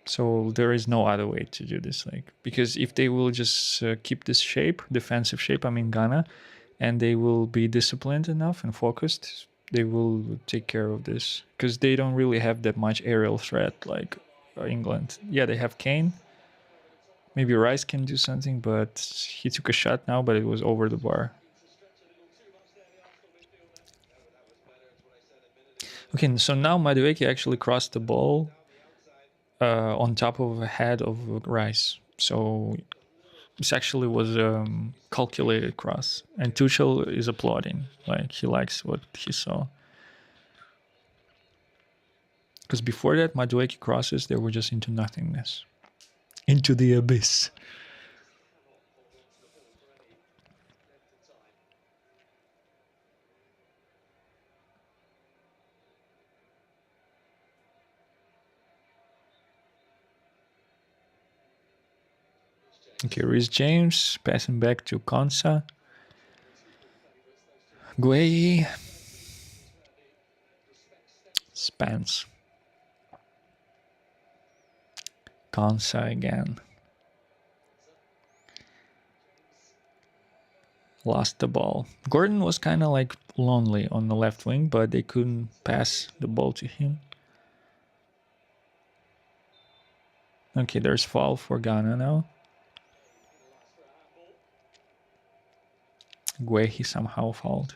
So there is no other way to do this, like, because if they will just keep this shape, defensive shape, I mean Ghana, and they will be disciplined enough and focused, they will take care of this because they don't really have that much aerial threat like England. Yeah, they have Kane. Maybe Rice can do something, but he took a shot now, but it was over the bar. Okay, so now Madueke actually crossed the ball on top of a head of Rice. So this actually was a calculated cross, and Tuchel is applauding. Like he likes what he saw. Because before that, Madueke crosses, they were just into nothingness, into the abyss. Okay, Reece James passing back to Konsa. Gueye. Spence. Konsa again. Lost the ball. Gordon was kind of like lonely on the left wing, but they couldn't pass the ball to him. Okay, there's foul for Ghana now. Guehi somehow fouled.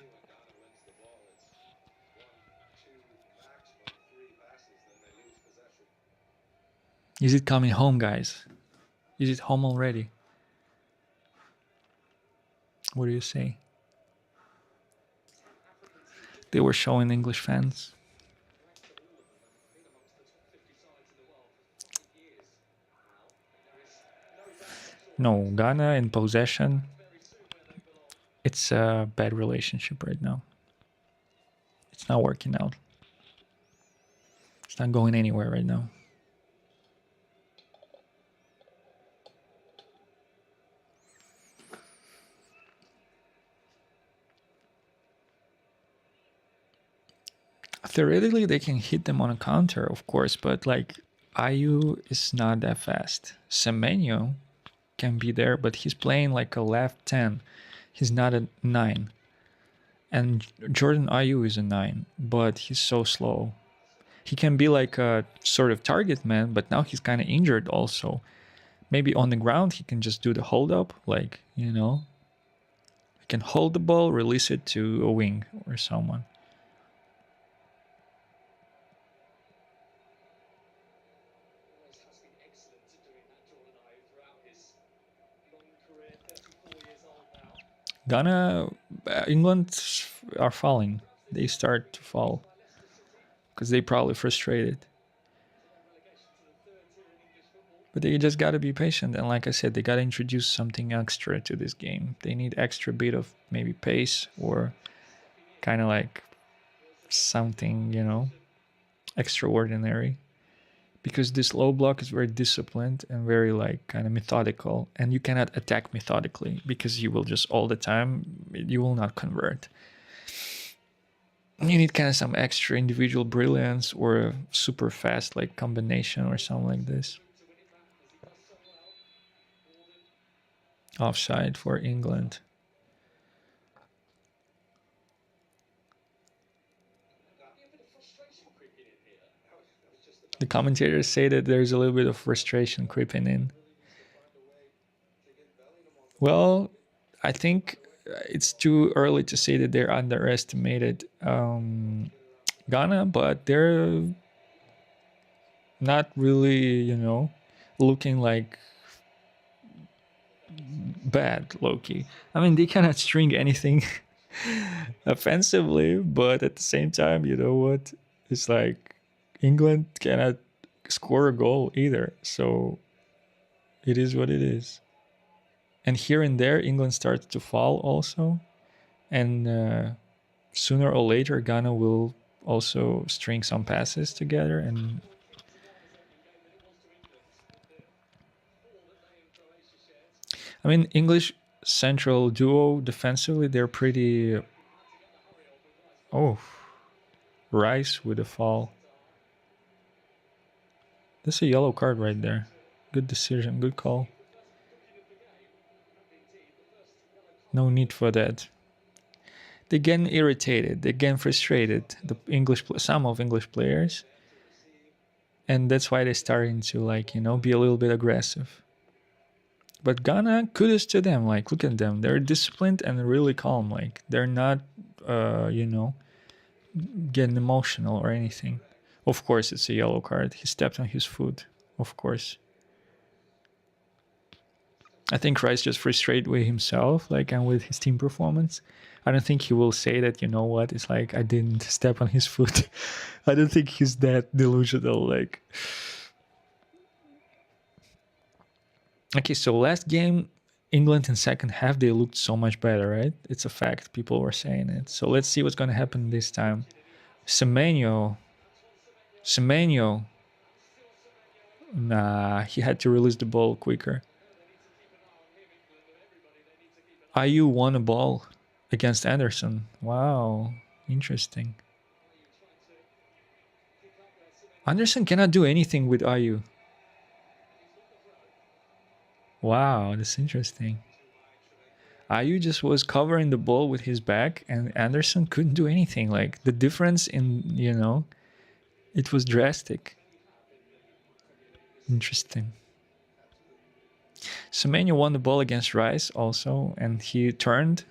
Is it coming home, guys? Is it home already? What do you say? They were showing English fans. No, Ghana in possession. It's a bad relationship right now. It's not working out. It's not going anywhere right now. Theoretically, they can hit them on a counter, of course, but like Ayu is not that fast. Semenyo can be there, but he's playing like a left 10. He's not a 9. And Jordan Ayu is a 9, but he's so slow. He can be like a sort of target man, but now he's kind of injured also. Maybe on the ground he can just do the hold up, like, you know. He can hold the ball, release it to a wing or someone. Ghana, England are falling. They start to fall because they probably frustrated. But they just got to be patient. And like I said, they got to introduce something extra to this game. They need extra bit of maybe pace or kind of like something, you know, extraordinary. Because this low block is very disciplined and very like kind of methodical. And you cannot attack methodically because you will just all the time, you will not convert. You need kind of some extra individual brilliance or a super fast like combination or something like this. Offside for England. The commentators say that there's a little bit of frustration creeping in. Well, I think it's too early to say that they're underestimated Ghana, but they're not really, you know, looking like bad, low-key. I mean, they cannot string anything offensively, but at the same time, you know what? It's like England cannot score a goal either. So it is what it is. And here and there, England starts to fall also. And sooner or later, Ghana will also string some passes together. And I mean, English central duo defensively, they're pretty. Oh, Rice with a fall. That's a yellow card right there. Good decision, good call. No need for that. They get irritated, they get frustrated. Some of English players, and that's why they're starting to like, you know, be a little bit aggressive. But Ghana, kudos to them. Like, look at them; they're disciplined and really calm. Like, they're not, you know, getting emotional or anything. Of course, it's a yellow card. He stepped on his foot. Of course. I think Rice just frustrated with himself, like, and with his team performance. I don't think he will say that, you know what, it's like I didn't step on his foot. I don't think he's that delusional, like. Okay, so last game, England in second half, they looked so much better, right? It's a fact. People were saying it. So let's see what's going to happen this time. Semenyo. Nah, he had to release the ball quicker. Ayu won a ball against Anderson. Wow, interesting. Anderson cannot do anything with Ayu. Wow, that's interesting. Ayu just was covering the ball with his back, and Anderson couldn't do anything. Like, the difference in, you know, it was drastic. Interesting. Semenya won the ball against Rice also, and he turned,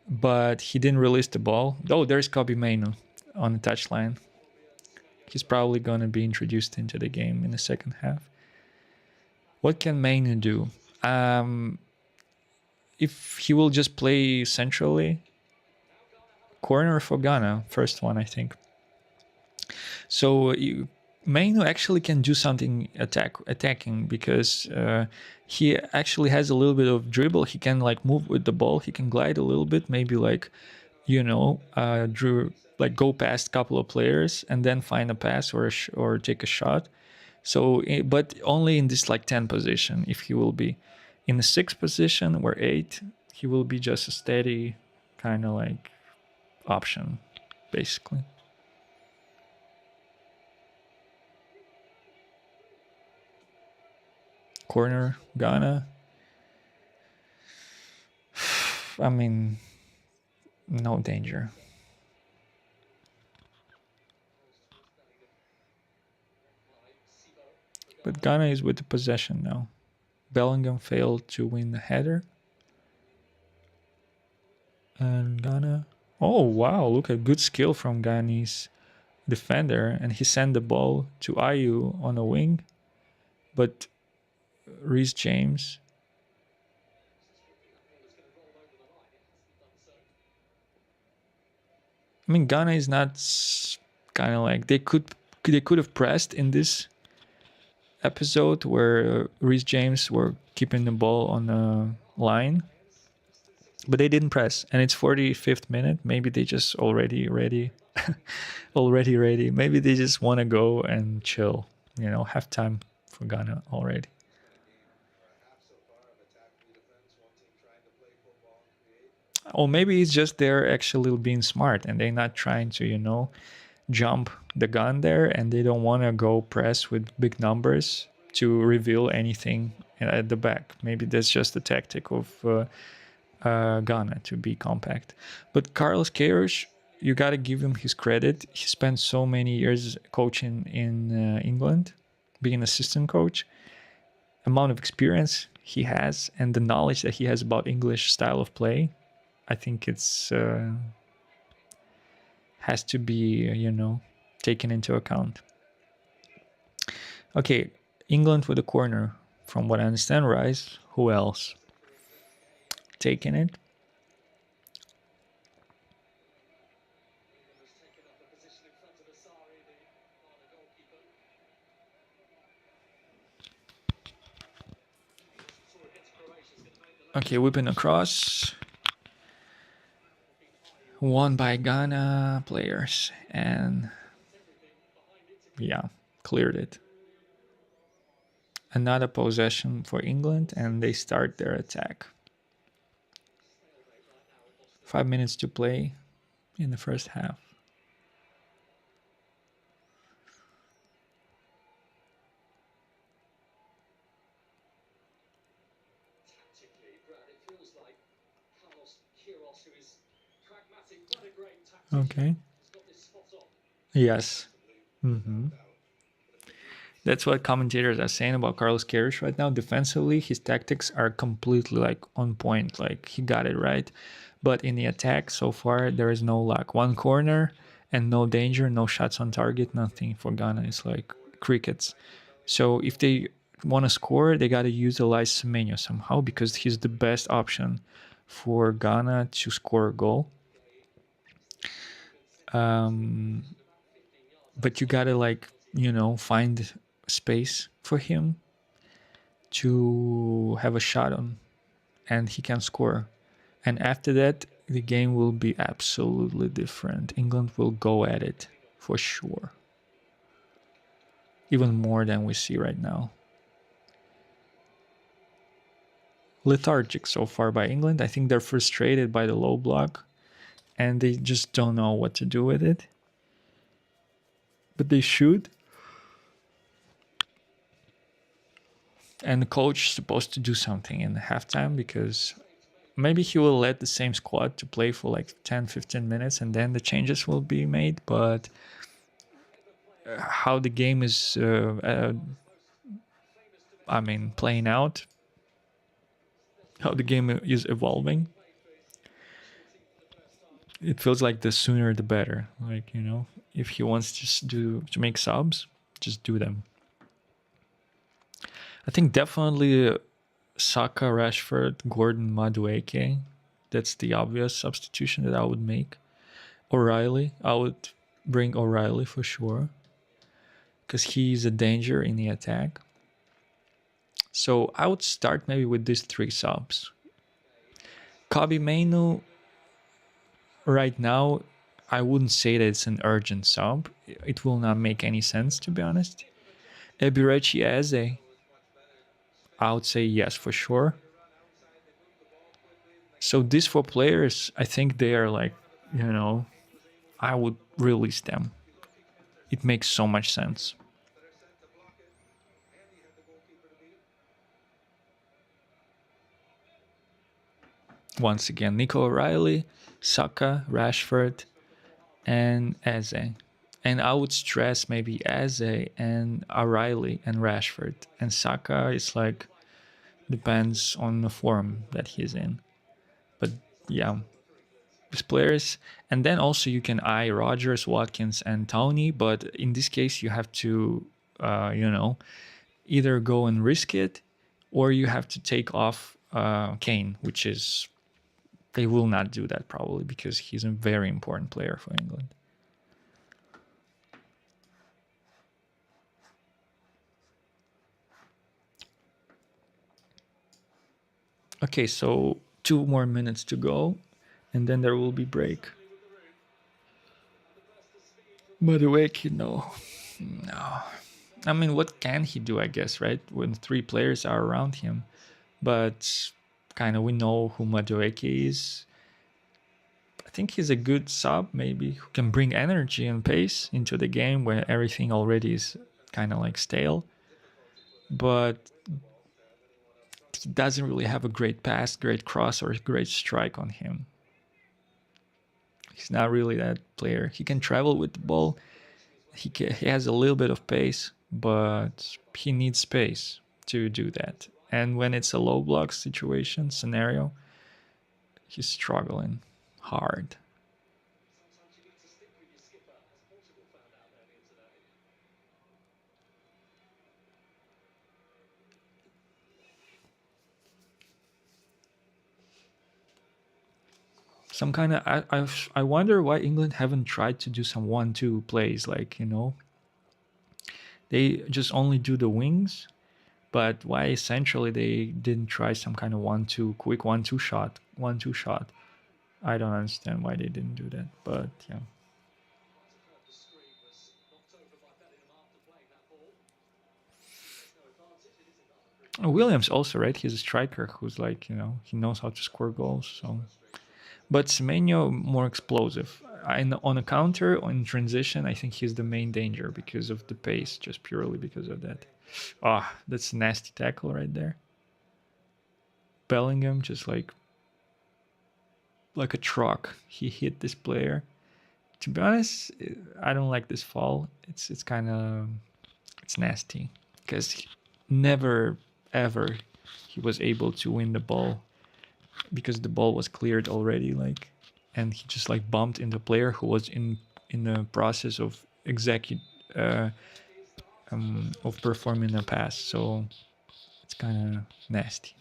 but he didn't release the ball. Oh, there's Kobe Mainu on the touchline. He's probably going to be introduced into the game in the second half. What can Mainu do? If he will just play centrally, corner for Ghana, first one, I think. So Mainu actually can do something attacking because he actually has a little bit of dribble. He can like move with the ball. He can glide a little bit, maybe like, you know, like go past a couple of players and then find a pass or take a shot. So, but only in this like 10 position. If he will be in the 6th position or 8, he will be just a steady kind of like option, basically. Corner, Ghana. I mean, no danger. But Ghana is with the possession now. Bellingham failed to win the header. And Ghana. Oh, wow. Look at good skill from Ghanese defender. And he sent the ball to Ayu on a wing. But Reece James. I mean, Ghana is not kind of like they could have pressed in this episode where Reece James were keeping the ball on the line, but they didn't press. And it's 45th minute. Maybe they just already ready, already ready. Maybe they just want to go and chill. Have time for Ghana already. Or maybe it's just they're actually being smart and they're not trying to, jump the gun there, and they don't want to go press with big numbers to reveal anything at the back. Maybe that's just the tactic of Ghana to be compact. But Carlos Queiroz, you got to give him his credit. He spent so many years coaching in England, being an assistant coach. Amount of experience he has and the knowledge that he has about English style of play, I think it's has to be taken into account. Okay, England with a corner, from what I understand. Rice, who else taking it? Okay, whipping across. Won by Ghana players, and yeah, cleared it. Another possession for England, and they start their attack. 5 minutes to play in the first half. Okay. Yes. Mm-hmm. That's what commentators are saying about Carlos Queiroz right now. Defensively, his tactics are completely on point. He got it right. But in the attack, so far, there is no luck. One corner and no danger, no shots on target, nothing for Ghana. It's like crickets. So if they want to score, they got to utilize Semenyo somehow, because he's the best option for Ghana to score a goal. But you got to find space for him to have a shot on, and he can score. And after that, the game will be absolutely different. England will go at it for sure, even more than we see right now. Lethargic so far by England. I think they're frustrated by the low block and they just don't know what to do with it. But they should. And the coach is supposed to do something in the halftime, because maybe he will let the same squad to play for 10-15 minutes and then the changes will be made. But how the game is playing out, how the game is evolving, it feels like the sooner the better. If he wants to make subs, just do them. I think definitely Saka, Rashford, Gordon, Madueke. That's the obvious substitution that I would make. O'Reilly, I would bring O'Reilly for sure, because he's a danger in the attack. So I would start maybe with these 3 subs. Kobe Mainu, right now, I wouldn't say that it's an urgent sub. It will not make any sense, to be honest. Ebirechi Eze, I would say yes for sure. So these 4 players, I think they are I would release them. It makes so much sense. Once again, Nico O'Reilly, Saka, Rashford, and Eze. And I would stress maybe Eze and O'Reilly and Rashford. And Saka is like depends on the form that he's in. But yeah, these players, and then also you can eye Rogers, Watkins, and Tony. But in this case, you have to, either go and risk it, or you have to take off Kane, which is they will not do that probably because he's a very important player for England. Okay, so 2 more minutes to go, and then there will be break. By the way, no. I mean, what can he do? I guess right when three players are around him, but kind of we know who Madueke is. I think he's a good sub, maybe who can bring energy and pace into the game where everything already is kind of like stale. But he doesn't really have a great pass, great cross, or great strike on him. He's not really that player. He can travel with the ball. He has a little bit of pace, but he needs space to do that. And when it's a low block situation scenario, he's struggling hard. Some kind of I wonder why England haven't tried to do some 1-2 plays, like they just only do the wings, but why essentially they didn't try some kind of 1-2 quick 1-2 shot. I don't understand why they didn't do that, but yeah. Williams also, right? He's a striker who's like, he knows how to score goals. So, but Semenyo more explosive. On a counter, on transition, I think he's the main danger because of the pace, just purely because of that. Ah, that's a nasty tackle right there. Bellingham just like a truck. He hit this player. To be honest, I don't like this fall. It's kind of it's nasty because never ever he was able to win the ball because the ball was cleared already, and he just bumped into a player who was in the process of uh, of performing a pass. So it's kind of nasty.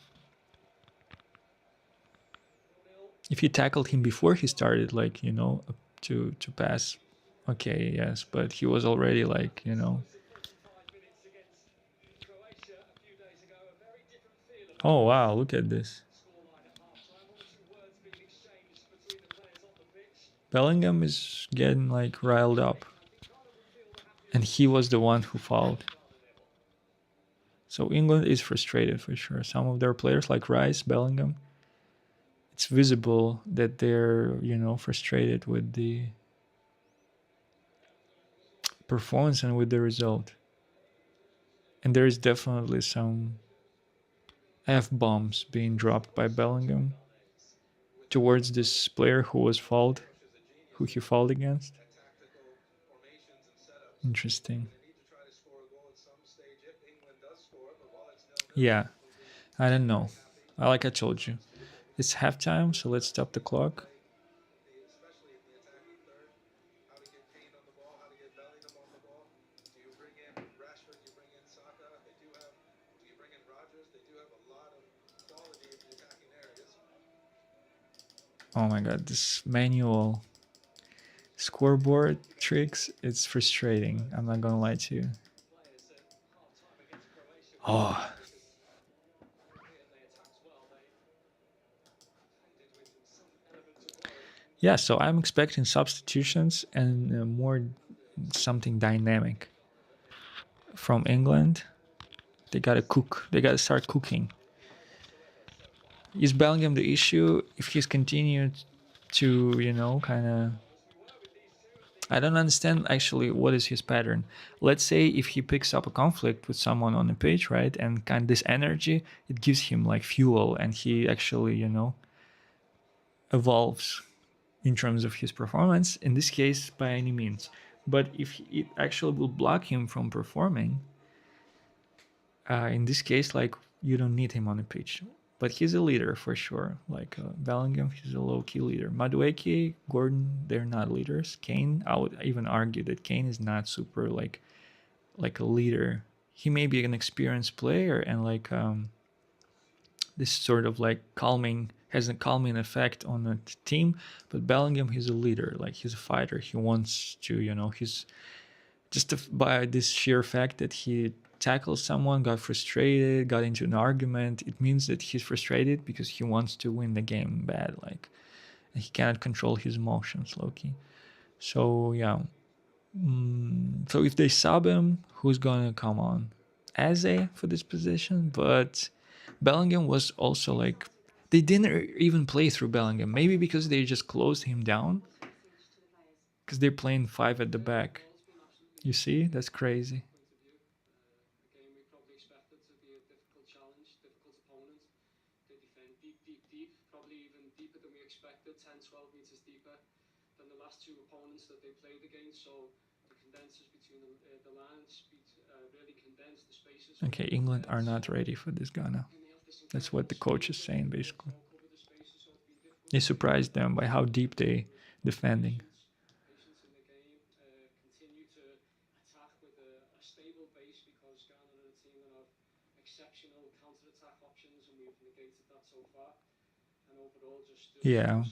If he tackled him before he started, to pass, okay, yes, but he was already Oh wow, look at this. Bellingham is getting riled up. And he was the one who fouled. So England is frustrated for sure. Some of their players like Rice, Bellingham, it's visible that they're, frustrated with the performance and with the result. And there is definitely some F bombs being dropped by Bellingham towards this player who he fouled against. Interesting. Yeah, I don't know. Like I told you, it's halftime, so let's stop the clock. Oh my god, this manual scoreboard tricks, it's frustrating. I'm not gonna lie to you. Oh. Yeah, so I'm expecting substitutions and more something dynamic from England. They gotta cook. They gotta start cooking. Is Bellingham the issue? If he's continued to, kind of. I don't understand actually what is his pattern. Let's say if he picks up a conflict with someone on the pitch, right, and kind of this energy, it gives him fuel, and he actually, evolves in terms of his performance. In this case, by any means. But if it actually will block him from performing, in this case, like you don't need him on the pitch. But he's a leader for sure. Like Bellingham, he's a low-key leader. Madueke, Gordon, they're not leaders. Kane, I would even argue that Kane is not super like a leader. He may be an experienced player and like this sort of like calming has a calming effect on the team. But Bellingham, he's a leader. Like he's a fighter. He wants to, he's just by this sheer fact that he tackled someone, got frustrated, got into an argument, it means that he's frustrated because he wants to win the game bad. Like he cannot control his emotions, Loki. So yeah. So if they sub him, who's gonna come on? Eze for this position, but Bellingham was also like they didn't even play through Bellingham. Maybe because they just closed him down. Because they're playing five at the back. You see, that's crazy. Okay, England are not ready for this Ghana. That's what the coach is saying, basically. They surprised them by how deep they defending. Yeah.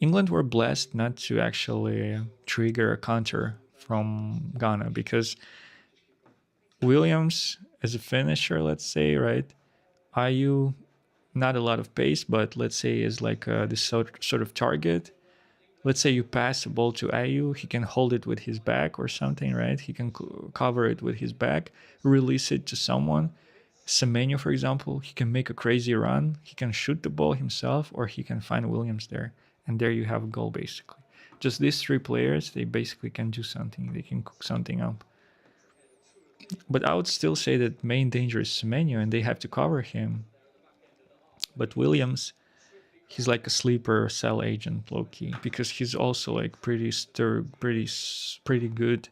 England were blessed not to actually trigger a counter from Ghana because Williams as a finisher, let's say, right? IU, not a lot of pace, but let's say is like this sort of target. Let's say you pass the ball to IU, he can hold it with his back or something, right? He can cover it with his back, release it to someone. Semenyo, for example, he can make a crazy run. He can shoot the ball himself, or he can find Williams there. And there you have a goal, basically. Just these three players, they basically can do something. They can cook something up. But I would still say that main danger is Semenyo, and they have to cover him. But Williams, he's like a sleeper cell agent, low-key, because he's also like pretty good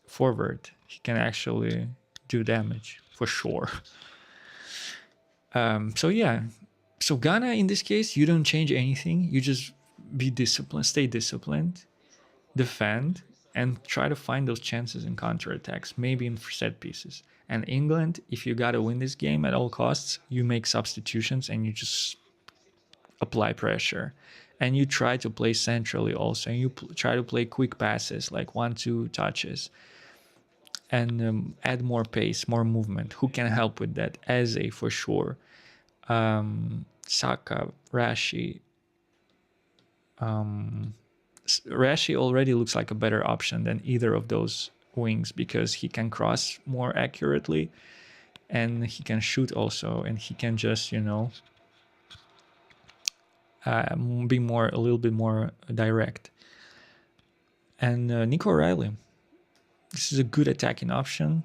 forward. He can actually do damage for sure. So yeah, so Ghana in this case, you don't change anything. You just be disciplined, stay disciplined, defend, and try to find those chances in counterattacks, maybe in set pieces. And England, if you gotta win this game at all costs, you make substitutions and you just apply pressure. And you try to play centrally also, and you try to play quick passes, like 1-2 touches, and add more pace, more movement. Who can help with that? Eze for sure. Saka, Rashi. Rashi already looks like a better option than either of those wings because he can cross more accurately and he can shoot also, and he can just, be a little bit more direct. And Nico Riley, this is a good attacking option,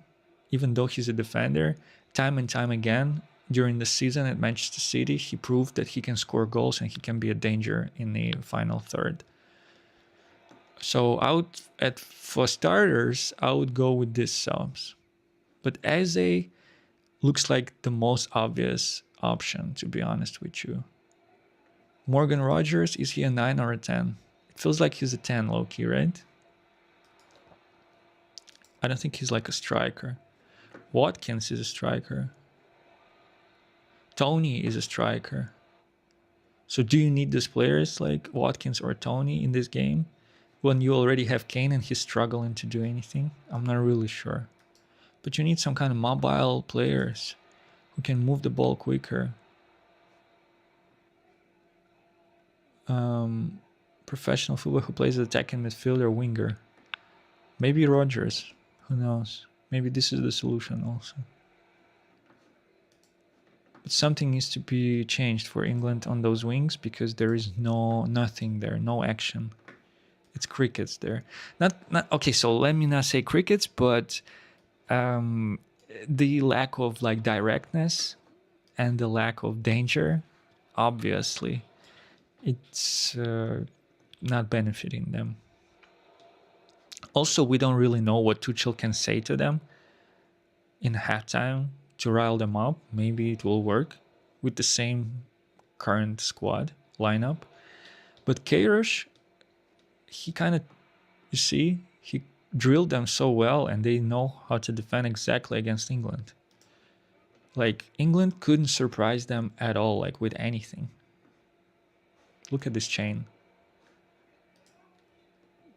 even though he's a defender. Time and time again, during the season at Manchester City, he proved that he can score goals and he can be a danger in the final third. So for starters, I would go with these subs. But Eze looks like the most obvious option, to be honest with you. Morgan Rogers, is he a 9 or a 10? It feels like he's a 10 low-key, right? I don't think he's like a striker. Watkins is a striker. Tony is a striker. So do you need these players like Watkins or Tony in this game when you already have Kane and he's struggling to do anything? I'm not really sure. But you need some kind of mobile players who can move the ball quicker. Professional football who plays attacking midfielder or winger. Maybe Rogers. Who knows? Maybe this is the solution also. But something needs to be changed for England on those wings because there is nothing there, no action. It's crickets there. Not okay. So let me not say crickets, but the lack of like directness and the lack of danger obviously it's not benefiting them. Also, we don't really know what Tuchel can say to them in halftime to rile them up. Maybe it will work with the same current squad lineup. But Kairos, he kind of, you see, he drilled them so well and they know how to defend exactly against England. Like, England couldn't surprise them at all, like with anything. Look at this chain.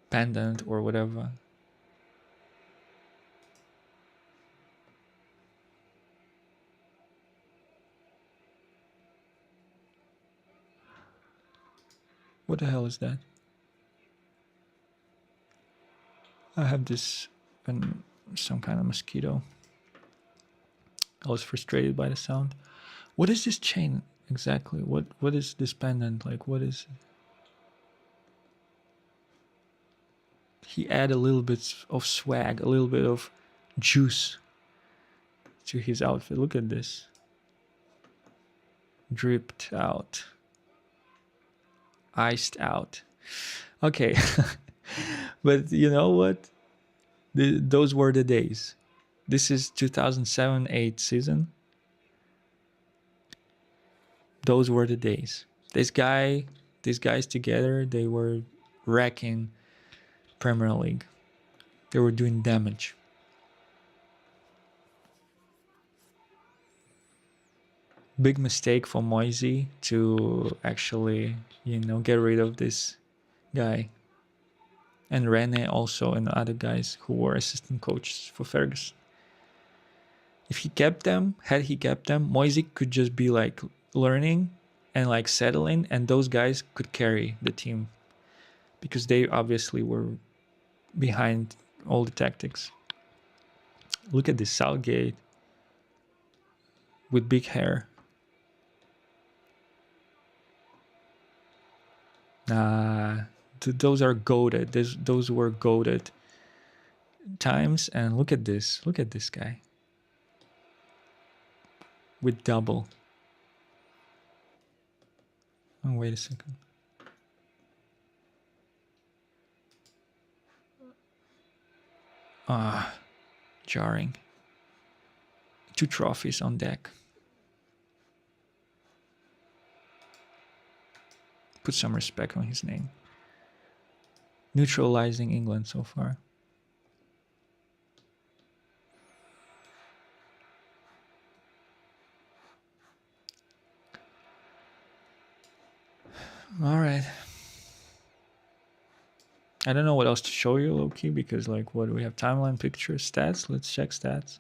Pendant or whatever. What the hell is that? I have this and some kind of mosquito. I was frustrated by the sound. What is this chain exactly? What is this pendant? Like, what is it? He add a little bit of swag, a little bit of juice to his outfit. Look at this. Dripped out. Iced out. Okay. But you know what? Those were the days. This is 2007-8 season. Those were the days. These guys together, they were wrecking Premier League. They were doing damage. Big mistake for Moisey to actually, get rid of this guy. And Rene also, and other guys who were assistant coaches for Ferguson. If he kept them, had he kept them, Moisey could just be like learning and like settling, and those guys could carry the team because they obviously were behind all the tactics. Look at this Southgate with big hair. Those are goated. Those were goated times. And look at this. Look at this guy with double. Oh, wait a second. Jarring. 2 trophies on deck. Put some respect on his name. Neutralizing England so far. All right. I don't know what else to show you, low-key, because like, what do we have? Timeline, pictures, stats. Let's check stats.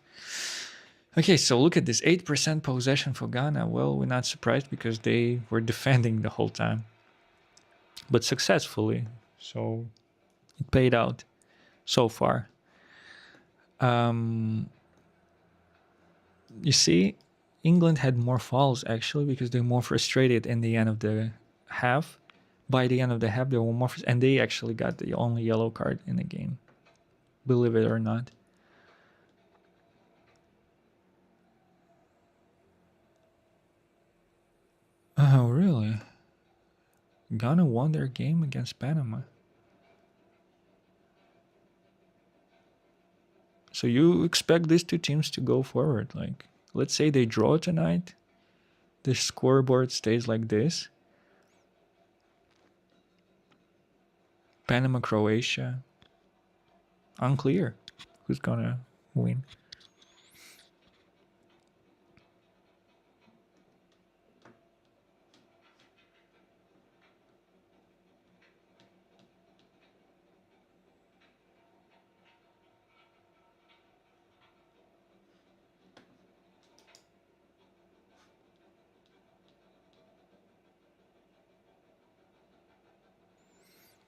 Okay, so look at this. 8% possession for Ghana. Well, we're not surprised because they were defending the whole time, but successfully. So it paid out so far. You see, England had more fouls actually because they're more frustrated in the end of the half. By the end of the half, they were more, and they actually got the only yellow card in the game, believe it or not. Oh, really? Ghana won their game against Panama. So you expect these two teams to go forward. Like, let's say they draw tonight, the scoreboard stays like this. Panama, Croatia. Unclear who's gonna win.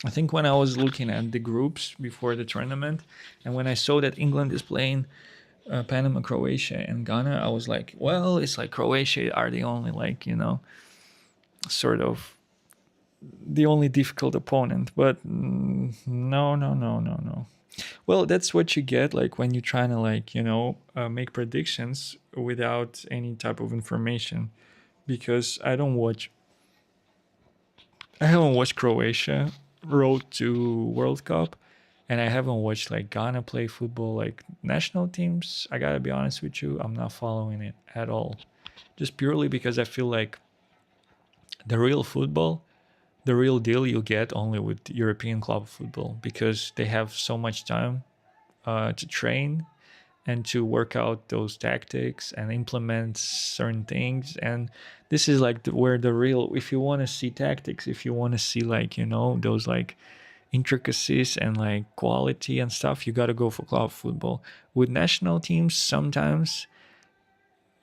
I think when I was looking at the groups before the tournament, and when I saw that England is playing Panama, Croatia, and Ghana, I was like, well, it's like Croatia are the only, like, sort of the only difficult opponent. But no. Well, that's what you get, like, when you're trying to, like, make predictions without any type of information. Because I don't watch I haven't watched Croatia road to World Cup, and I haven't watched like Ghana play football, like national teams. I gotta be honest with you, I'm not following it at all. Just purely because I feel like the real football, the real deal you get only with European club football because they have so much time to train and to work out those tactics and implement certain things. And this is like where the real, if you want to see tactics, if you want to see like, you know, those like intricacies and like quality and stuff, you got to go for club football. With national teams, sometimes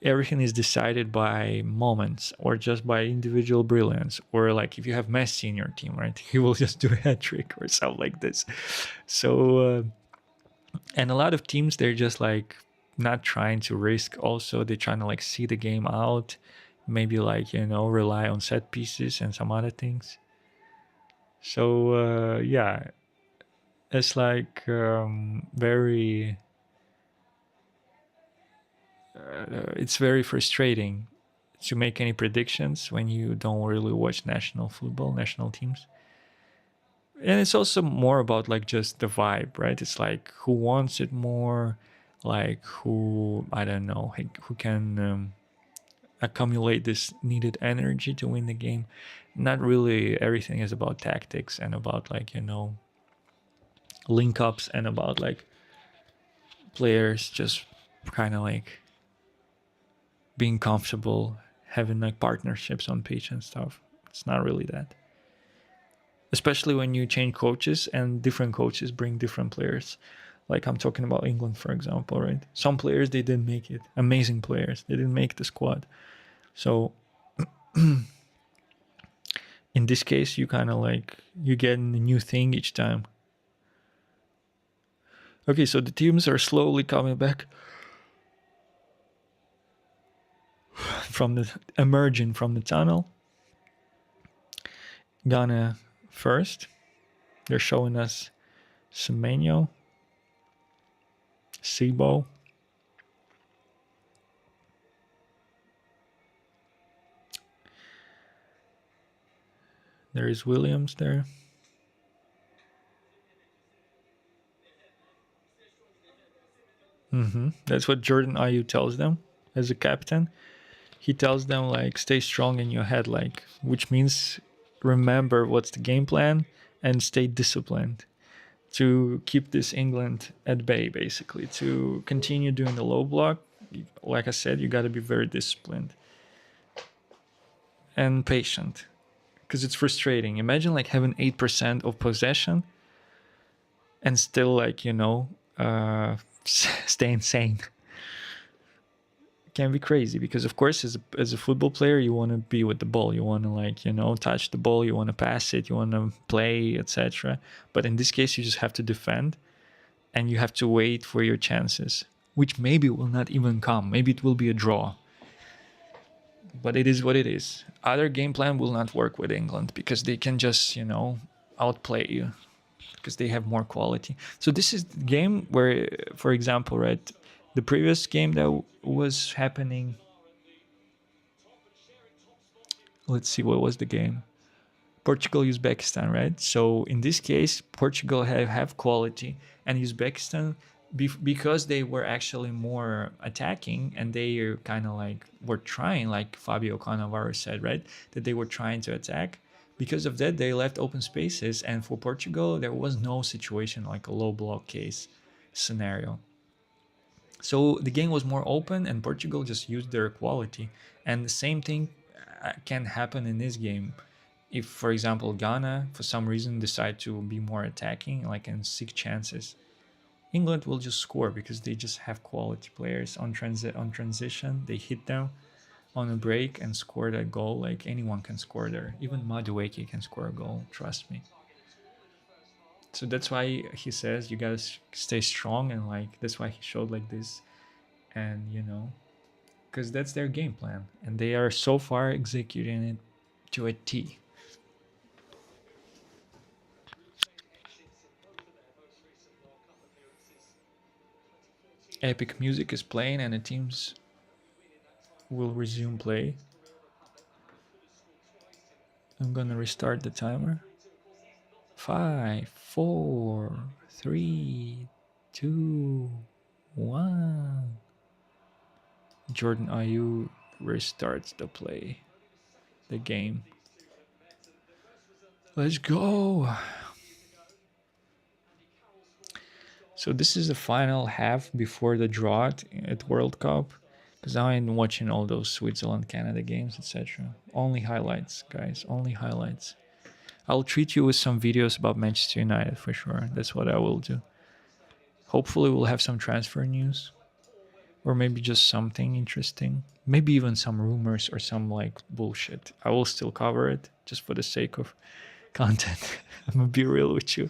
everything is decided by moments or just by individual brilliance, or like if you have Messi in your team, right, he will just do a hat trick or something like this. So and a lot of teams, they're just like not trying to risk. Also, they're trying to like see the game out, maybe like, you know, rely on set pieces and some other things. So yeah, it's like very it's very frustrating to make any predictions when you don't really watch national football, national teams. And it's also more about like just the vibe, right? It's like who wants it more, like who, I don't know, who can accumulate this needed energy to win the game. Not really everything is about tactics and about like, you know, link ups and about like players just kind of like being comfortable, having like partnerships on pitch and stuff. It's not really that. Especially when you change coaches and different coaches bring different players. Like I'm talking about England, for example, right? Some players, they didn't make it. Amazing players, they didn't make the squad. So in this case, you kind of like you get a new thing each time. Okay, so the teams are slowly coming back from the emerging from the tunnel. Ghana first. They're showing us Semenyo, Sibo. There is Williams there. That's what Jordan Ayew tells them as a captain. He tells them like stay strong in your head, like, which means remember what's the game plan and stay disciplined to keep this England at bay, basically to continue doing the low block. Like I said, you got to be very disciplined and patient because it's frustrating. Imagine like having 8% of possession and still like, you know, stay insane. Can be crazy because of course as a football player you want to be with the ball, you want to like, you know, touch the ball, you want to pass it, you want to play, etc. But in this case you just have to defend and you have to wait for your chances, which maybe will not even come, maybe it will be a draw, but it is what it is. Other game plan will not work with England because they can just, you know, outplay you because they have more quality. So this is the game where, for example, right, the previous game that was happening, let's see, what was the game? Portugal, Uzbekistan, right? So in this case, Portugal have quality, and Uzbekistan, because they were actually more attacking and they kind of like were trying, like Fabio Cannavaro said, right, that they were trying to attack. Because of that, they left open spaces, and for Portugal, there was no situation like a low block case scenario. So the game was more open, and Portugal just used their quality. And the same thing can happen in this game. If, for example, Ghana, for some reason, decide to be more attacking, like and seek chances, England will just score because they just have quality players on transition. They hit them on a break and score that goal. Like anyone can score there. Even Madueke can score a goal. Trust me. So that's why he says you gotta stay strong, and like that's why he showed like this, and you know, because that's their game plan, and they are so far executing it to a T. Epic music is playing, and the teams will resume play. I'm gonna restart the timer. 5, 4, 3, 2, 1. Jordan Ayew restarts the game. Let's go. So this is the final half before the draw at World Cup. Because I'm watching all those Switzerland, Canada games, etc. Only highlights, guys. Only highlights. I'll treat you with some videos about Manchester United for sure. That's what I will do. Hopefully we'll have some transfer news. Or maybe just something interesting. Maybe even some rumors or some like bullshit. I will still cover it just for the sake of content. I'm gonna be real with you.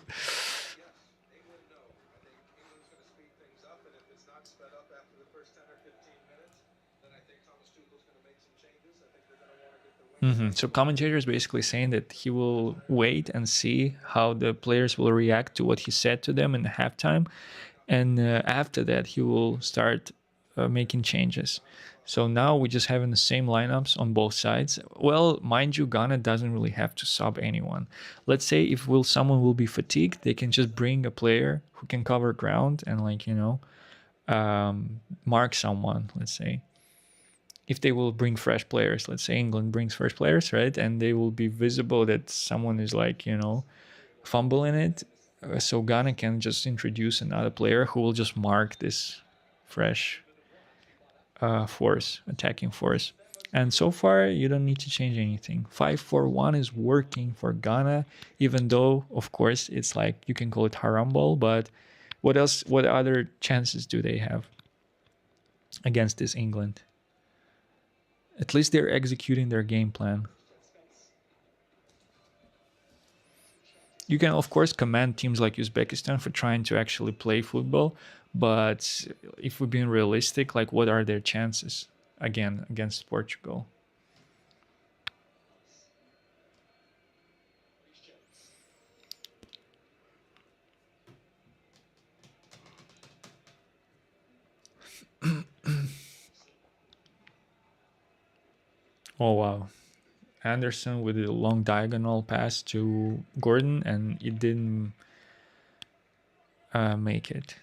So commentators basically saying that he will wait and see how the players will react to what he said to them in halftime, and after that he will start making changes. So now we're just having the same lineups on both sides. Well, mind you, Ghana doesn't really have to sub anyone. Let's say if someone will be fatigued, they can just bring a player who can cover ground and mark someone. Let's say if they will bring fresh players, let's say England brings fresh players, right? And they will be visible that someone is fumbling it. So Ghana can just introduce another player who will just mark this fresh attacking force. And so far, you don't need to change anything. 5-4-1 is working for Ghana, even though, of course, it's like you can call it harambol, but what else? What other chances do they have against this England? At least they're executing their game plan. You can, of course, commend teams like Uzbekistan for trying to actually play football, but if we're being realistic, like what are their chances again against Portugal? Oh wow. Anderson with a long diagonal pass to Gordon, and it didn't make it.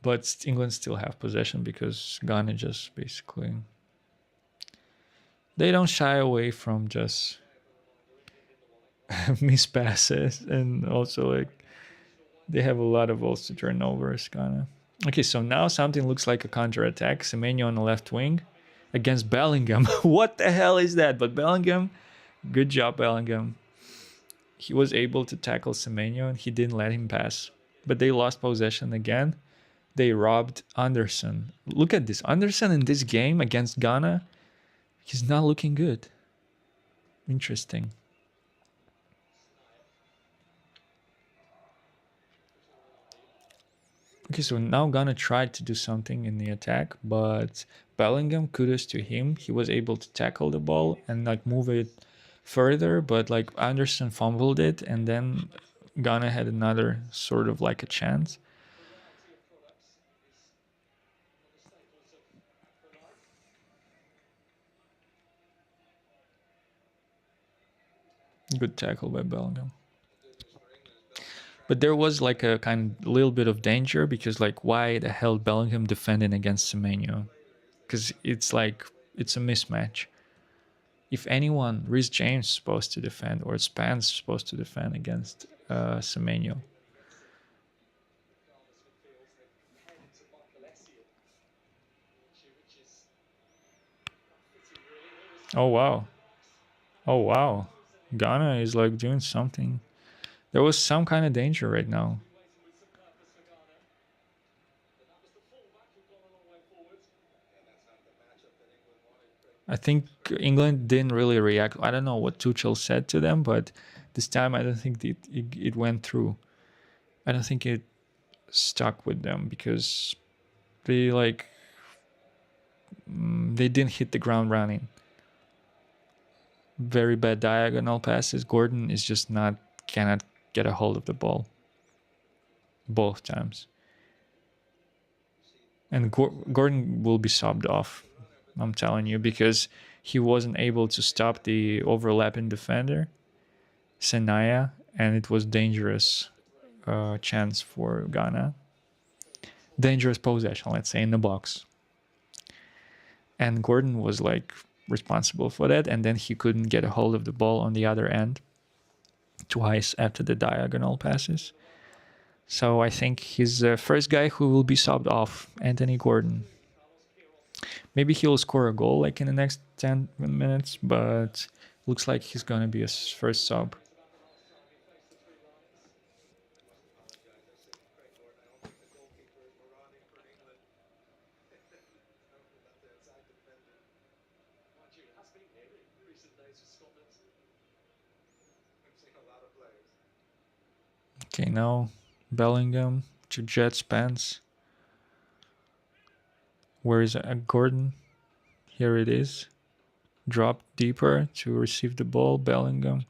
But England still have possession because Ghana just basically they don't shy away from just miss passes, and also like they have a lot of balls to turn over. Ghana. Okay, so now something looks like a counter attack. Semenyo on the left wing against Bellingham. What the hell is that? But Bellingham, good job, Bellingham. He was able to tackle Semenyo and he didn't let him pass. But they lost possession again. They robbed Anderson. Look at this. Anderson in this game against Ghana, he's not looking good. Interesting. Okay, so now Ghana tried to do something in the attack, but Bellingham, kudos to him. He was able to tackle the ball and like move it further, but like Anderson fumbled it, and then Ghana had another sort of like a chance. Good tackle by Bellingham. But there was like a kind of little bit of danger because like why the hell Bellingham defending against Semenyo? Because it's like it's a mismatch. If anyone, Rhys James is supposed to defend or Span's supposed to defend against Semenyo. Oh wow. Oh wow. Ghana is like doing something. There was some kind of danger right now. I think England didn't really react. I don't know what Tuchel said to them, but this time I don't think it went through. I don't think it stuck with them because they they didn't hit the ground running. Very bad diagonal passes. Gordon is just cannot get a hold of the ball both times. And Gordon will be subbed off, I'm telling you, because he wasn't able to stop the overlapping defender. Senaya, and it was dangerous chance for Ghana. Dangerous possession, let's say, in the box. And Gordon was like responsible for that, and then he couldn't get a hold of the ball on the other end twice after the diagonal passes. So I think he's the first guy who will be subbed off, Anthony Gordon. Maybe he'll score a goal like in the next 10 minutes, but looks like he's going to be his first sub. Okay, now Bellingham to Jet Spence. Where is Gordon? Here it is. Drop deeper to receive the ball. Bellingham.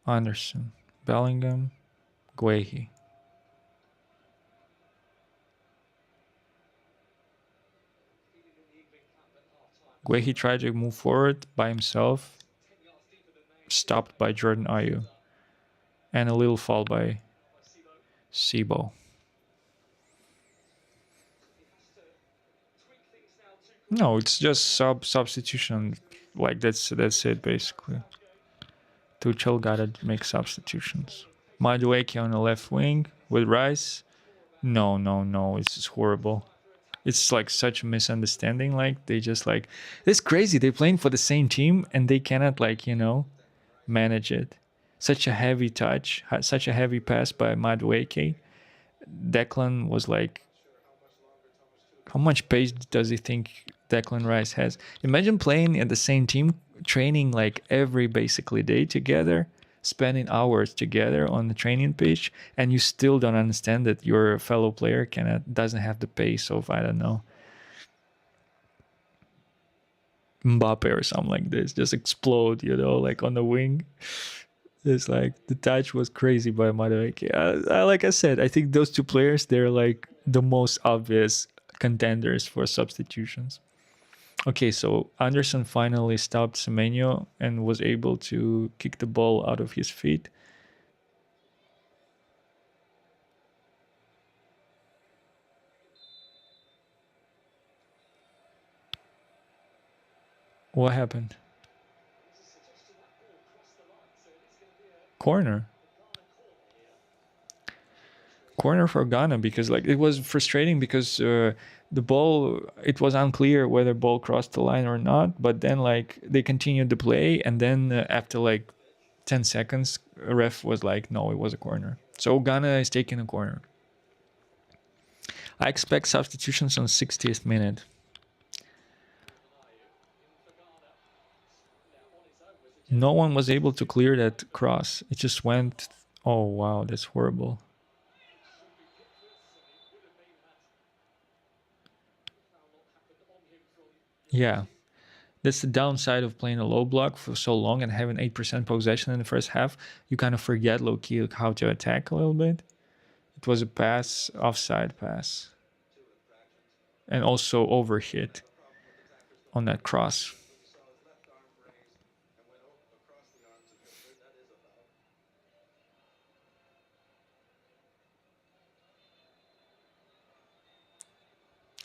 Anderson. Bellingham. Guehi. Guehi tried to move forward by himself. Stopped by Jordan Ayew. And a little fall by Sibo. No, it's just substitution. Like that's it basically. Tuchel gotta make substitutions. Madueke on the left wing with Rice. No. It's just horrible. It's like such a misunderstanding. Like they just like it's crazy. They're playing for the same team and they cannot manage it. Such a heavy touch, such a heavy pass by Madueke. Declan was like, how much pace does he think Declan Rice has? Imagine playing at the same team, training like every basically day together, spending hours together on the training pitch, and you still don't understand that your fellow player doesn't have the pace of, I don't know, Mbappe or something like this. Just explode, like on the wing. It's like the touch was crazy by Madueke. Like I said, I think those two players, they're like the most obvious contenders for substitutions. Okay, so Anderson finally stopped Semenyo and was able to kick the ball out of his feet. What happened? Corner. Corner for Ghana, because like it was frustrating because the ball, it was unclear whether ball crossed the line or not, but then like they continued the play, and then after like 10 seconds a ref was like, no, it was a corner, so Ghana is taking a corner. I expect substitutions on 60th minute. No one was able to clear that cross. It just went. Oh wow, that's horrible. Yeah, that's the downside of playing a low block for so long and having 8% possession in the first half. You kind of forget low key how to attack a little bit. It was a pass, offside pass, and also overhit on that cross.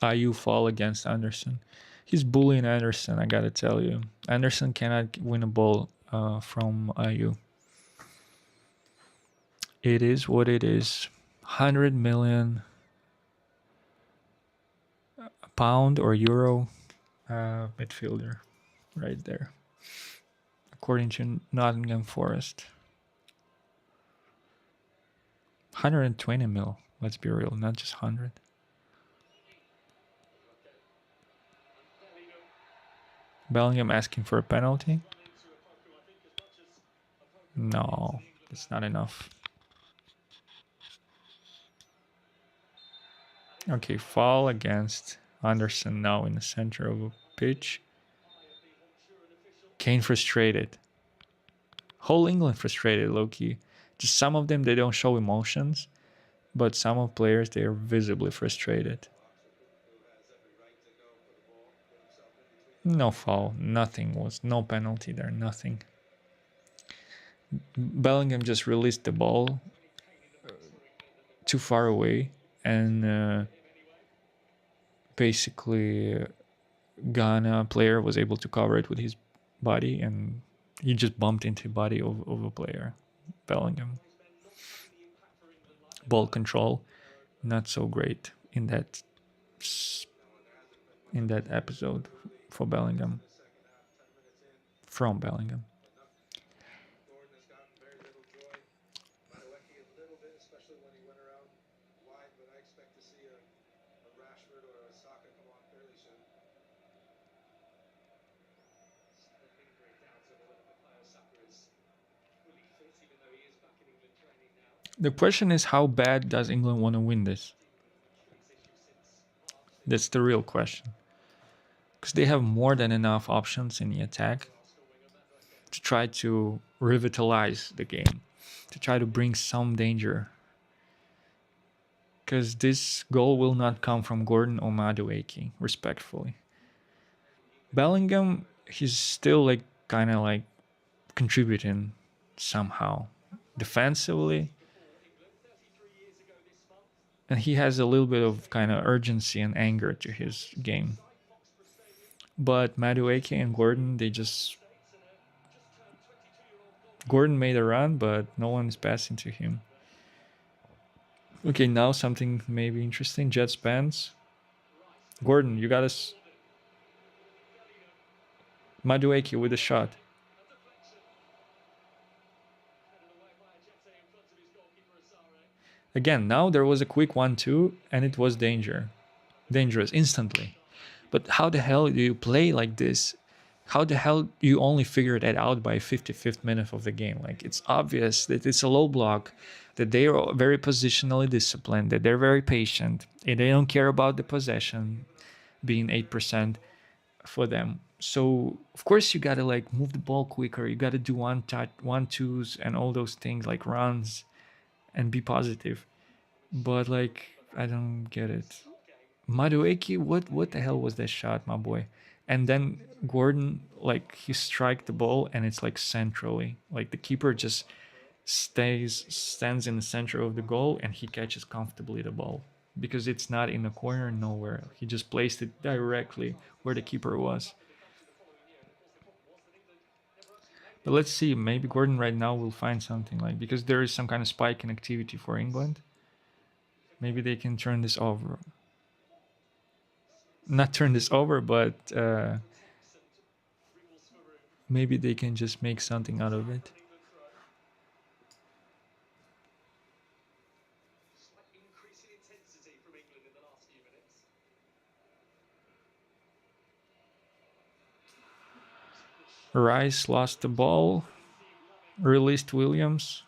Ayew fall against Anderson. He's bullying Anderson, I gotta tell you. Anderson cannot win a ball from Ayew. It is what it is. 100 million pound or euro midfielder right there, according to Nottingham Forest. 120 mil, let's be real, not just 100. Bellingham asking for a penalty. No, it's not enough. Okay, foul against Anderson now in the center of a pitch. Kane frustrated. Whole England frustrated, low-key. Just some of them, they don't show emotions, but some of players, they are visibly frustrated. No foul, nothing was, no penalty there, nothing. Bellingham just released the ball too far away, and basically Ghana player was able to cover it with his body, and he just bumped into the body of a player. Bellingham. Ball control, not so great in that episode for Bellingham. From Bellingham. The question is, how bad does England want to win this? That's the real question. Because they have more than enough options in the attack to try to revitalize the game, to try to bring some danger. Because this goal will not come from Gordon or Madueke, respectfully. Bellingham, he's still like kind of like contributing somehow defensively, and he has a little bit of kind of urgency and anger to his game. But Madueke and Gordon, they just Gordon made a run, but no one is passing to him. Okay, now something maybe interesting. Jet spans. Gordon, you got us. Madueke with a shot. Again, now there was a quick 1-2, and it was dangerous instantly. But how the hell do you play like this? How the hell do you only figure that out by 55th minute of the game? Like, it's obvious that it's a low block, that they are very positionally disciplined, that they're very patient, and they don't care about the possession being 8% for them. So of course you gotta like move the ball quicker. You gotta do one touch, 1-2s, and all those things like runs, and be positive. But like, I don't get it. Madueke, what the hell was that shot, my boy? And then Gordon, like he strike the ball and it's like centrally. Like the keeper just stands in the center of the goal and he catches comfortably the ball. Because it's not in the corner nowhere. He just placed it directly where the keeper was. But let's see, maybe Gordon right now will find something like because there is some kind of spike in activity for England. Maybe they can turn this over. Not turn this over, but maybe they can just make something out of it. Rice lost the ball, released Williams.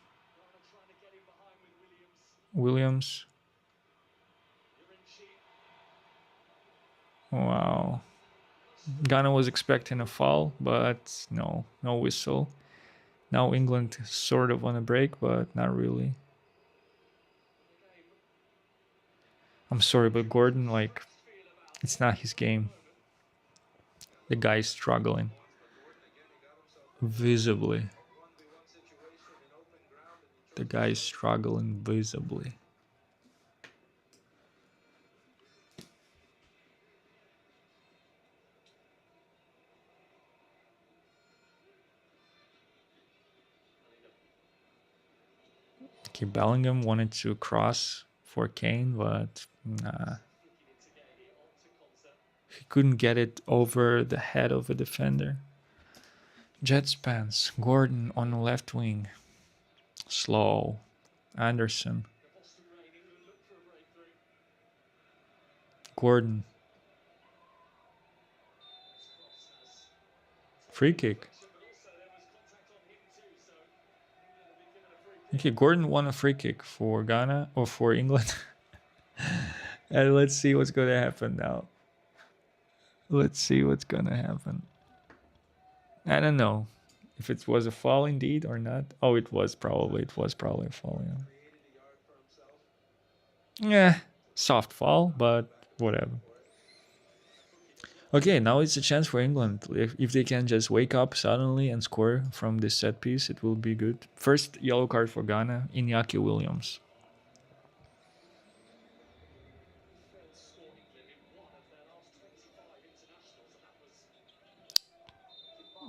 Williams. Wow. Ghana was expecting a foul, but no whistle. Now England sort of on a break, but not really. I'm sorry, but Gordon, like, it's not his game. The guy is struggling. Visibly. The guy is struggling visibly. Okay, Bellingham wanted to cross for Kane, but nah. He couldn't get it over the head of a defender. Jet spans. Gordon on the left wing. Slow. Anderson. Gordon. Free kick. Okay, Gordon won a free kick for Ghana or for England. And let's see what's going to happen now. Let's see what's going to happen. I don't know if it was a fall indeed or not. Oh, it was probably a fall. Yeah, soft fall, but whatever. Okay, now it's a chance for England. If they can just wake up suddenly and score from this set piece, it will be good. First yellow card for Ghana, Iñaki Williams.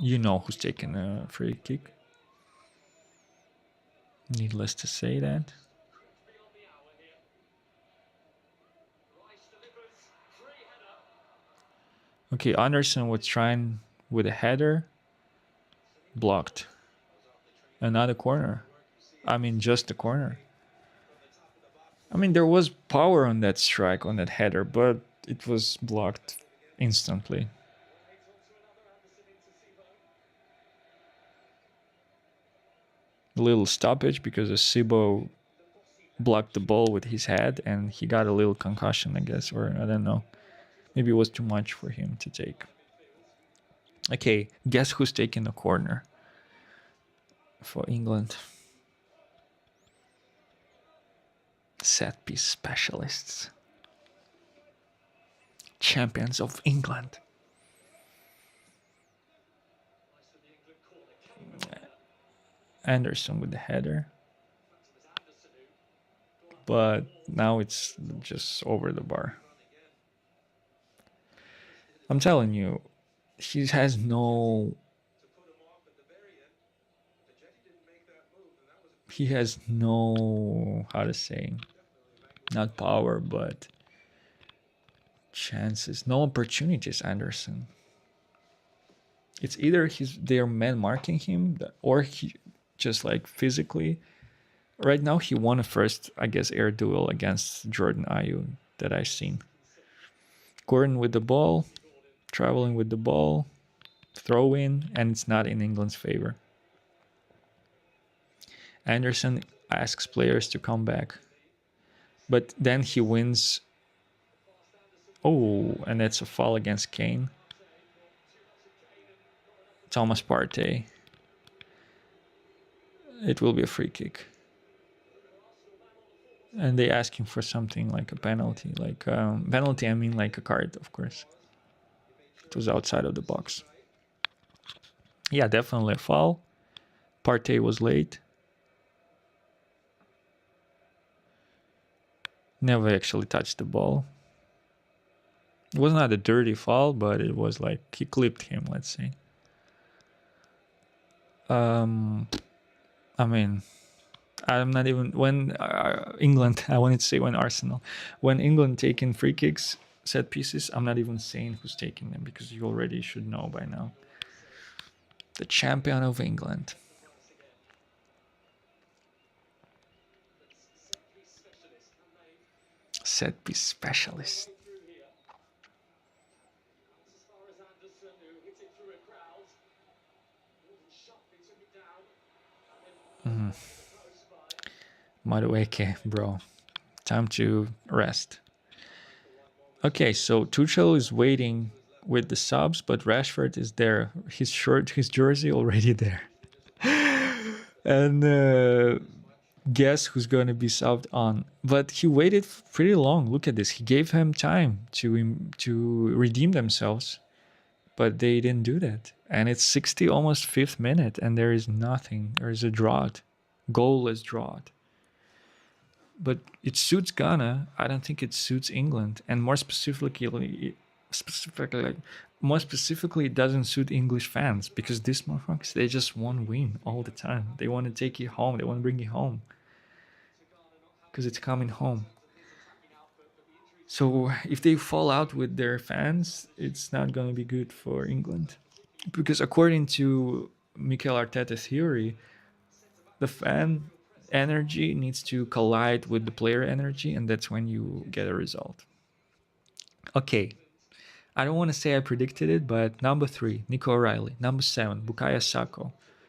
You know who's taking a free kick. Needless to say that. Okay, Anderson was trying with a header. Blocked. Another corner. I mean, just a corner. I mean, there was power on that strike, on that header, but it was blocked instantly. A little stoppage because Sibo blocked the ball with his head and he got a little concussion, I guess, or I don't know. Maybe it was too much for him to take. Okay, guess who's taking the corner for England? Set piece specialists. Champions of England. Anderson with the header. But now it's just over the bar. I'm telling you, he has no. He has no. How to say? Not power, but chances. No opportunities, Anderson. It's either they're man marking him, or he just like physically. Right now, he won a first, I guess, air duel against Jordan Ayew that I've seen. Gordon with the ball, traveling with the ball, throw in, and it's not in England's favor. Anderson asks players to come back, but then he wins. Oh, and that's a foul against Kane. Thomas Partey. It will be a free kick. And they ask him for something like a penalty. Like penalty, I mean like a card, of course. It was outside of the box. Yeah, definitely a foul. Partey was late. Never actually touched the ball. It was not a dirty foul, but it was like he clipped him, let's say. I mean, I'm not even when England. I wanted to say when Arsenal, when England taking free kicks, set pieces. I'm not even saying who's taking them because you already should know by now. The champion of England. Set piece specialist. Madueke, bro. Time to rest. Okay, so Tuchel is waiting with the subs, but Rashford is there. His shirt, his jersey already there. And guess who's going to be subbed on? But he waited pretty long. Look at this. He gave him time to redeem themselves, but they didn't do that. And it's 60, almost 5th minute, and there is nothing. There is a drought, goalless drought. But it suits Ghana. I don't think it suits England, and more specifically, it doesn't suit English fans because these motherfuckers, they just want to win all the time. They want to take it home. They want to bring it home because it's coming home. So if they fall out with their fans, it's not going to be good for England. Because according to Mikel Arteta's theory, the fan energy needs to collide with the player energy, and that's when you get a result. Okay. I don't want to say I predicted it, but number 3, Nico O'Reilly. Number 7, Bukayo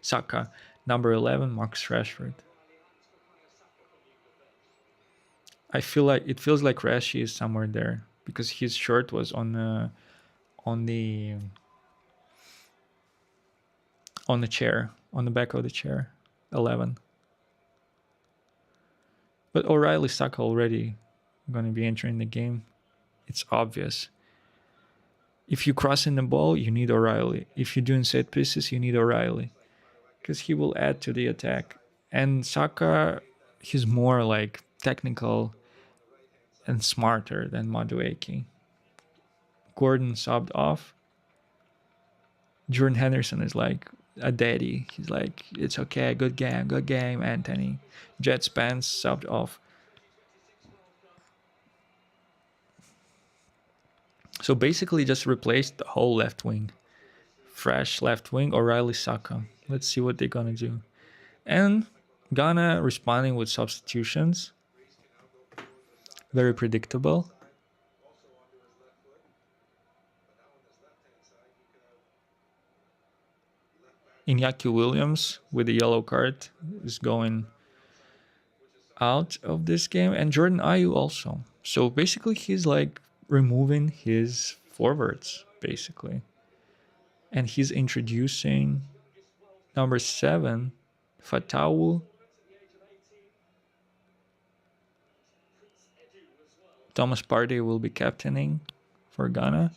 Saka. Number 11, Marcus Rashford. I feel like it feels like Rashi is somewhere there because his shirt was on the chair, on the back of the chair. 11. But O'Reilly Saka already going to be entering the game. It's obvious. If you cross in the ball, you need O'Reilly. If you're doing set pieces, you need O'Reilly because he will add to the attack. And Saka, he's more like technical and smarter than Madueke. Gordon subbed off. Jordan Henderson is like a daddy. He's like, it's okay, good game, Anthony. Jet Spence subbed off. So basically, just replaced the whole left wing. Fresh left wing, O'Reilly Saka. Let's see what they're gonna do. And Ghana responding with substitutions. Very predictable. Iñaki Williams with the yellow card is going out of this game, and Jordan Ayew also. So basically, he's like removing his forwards, basically. And he's introducing number 7, Fatawu. Thomas Partey will be captaining for Ghana.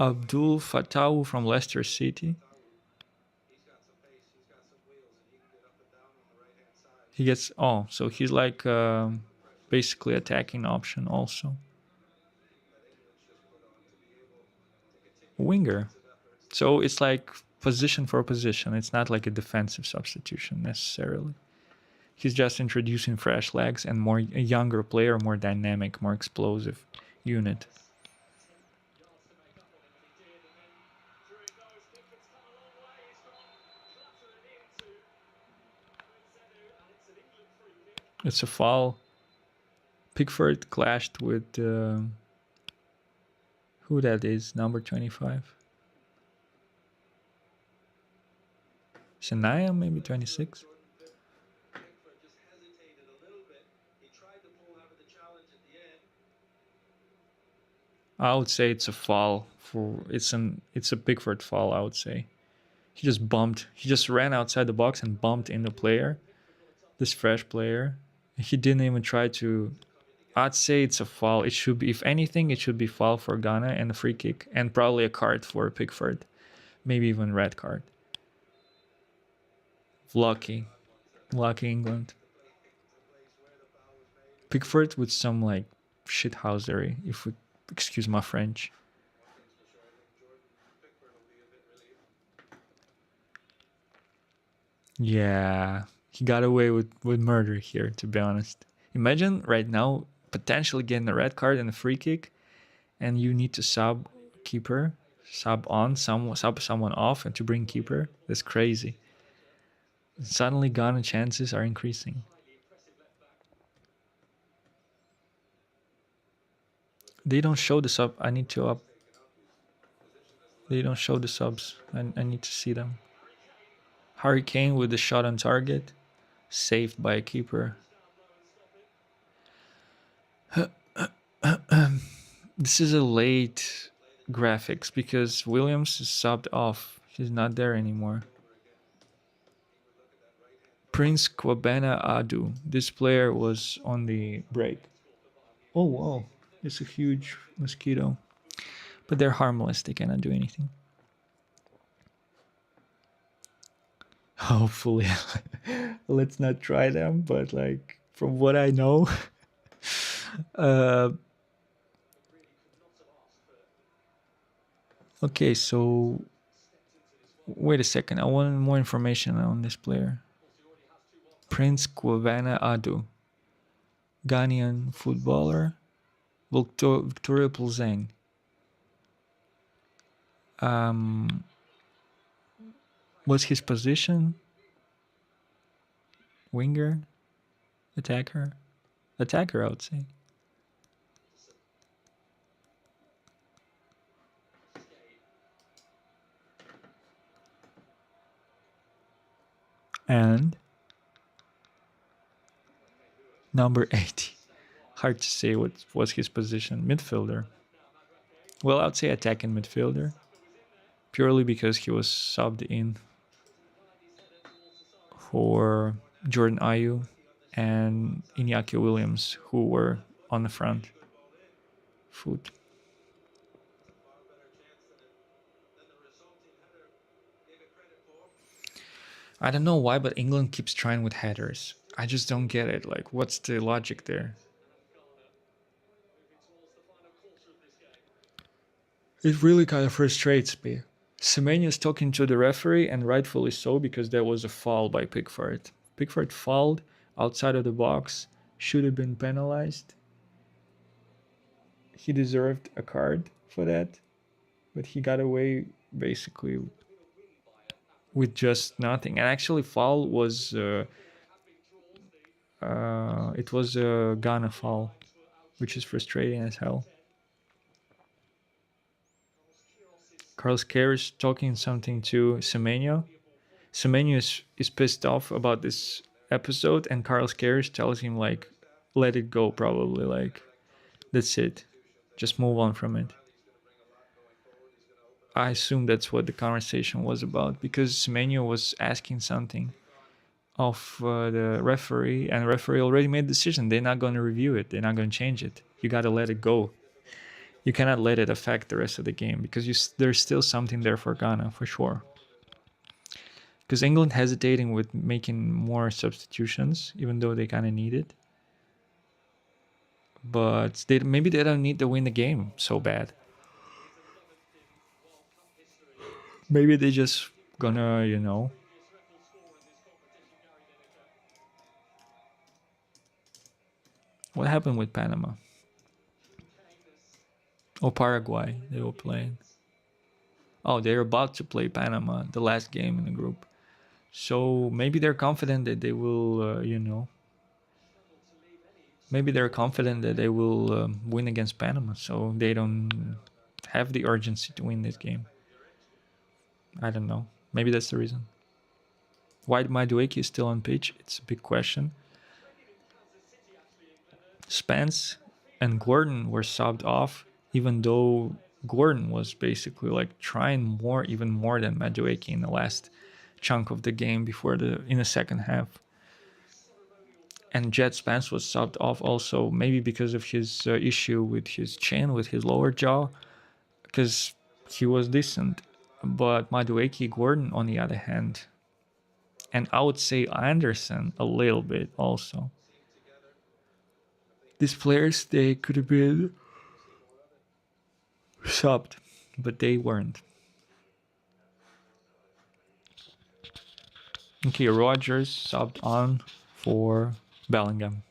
Abdul Fatawu from Leicester City. He gets so he's like basically attacking option also. Winger. So it's like position for position. It's not like a defensive substitution necessarily. He's just introducing fresh legs and a younger player, more dynamic, more explosive unit. It's a foul. Pickford clashed with who that is, number 25. Shania, maybe 26. I would say it's a foul it's a Pickford foul, I would say. He just ran outside the box and bumped in the player. This fresh player. He didn't even try to. I'd say it's a foul. It should be, if anything, it should be foul for Ghana and a free kick, and probably a card for Pickford, maybe even red card. Lucky England. Pickford with some like shithousery, if we excuse my French. Yeah, he got away with murder here, to be honest. Imagine right now potentially getting a red card and a free kick, and you need to sub keeper, sub someone off, and to bring keeper. That's crazy. Suddenly, Ghana chances are increasing. They don't show the sub. I need to up. They don't show the subs. I need to see them. Hurricane with the shot on target, saved by a keeper. This is a late graphics because Williams is subbed off. He's not there anymore. Prince Kwabena Adu. This player was on the break. Oh wow, it's a huge mosquito. But they're harmless, they cannot do anything. Hopefully. Let's not try them, but like from what I know, okay, so wait a second. I want more information on this player. Prince Kwabena Adu, Ghanaian footballer, Victoria Plzeng. What's his position? Winger? Attacker? Attacker, I would say. And number 80. Hard to say what was his position. Midfielder. Well, I would say attacking midfielder. Purely because he was subbed in for Jordan Ayew, and Iñaki Williams, who were on the front foot. I don't know why, but England keeps trying with headers. I just don't get it. Like, what's the logic there? It really kind of frustrates me. Semenya's talking to the referee, and rightfully so, because there was a foul by Pickford. Pickford fouled outside of the box, should have been penalized. He deserved a card for that, but he got away basically with just nothing. And actually, foul was it was a Ghana foul, which is frustrating as hell. Carlos Queiroz talking something to Semenyo. Semenyo is pissed off about this episode, and Carlos Queiroz tells him like, "Let it go, probably. Like, that's it. Just move on from it." I assume that's what the conversation was about because Semenyo was asking something of the referee, and the referee already made a decision. They're not going to review it. They're not going to change it. You got to let it go. You cannot let it affect the rest of the game because there's still something there for Ghana for sure. Because England hesitating with making more substitutions, even though they kind of need it. But maybe they don't need to win the game so bad. Maybe they just gonna, what happened with Panama? Oh, Paraguay, they were playing. Oh, they're about to play Panama, the last game in the group. So maybe they're confident that they will, maybe they're confident that they will win against Panama, so they don't have the urgency to win this game. I don't know. Maybe that's the reason. Why Madueke is still on pitch? It's a big question. Spence and Gordon were subbed off, even though Gordon was basically like trying more, even more than Madueke in the last chunk of the game before in the second half. And Jet Spence was subbed off also, maybe because of his issue with his chin, with his lower jaw, because he was decent. But Madueke, Gordon, on the other hand, and I would say Anderson a little bit also. These players, they could have been subbed, but they weren't. Okay, Rogers subbed on for Bellingham.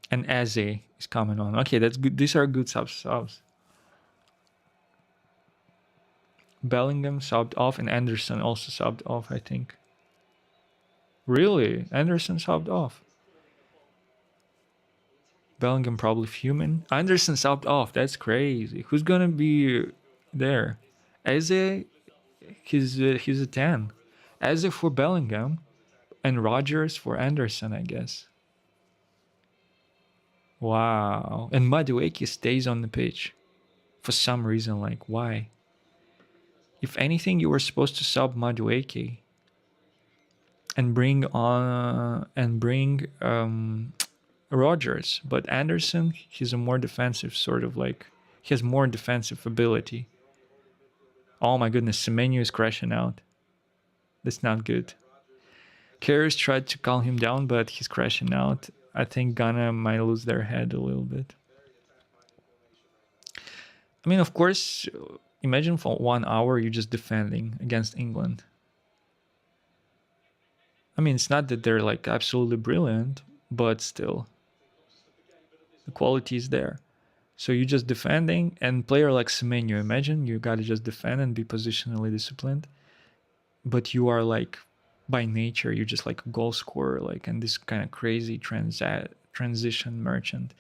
And Eze is coming on. Okay, that's good. These are good subs. Bellingham subbed off, and Anderson also subbed off, I think. Really? Anderson subbed off. Bellingham probably fuming. Anderson subbed off. That's crazy. Who's gonna be there? Eze, he's a 10. Eze for Bellingham, and Rogers for Anderson, I guess. Wow. And Madueke stays on the pitch for some reason. Like, why? If anything, you were supposed to sub Madueke and bring Rogers, but Anderson, he's a more defensive sort of like, he has more defensive ability. Oh my goodness, Semenyo is crashing out. That's not good. Karius tried to calm him down, but he's crashing out. I think Ghana might lose their head a little bit. I mean, of course, imagine for 1 hour you're just defending against England. I mean, it's not that they're like absolutely brilliant, but still, the quality is there. So you're just defending, and player like Semenyo, imagine you gotta just defend and be positionally disciplined, but you are like, by nature, you're just like a goal scorer, like, and this kind of crazy transition merchant.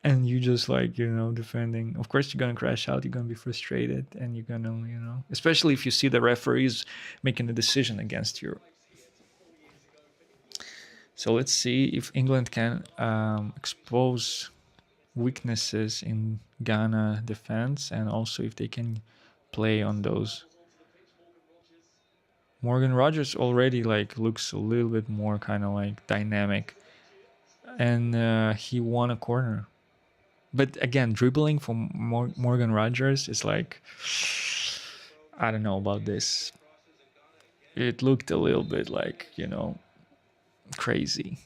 And you just like, defending. Of course, you're gonna crash out, you're gonna be frustrated, and you're gonna, especially if you see the referees making a decision against you. So let's see if England can expose weaknesses in Ghana defense, and also if they can play on those. Morgan Rogers already like looks a little bit more kind of like dynamic, and he won a corner. But again, dribbling from Morgan Rogers is like, I don't know about this. It looked a little bit like, crazy.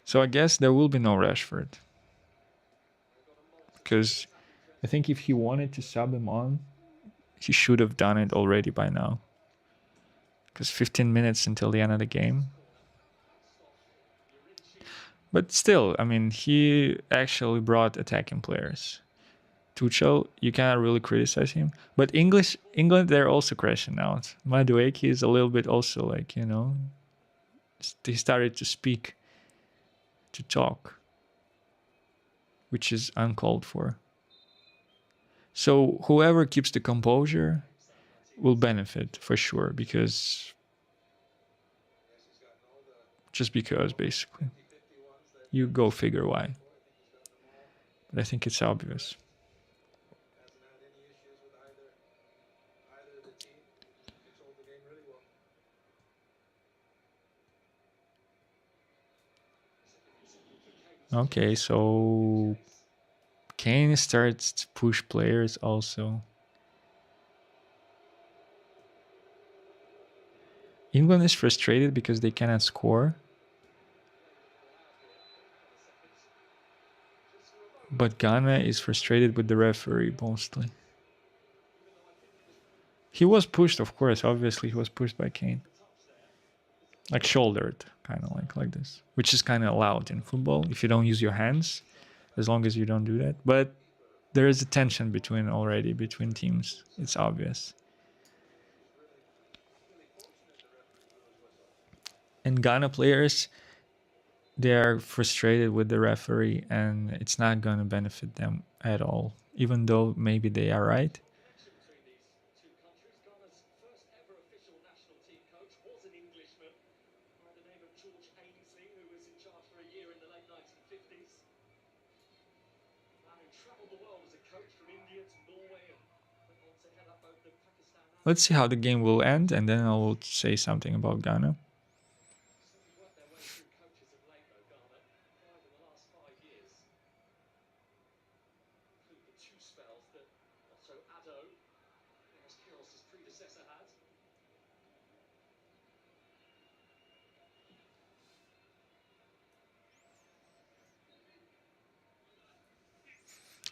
So I guess there will be no Rashford, because I think if he wanted to sub him on, he should have done it already by now. Because 15 minutes until the end of the game. But still, I mean, he actually brought attacking players. Tuchel, you cannot really criticize him. But England, they're also crashing out. Madueke is a little bit also like, they started to speak, to talk, which is uncalled for. So whoever keeps the composure will benefit for sure, because just because, basically. You go figure why. But I think it's obvious. Okay, so Kane starts to push players also. England is frustrated because they cannot score. But Ghana is frustrated with the referee mostly. He was pushed, of course. Obviously, he was pushed by Kane. Like shouldered, kind of like this. Which is kind of allowed in football if you don't use your hands, as long as you don't do that. But there is a tension between teams. It's obvious. And Ghana players, they are frustrated with the referee, and it's not going to benefit them at all, even though maybe they are right. Let's see how the game will end, and then I will say something about Ghana.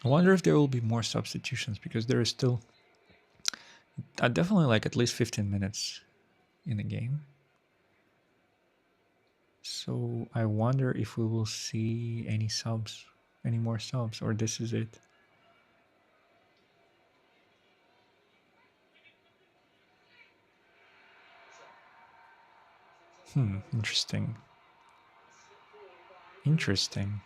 I wonder if there will be more substitutions, because there is still definitely like at least 15 minutes in a game. So I wonder if we will see any more subs, or this is it. Interesting. Interesting.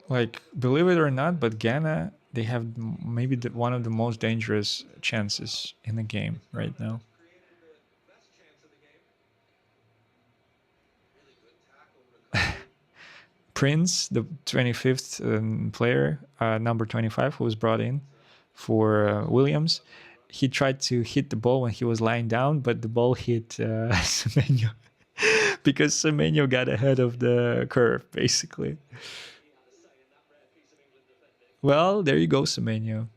Like, believe it or not, but Ghana, they have maybe one of the most dangerous chances in the game right now. Prince, the 25th player, number 25, who was brought in for Williams, he tried to hit the ball when he was lying down, but the ball hit Semenyo because Semenyo got ahead of the curve, basically. Well, there you go, Semenyo.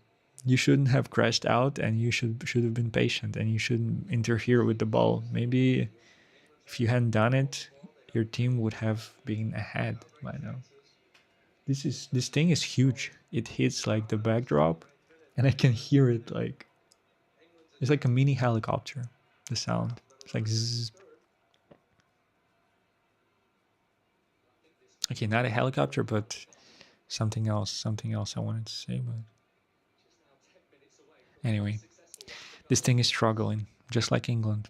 You shouldn't have crashed out, and you should have been patient, and you shouldn't interfere with the ball. Maybe if you hadn't done it, your team would have been ahead by now. This thing is huge. It hits like the backdrop, and I can hear it like it's like a mini helicopter. The sound, it's like zzz. Okay, not a helicopter, but something else. Something else I wanted to say, but anyway, this thing is struggling, just like England.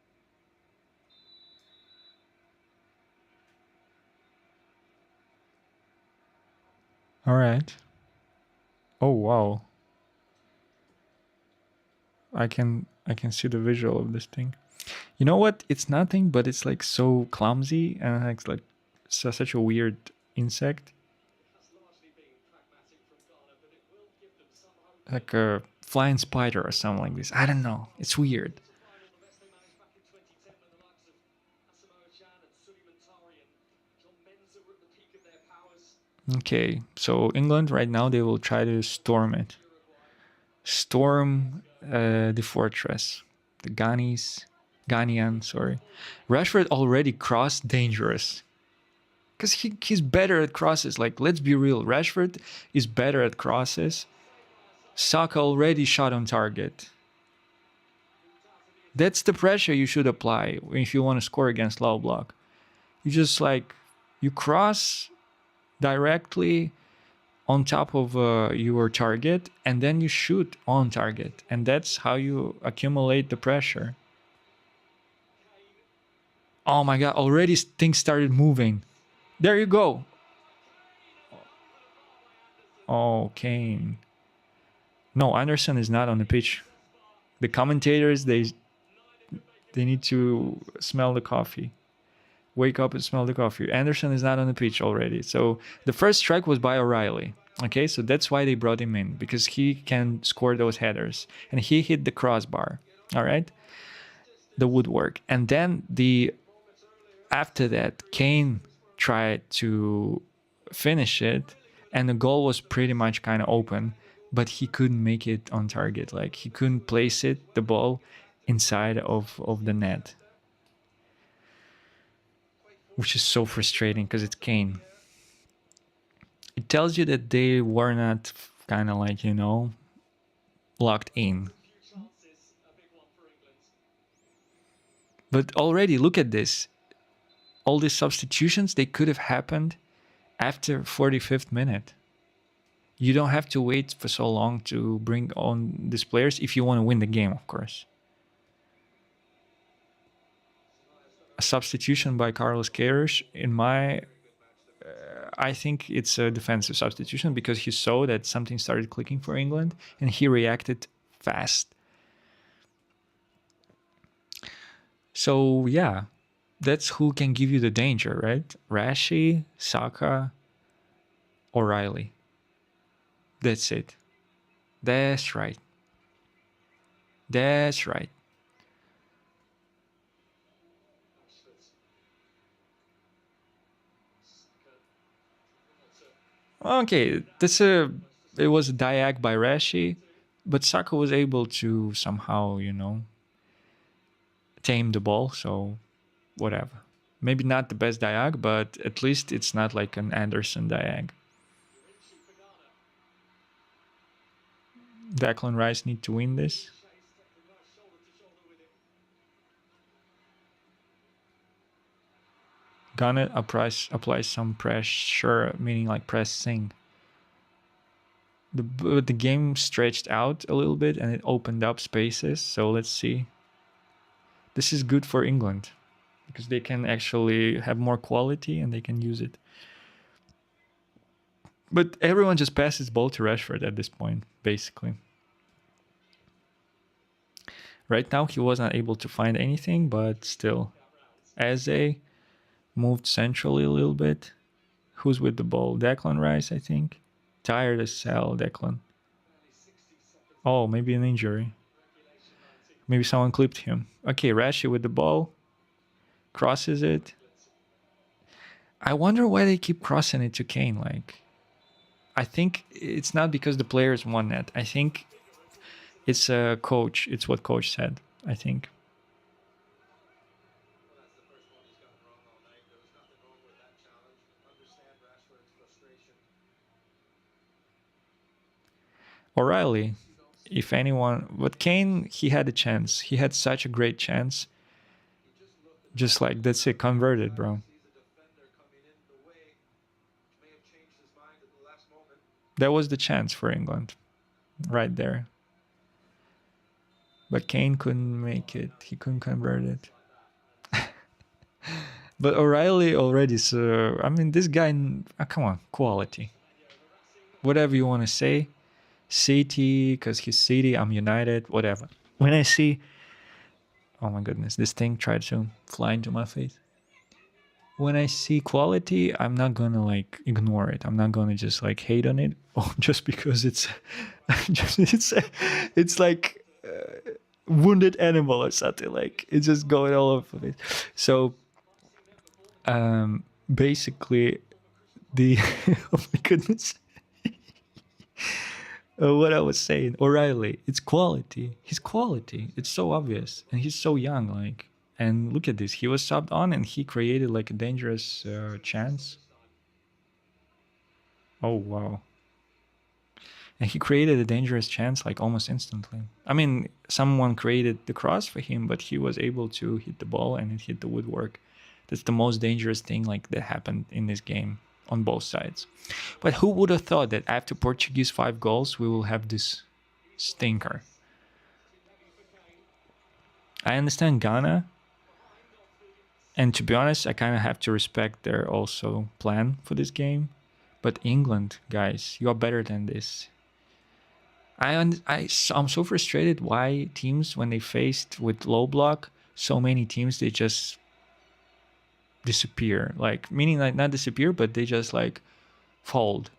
All right. Oh wow. I can see the visual of this thing. You know what? It's nothing, but it's like so clumsy and it's like such a weird insect, Has largely been pragmatic from Ghana, but it will give them some hope like here. a flying spider or something like this. I don't know. It's weird. It's a final the best they managed back in 2010 when the likes of Asamoah Chan and Suleiman Tari and John Menza were at the peak of their powers. Okay, so England right now they will try to storm it, Uruguay, storm the fortress, the Ghanaian. Sorry, Rashford already crossed dangerous because he's better at crosses. Like let's be real, Rashford is better at crosses. Saka already shot on target. That's the pressure you should apply if you want to score against low block. You just like you cross directly on top of your target and then you shoot on target, and that's how you accumulate the pressure. Oh my god, already things started moving. There you go. Oh, Kane. No, Anderson is not on the pitch. The commentators, they need to smell the coffee. Wake up and smell the coffee. Anderson is not on the pitch already. So the first strike was by O'Reilly. Okay, so that's why they brought him in, because he can score those headers. And he hit the crossbar. All right, the woodwork. And then the after that, Kane tried to finish it, and the goal was pretty much kind of open, but he couldn't make it on target. Like he couldn't place it, the ball, inside of the net, which is so frustrating because it's Kane. It tells you that they were not kind of like, locked in. few chances, a big one for England. But already, look at this. All these substitutions, they could have happened after 45th minute. You don't have to wait for so long to bring on these players if you want to win the game, of course. A substitution by Carlos Queiroz, I think it's a defensive substitution because he saw that something started clicking for England and he reacted fast. So yeah, that's who can give you the danger, right? Rashi, Saka, O'Reilly. That's it. That's right. That's right. Okay, it was a diag by Rashi, but Saka was able to somehow, tame the ball, so whatever. Maybe not the best diag, but at least it's not like an Anderson diag. Declan Rice need to win this. Chase Declan Rice shoulder to shoulder with him. Gonna apply some pressure, meaning like pressing. The game stretched out a little bit and it opened up spaces. So let's see. This is good for England because they can actually have more quality and they can use it. But everyone just passes ball to Rashford at this point, basically. Right now, he was not able to find anything, but still. Eze moved centrally a little bit. Who's with the ball? Declan Rice, I think. Tired as hell, Declan. Oh, maybe an injury. Maybe someone clipped him. Okay, Rashi with the ball. Crosses it. I wonder why they keep crossing it to Kane. Like, I think it's not because the players want that. I think it's a coach. It's what coach said, I think. Well, that's the first one he's gotten wrong all night. There was nothing wrong with that challenge. Understand Rashford's frustration. O'Reilly, if anyone, but Kane, he had a chance. He had such a great chance. He just looked at Just like, that's it, converted, bro. sees a defender coming in the way, which may have changed his mind at the last moment. That was the chance for England, right there. But Kane couldn't make it. He couldn't convert it. But O'Reilly already, so I mean, this guy, come on, quality. whatever you want to say. City, because he's City, I'm United, whatever. When I see, oh my goodness, this thing tried to fly into my face. When I see quality, I'm not gonna like ignore it. I'm not gonna just like hate on it, oh, just because it's, just it's like wounded animal or something. Like it's just going all over it. So basically, the oh my goodness, what I was saying, O'Reilly, it's quality. He's quality. It's so obvious, and he's so young. Like, and look at this. He was subbed on, and he created like a dangerous chance. Oh wow! And he created a dangerous chance like almost instantly. I mean, someone created the cross for him, but he was able to hit the ball and it hit the woodwork. That's the most dangerous thing like that happened in this game on both sides. But who would have thought that after Portuguese 5 goals, we will have this stinker? I understand Ghana, and to be honest, I kind of have to respect their also plan for this game. But England, guys, you are better than this. I'm so frustrated why teams, when they faced with low block, so many teams, they just disappear. Like, meaning like not disappear, but they just like fold.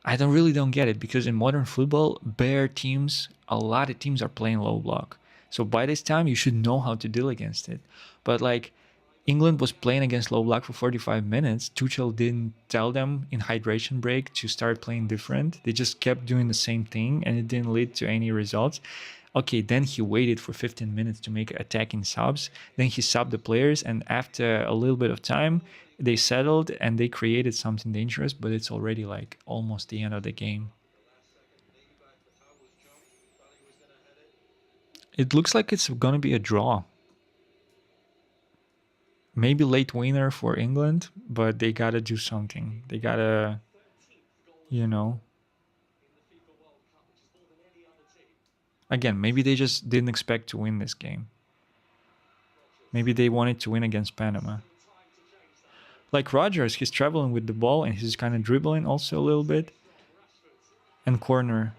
I don't get it, because in modern football, bare teams, a lot of teams are playing low block. So by this time, you should know how to deal against it. But like England was playing against low block for 45 minutes. Tuchel didn't tell them in hydration break to start playing different. They just kept doing the same thing, and it didn't lead to any results. Okay, then he waited for 15 minutes to make attacking subs. Then he subbed the players, and after a little bit of time, they settled and they created something dangerous, but it's already like almost the end of the game. It looks like it's gonna be a draw. Maybe late winner for England, but they gotta do something. They gotta, you know. Again, maybe they just didn't expect to win this game. Maybe they wanted to win against Panama. Like Rogers, he's traveling with the ball and he's kind of dribbling also a little bit. And corner.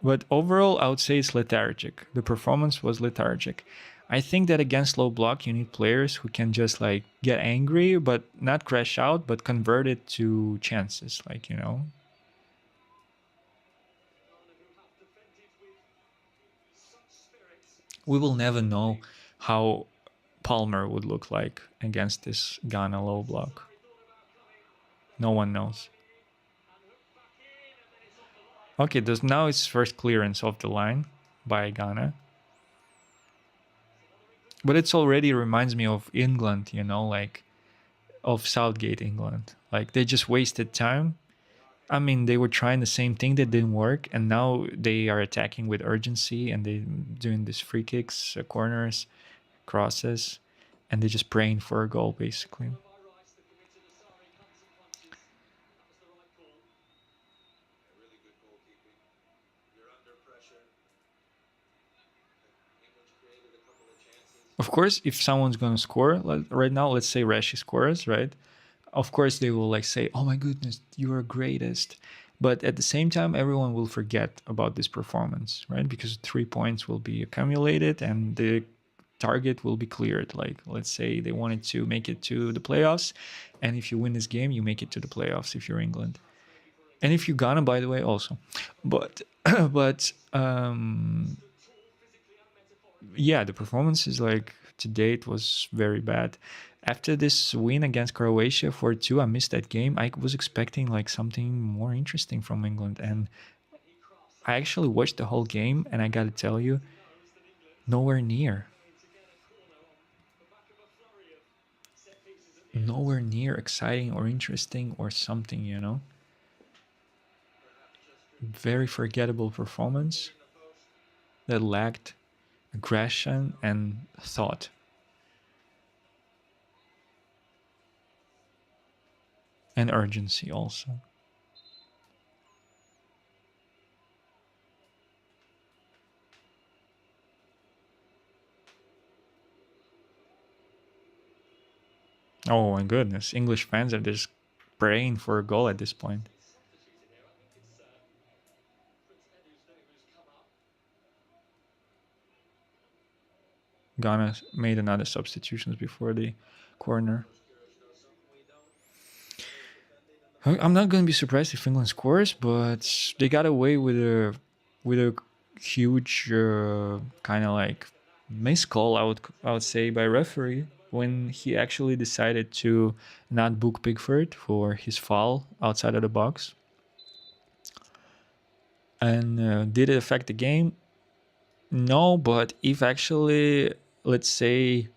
But overall, I would say it's lethargic. The performance was lethargic. I think that against low block, you need players who can just like get angry, but not crash out, but convert it to chances. Like, you know. We will never know how Palmer would look like against this Ghana low block. No one knows. Okay, there's now its first clearance off the line by Ghana. But it's already reminds me of England, you know, like of Southgate England. Like they just wasted time. I mean, they were trying the same thing that didn't work, and now they are attacking with urgency and they doing these free kicks, corners, crosses, and they're just praying for a goal basically. Of course, if someone's gonna score right now, let's say Rashi scores, right? Of course, they will like say, "Oh my goodness, you are greatest," but at the same time, everyone will forget about this performance, right? Because 3 points will be accumulated and the target will be cleared. Like, let's say they wanted to make it to the playoffs, and if you win this game, you make it to the playoffs if you're England, and if you Ghana, by the way, also. But but yeah, the performance is like to date was very bad. After this win against Croatia 4-2, I missed that game. I was expecting like something more interesting from England, and I actually watched the whole game, and I gotta tell you, nowhere near. Nowhere near exciting or interesting or something, you know? Very forgettable performance that lacked aggression and thought. And urgency also. Oh my goodness, English fans are just praying for a goal at this point. Substituted here. I think it's Prince Edu's name who's come up. Ghana made another substitutions before the corner. I'm not going to be surprised if England scores, but they got away with a huge kind of like miscall. I would say by referee when he actually decided to not book Pickford for his foul outside of the box. And did it affect the game? No, but if actually, let's say,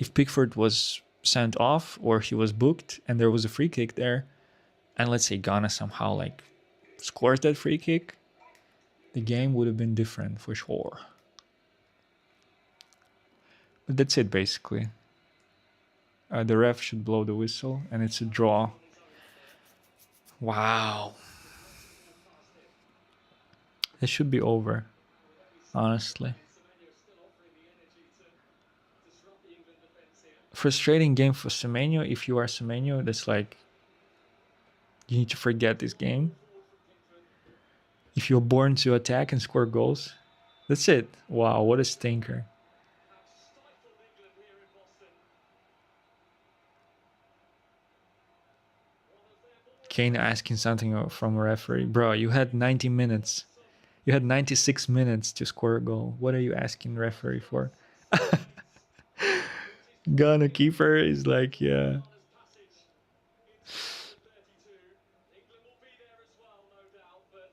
if Pickford was sent off or he was booked and there was a free kick there, and let's say Ghana somehow like scores that free kick, the game would have been different for sure. But that's it basically. The ref should blow the whistle and it's a draw. Wow. It should be over, honestly. Semenyo still offering the energy to disrupt the England defence here. Frustrating game for Semenyo. If you are Semenyo, that's like you need to forget this game. If you're born to attack and score goals, that's it. Wow, what a stinker. Have stifled England here in Boston. One of their boys. Kane asking something from a referee. Bro, you had 90 minutes. You had 96 minutes to score a goal. What are you asking the referee for? Ghana keeper is like, yeah. Passage into the 32. England will be there as well, no doubt, but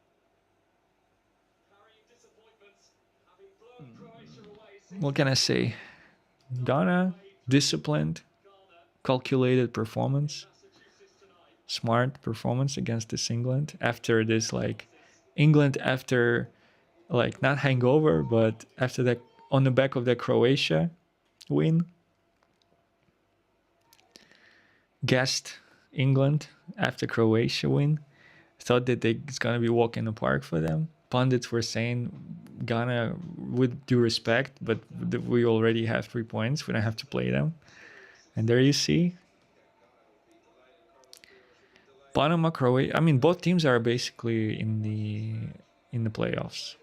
carrying disappointments, having blown Croatia away. What can I say? Ghana, disciplined, Ghana, calculated performance, Massachusetts tonight. smart performance against this England. After this, like, England after, like, not hangover, but after that, on the back of the Croatia win. Guessed England after Croatia win. Thought that it's gonna be walk in the park for them. Pundits were saying Ghana, with due respect, but we already have 3 points. We don't have to play them. And there you see, Panama, Croatia. I mean, both teams are basically in the playoffs.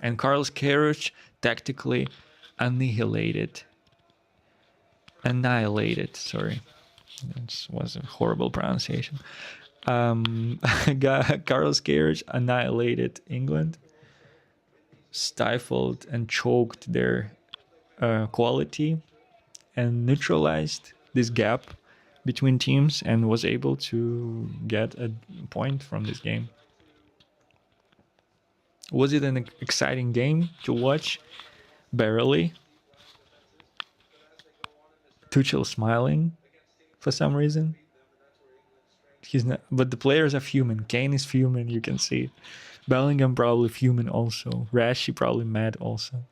And Carlos Queiroz tactically annihilated. Sorry, that was a horrible pronunciation. Carlos Queiroz annihilated England, stifled and choked their quality, and neutralized this gap between teams, and was able to get a point from this game. Was it an exciting game to watch? Barely. Tuchel smiling for some reason. He's not, but the players are human. Kane is human, you can see. Bellingham probably human also. Rashi probably mad also. Ghana,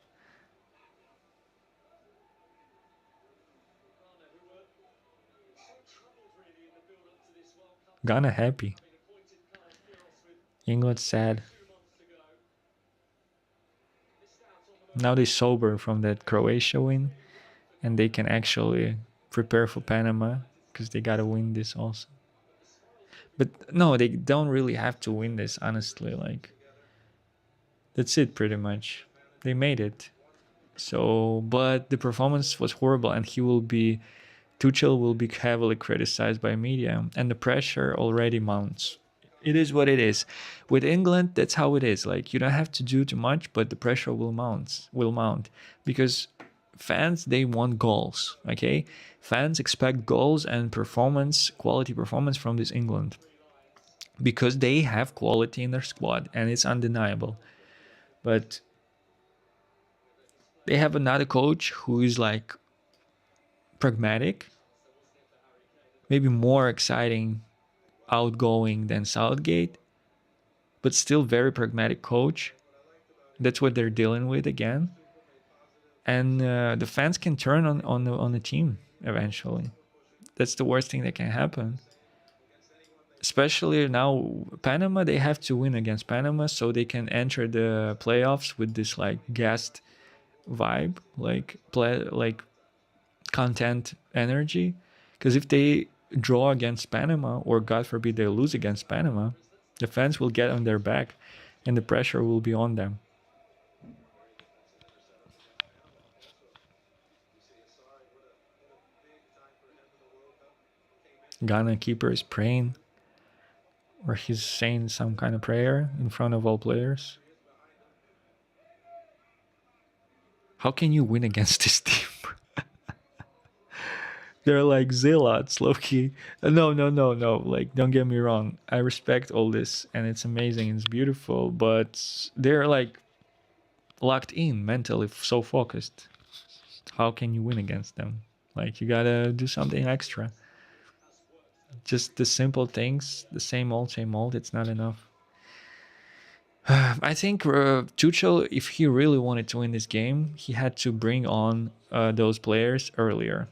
who were so troubled really in the build-up to this World Cup. Ghana happy. Having appointed Carlos Queiroz with England sad. 2 months to go. Missed out on the Now they sober from that Croatia win, and they can actually prepare for Panama because they gotta win this also. But no, they don't really have to win this, honestly. Like, that's it pretty much. They made it. So, but the performance was horrible, and Tuchel will be heavily criticized by media, and the pressure already mounts. It is what it is. With England, that's how it is. Like, you don't have to do too much, but the pressure will mount because fans, they want goals. Okay, fans expect goals and quality performance from this England, because they have quality in their squad, and it's undeniable. But they have another coach who is like pragmatic, maybe more exciting, outgoing than Southgate, but still very pragmatic coach. That's what they're dealing with again, and the fans can turn on the team eventually. That's the worst thing that can happen. Especially now, Panama, they have to win against Panama so they can enter the playoffs with this like gassed vibe, like content energy. Because if they draw against Panama, or God forbid they lose against Panama, the fans will get on their back and the pressure will be on them. Ghana keeper is praying, or he's saying some kind of prayer in front of all players. How can you win against this team? They're like zealots, Loki. No, no, no, no. Like, don't get me wrong. I respect all this, and it's amazing, it's beautiful, but they're like locked in mentally, so focused. How can you win against them? Like, you gotta do something extra. Just the simple things, the same old. It's not enough. I think Tuchel, if he really wanted to win this game, he had to bring on those players earlier,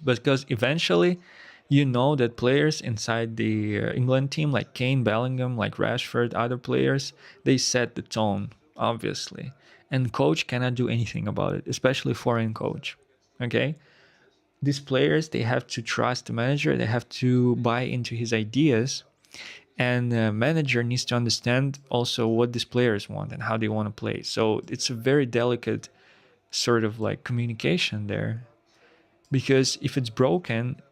because eventually, you know that players inside the England team, like Kane, Bellingham, like Rashford, other players, they set the tone, obviously, and coach cannot do anything about it, especially foreign coach. Okay, these players, they have to trust the manager, they have to buy into his ideas, and the manager needs to understand also what these players want and how they want to play. So it's a very delicate sort of like communication there, because if it's broken,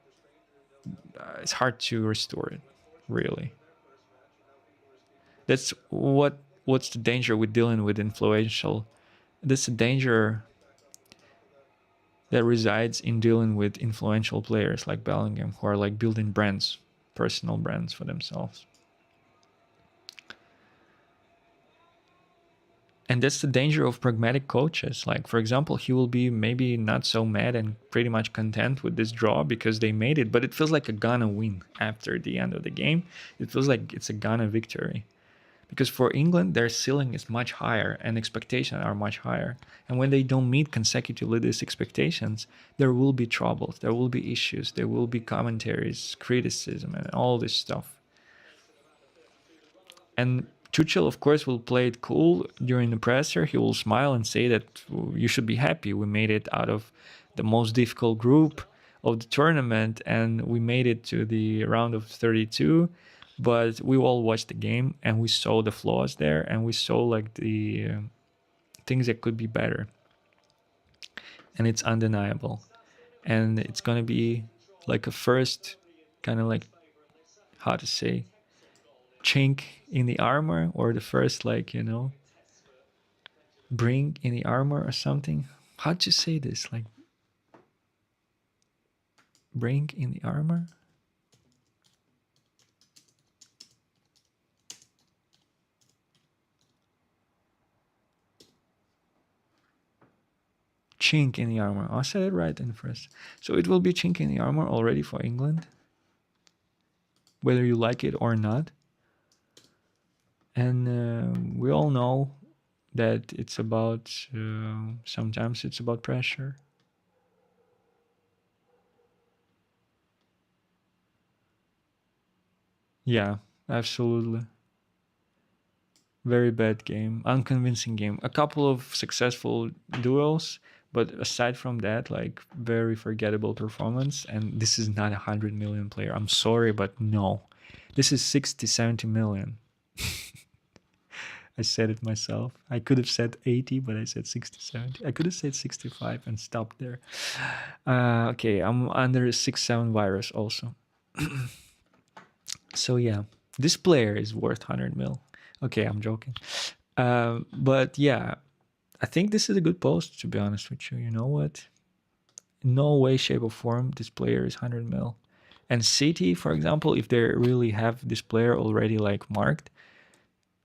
it's hard to restore it, really. That's what's the danger with dealing with influential. That's the danger that resides in dealing with influential players like Bellingham, who are like building brands, personal brands for themselves. And that's the danger of pragmatic coaches. Like, for example, he will be maybe not so mad and pretty much content with this draw because they made it, but it feels like a Ghana win after the end of the game. It feels like it's a Ghana victory. Because for England, their ceiling is much higher and expectations are much higher. And when they don't meet consecutively these expectations, there will be troubles, there will be issues, there will be commentaries, criticism, and all this stuff. And Tuchel, of course, will play it cool during the presser. He will smile and say that you should be happy. We made it out of the most difficult group of the tournament and we made it to the round of 32. But we all watched the game and we saw the flaws there and we saw like the things that could be better. And it's undeniable. And it's going to be like a first kind of like, how to say, chink in the armor, or the first, like, bring in the armor or something. How'd you say this? Like, bring in the armor? Chink in the armor. I said it right in first. So it will be chink in the armor already for England, whether you like it or not. And we all know that it's about, sometimes it's about pressure. Yeah, absolutely. Very bad game, unconvincing game. A couple of successful duels, but aside from that, like, very forgettable performance. And this is not 100 million player. I'm sorry, but no, this is 60, 70 million. I said it myself. I could have said 80, but I said 60, 70. I could have said 65 and stopped there. Okay, I'm under 6-7 virus also. So yeah, this player is worth 100 mil. Okay, I'm joking. But yeah, I think this is a good post, to be honest with you. You know what? In no way, shape, or form, this player is 100 mil. And City, for example, if they really have this player already like marked,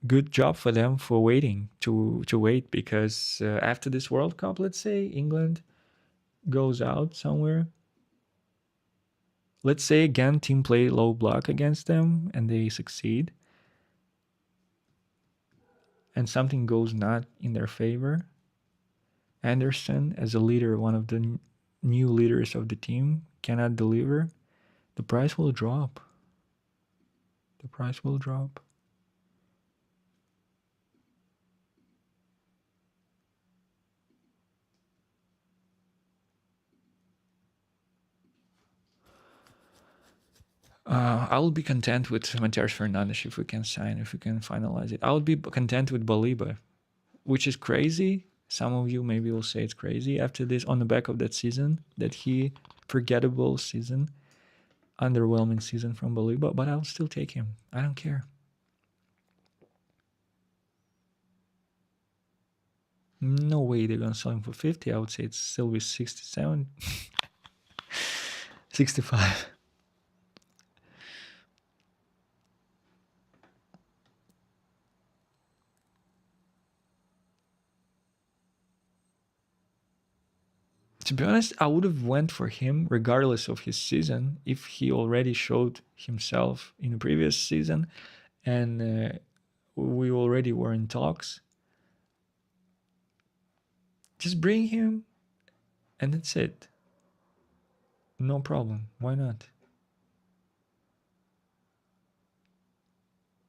good job for them for waiting to wait, because after this World Cup, let's say England goes out somewhere. Let's say again, team play low block against them and they succeed, and something goes not in their favor. Anderson, as a leader, one of the new leaders of the team, cannot deliver. The price will drop. The price will drop. I will be content with Matias Fernandes if we can sign, if we can finalize it. I would be content with Baliba, which is crazy. Some of you maybe will say it's crazy after this, on the back of that season, that he forgettable season, underwhelming season from Baliba, but I'll still take him. I don't care. No way they're gonna sell him for 50. I would say it's still with 67, 65. To be honest, I would have went for him regardless of his season if he already showed himself in the previous season, and we already were in talks. Just bring him, and that's it. No problem. Why not?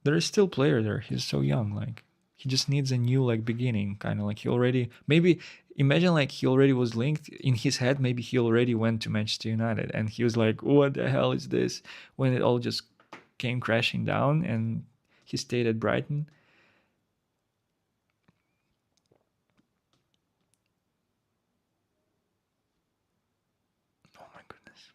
There is still player there. He's so young. Like, he just needs a new like beginning, kind of like he already maybe imagine like he already was linked in his head. Maybe he already went to Manchester United, and he was like, "What the hell is this?" When it all just came crashing down, and he stayed at Brighton. Oh my goodness.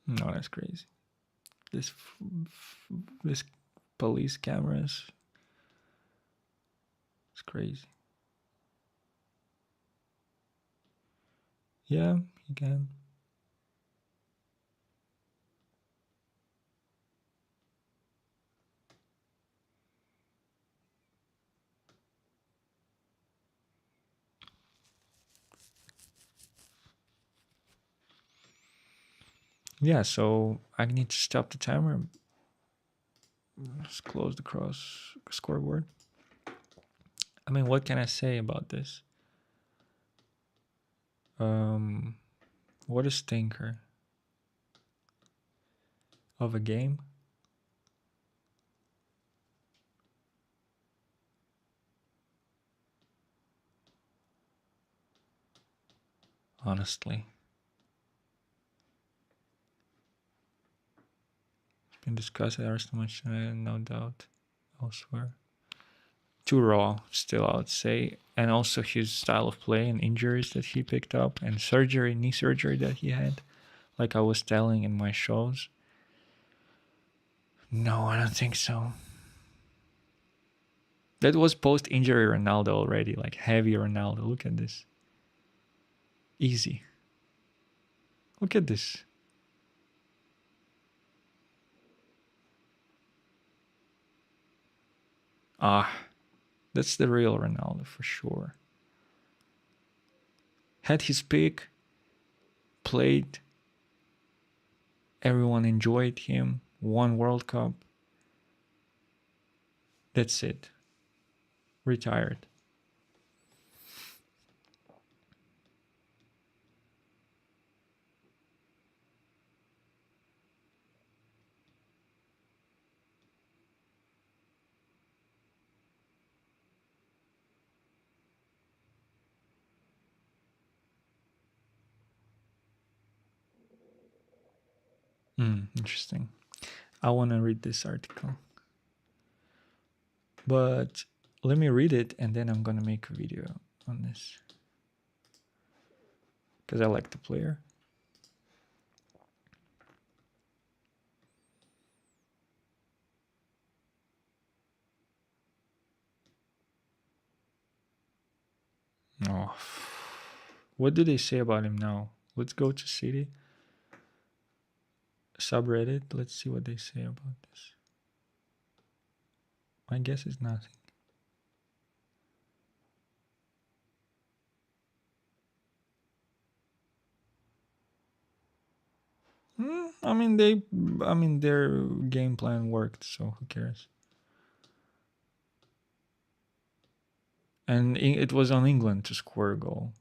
No, that's crazy. This this police cameras. It's crazy. Yeah, you can. Yeah, so I need to stop the timer. Let's close the cross scoreboard. I mean, what can I say about this? Um, what a stinker of a game. Honestly, it's been discussed at Arsenal much, no doubt. Elsewhere, too raw still, I would say, and also his style of play and injuries that he picked up and surgery, knee surgery that he had, like I was telling in my shows. No, I don't think so. That was post injury Ronaldo already, like heavy Ronaldo. Look at this. Easy. Look at this. Ah, that's the real Ronaldo for sure. Had his pick, played, everyone enjoyed him, won World Cup. That's it. Retired. Interesting. I want to read this article. But let me read it and then I'm going to make a video on this. Because I like the player. Oh. What do they say about him now? Let's go to City. Subreddit. Let's see what they say about this. My guess is nothing. I mean, their game plan worked, so who cares? And it was on England to score a goal.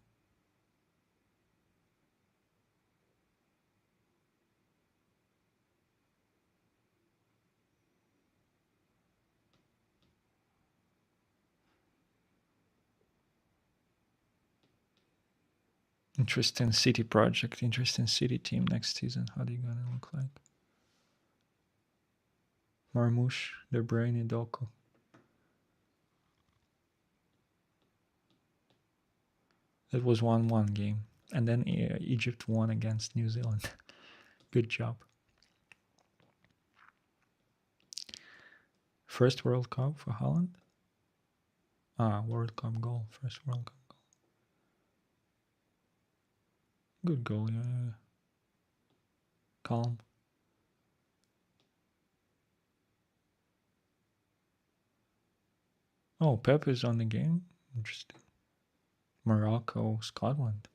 Interesting city project, interesting city team next season. How they gonna look like? Marmouche, De Bruyne, Doku. It was 1-1 game. And then Egypt won against New Zealand. Good job. First World Cup for Holland? World Cup goal. First World Cup goal. Good goal, yeah. Calm. Oh, Pep is on the game? Interesting. Morocco, Scotland.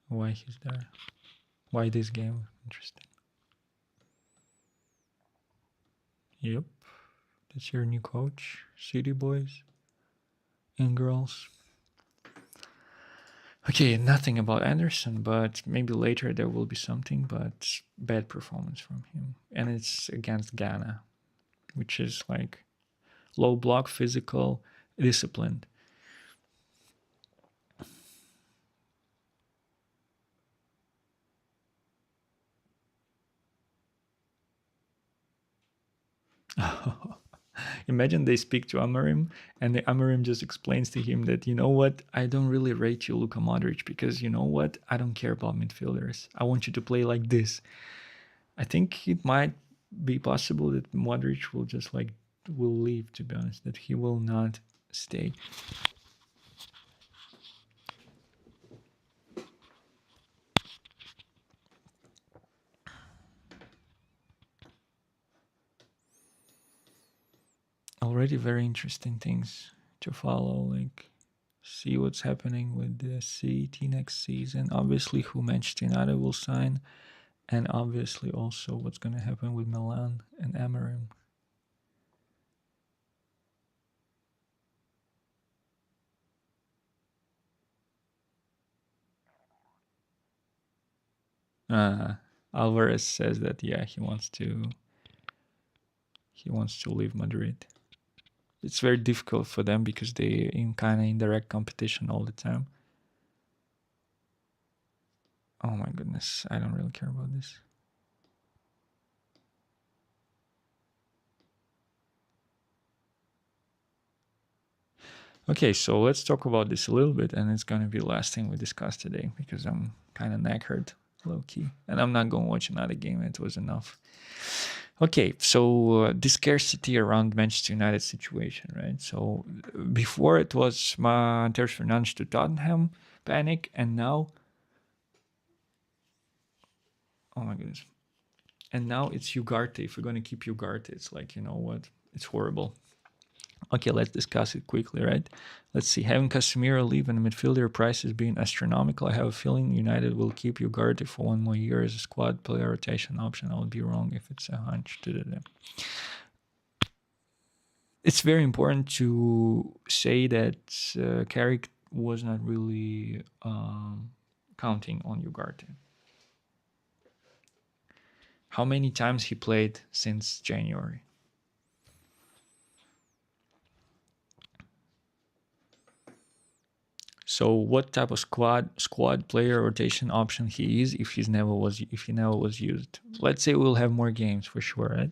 Why he's there? Why this game? Interesting. Yep. That's your new coach. City boys and girls. Okay, nothing about Anderson, but maybe later there will be something, but bad performance from him. And it's against Ghana, which is like low block, physical, disciplined. Imagine they speak to Amarim and the Amarim just explains to him that, you know what, I don't really rate you, Luka Modric, because you know what, I don't care about midfielders. I want you to play like this. I think it might be possible that Modric will just like will leave, to be honest, that he will not stay. Already very interesting things to follow, like see what's happening with the City next season. Obviously, who Manchester United will sign, and obviously also what's going to happen with Milan and Amarim. Alvarez says that yeah, he wants to leave Madrid. It's very difficult for them because they in kind of indirect competition all the time. Oh my goodness, I don't really care about this. Okay, so let's talk about this a little bit, and it's gonna be the last thing we discuss today because I'm kind of knackered, low key, and I'm not gonna watch another game. It was enough. Okay, so the scarcity around Manchester United situation, right? So before it was Mateus Fernandes to Tottenham panic, and now, oh my goodness, and now it's Ugarte. If we're gonna keep Ugarte, it's like, you know what? It's horrible. Okay, let's discuss it quickly, right? Let's see. Having Casemiro leave and midfielder prices being astronomical, I have a feeling United will keep Ugarte for 1 more year as a squad player rotation option. I would be wrong if it's a hunch to do that. It's very important to say that Carrick was not really counting on Ugarte. How many times he played since January? So what type of squad player rotation option he is if he never was used? Let's say we'll have more games for sure, right?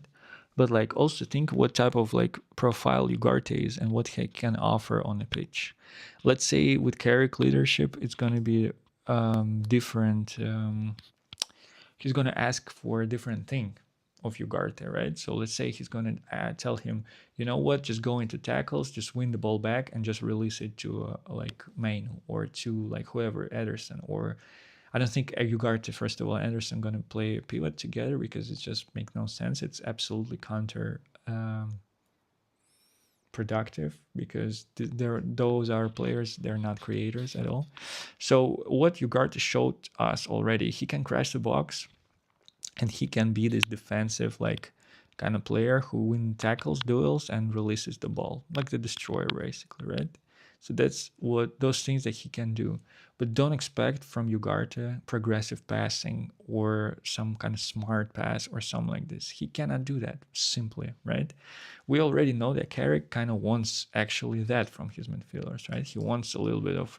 But like also think what type of like profile Ugarte is and what he can offer on the pitch. Let's say with Carrick leadership, it's gonna be different. He's gonna ask for a different thing of Ugarte, right? So let's say he's gonna tell him, you know what, just go into tackles, just win the ball back, and just release it to like Main or to like whoever, Ederson. Or I don't think Ugarte, first of all, Ederson gonna play a pivot together because it just makes no sense. It's absolutely counter productive because those are players, they're not creators at all. So what Ugarte showed us already, he can crash the box and he can be this defensive like kind of player who win tackles, duels, and releases the ball, like the destroyer, basically, right? So that's what those things that he can do. But don't expect from Ugarte progressive passing or some kind of smart pass or something like this. He cannot do that simply, right? We already know that Carrick kind of wants actually that from his midfielders, right? He wants a little bit of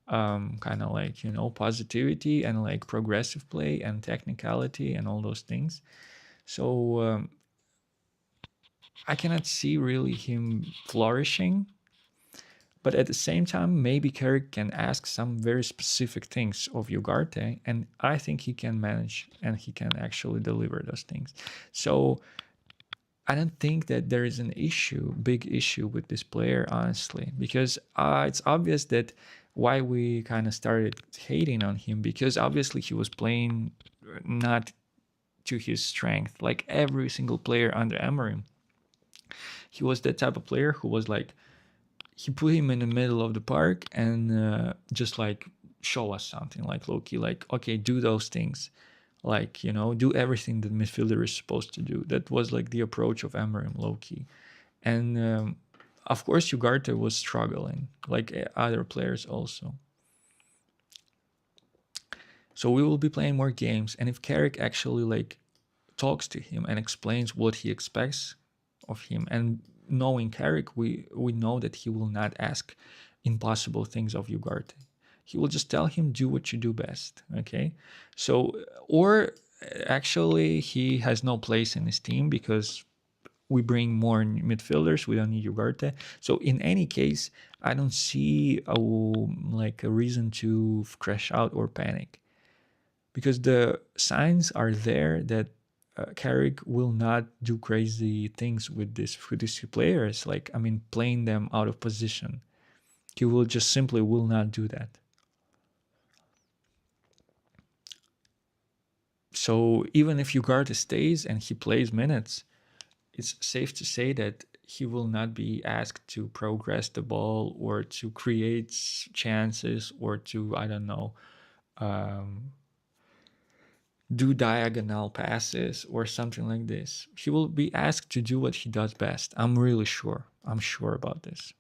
kind of like, positivity and like progressive play and technicality and all those things. So I cannot see really him flourishing. But at the same time, maybe Carrick can ask some very specific things of Ugarte, and I think he can manage and he can actually deliver those things. So I don't think that there is an issue, big issue with this player, honestly, because it's obvious that why we kind of started hating on him, because obviously he was playing not to his strength, like every single player under Emery. He was that type of player who was like, he put him in the middle of the park and just like show us something like Loki, like, okay, do those things, like, do everything that midfielder is supposed to do. That was like the approach of Amarim Loki. And of course Ugarte was struggling like other players also. So we will be playing more games, and if Carrick actually like talks to him and explains what he expects of him, and knowing Carrick, we know that he will not ask impossible things of Ugarte. He will just tell him, do what you do best. Okay. So, or actually he has no place in his team because we bring more midfielders. We don't need Ugarte. So in any case, I don't see a reason to crash out or panic, because the signs are there that Carrick will not do crazy things with these players. Like, I mean, playing them out of position. He will just simply will not do that. So even if Ugarte stays and he plays minutes, it's safe to say that he will not be asked to progress the ball or to create chances or to, I don't know, um, do diagonal passes or something like this. He will be asked to do what he does best. I'm really sure. I'm sure about this.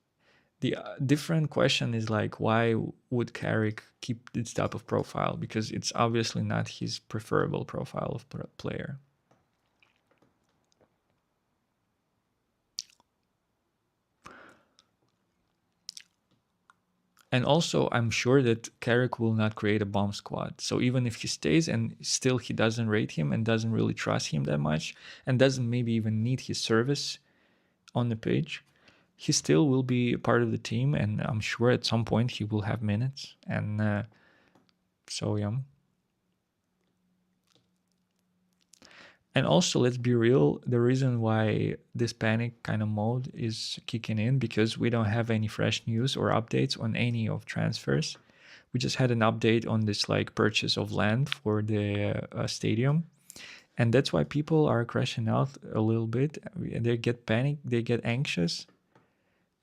The different question is like, why would Carrick keep this type of profile? Because it's obviously not his preferable profile of player. And also, I'm sure that Carrick will not create a bomb squad. So even if he stays and still he doesn't rate him and doesn't really trust him that much and doesn't maybe even need his service on the pitch, he still will be a part of the team. And I'm sure at some point he will have minutes. And so, yeah. And also, let's be real, the reason why this panic kind of mode is kicking in, because we don't have any fresh news or updates on any of transfers. We just had an update on this like purchase of land for the stadium. And that's why people are crashing out a little bit. They get panic, they get anxious,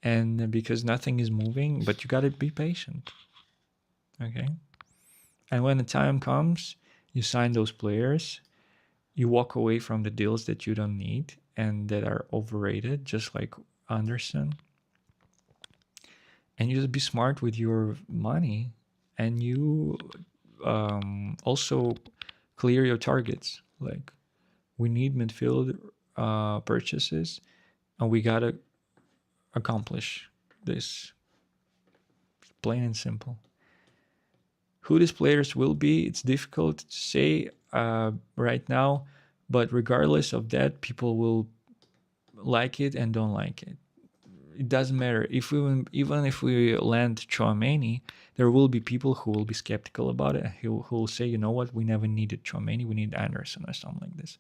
and because nothing is moving, but you got to be patient. Okay. And when the time comes, you sign those players, you walk away from the deals that you don't need and that are overrated, just like Anderson. And you just be smart with your money, and you also clear your targets. Like, we need midfield purchases, and we gotta accomplish this. Plain and simple. Who these players will be, it's difficult to say right now, but regardless of that, people will like it and don't like it. It doesn't matter. Even if we land Chouameni, there will be people who will be skeptical about it, who will say, you know what, we never needed Chouameni, we need Anderson or something like this.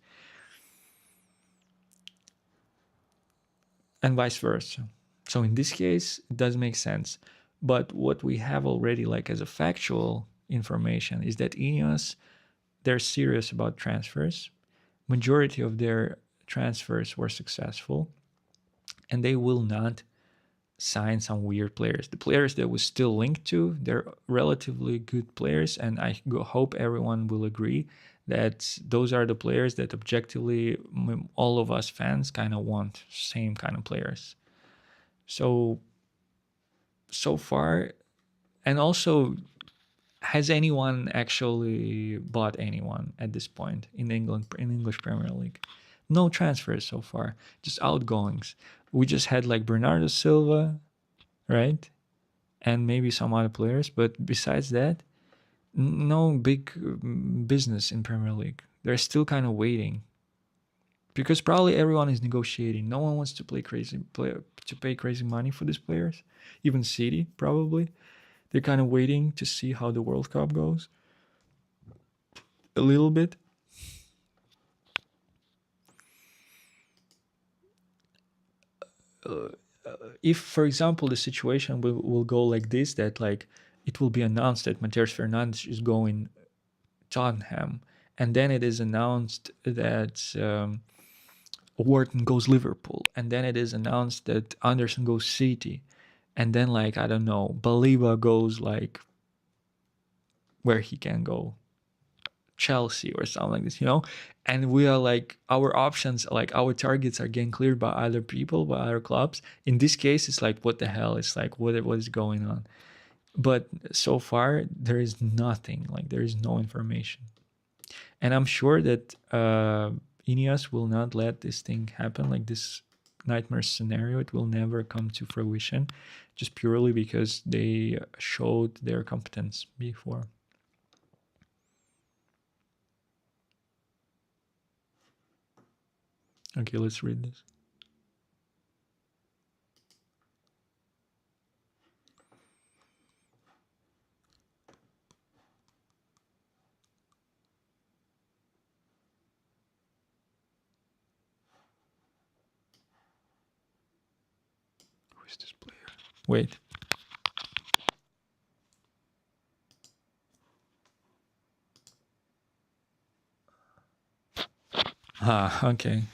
And vice versa. So in this case, it does make sense. But what we have already, like as a factual information, is that Ineos, they're serious about transfers. Majority of their transfers were successful, and they will not sign some weird players. The players that was still linked to, they're relatively good players, and I hope everyone will agree that those are the players that objectively all of us fans kind of want, same kind of players. So far, and also, has anyone actually bought anyone at this point in England, in English Premier League? No transfers so far, just outgoings. We just had like Bernardo Silva, right? And maybe some other players, but besides that, no big business in Premier League. They're still kind of waiting because probably everyone is negotiating. No one wants to pay crazy money for these players. Even City probably. They're kind of waiting to see how the World Cup goes. A little bit. If, for example, the situation will go like this, that like it will be announced that Mateus Fernandes is going Tottenham, and then it is announced that Wharton goes Liverpool, and then it is announced that Anderson goes City, and then like I don't know, Baliba goes like where he can go, Chelsea or something like this, and we are like our options, like our targets are getting cleared by other people, by other clubs. In this case, it's like what the hell? It's like what is going on? But so far there is nothing, like there is no information. And I'm sure that Ineos will not let this thing happen, like this nightmare scenario. It will never come to fruition, just purely because they showed their competence before. Okay, let's read this. Who is this player? Wait. Okay.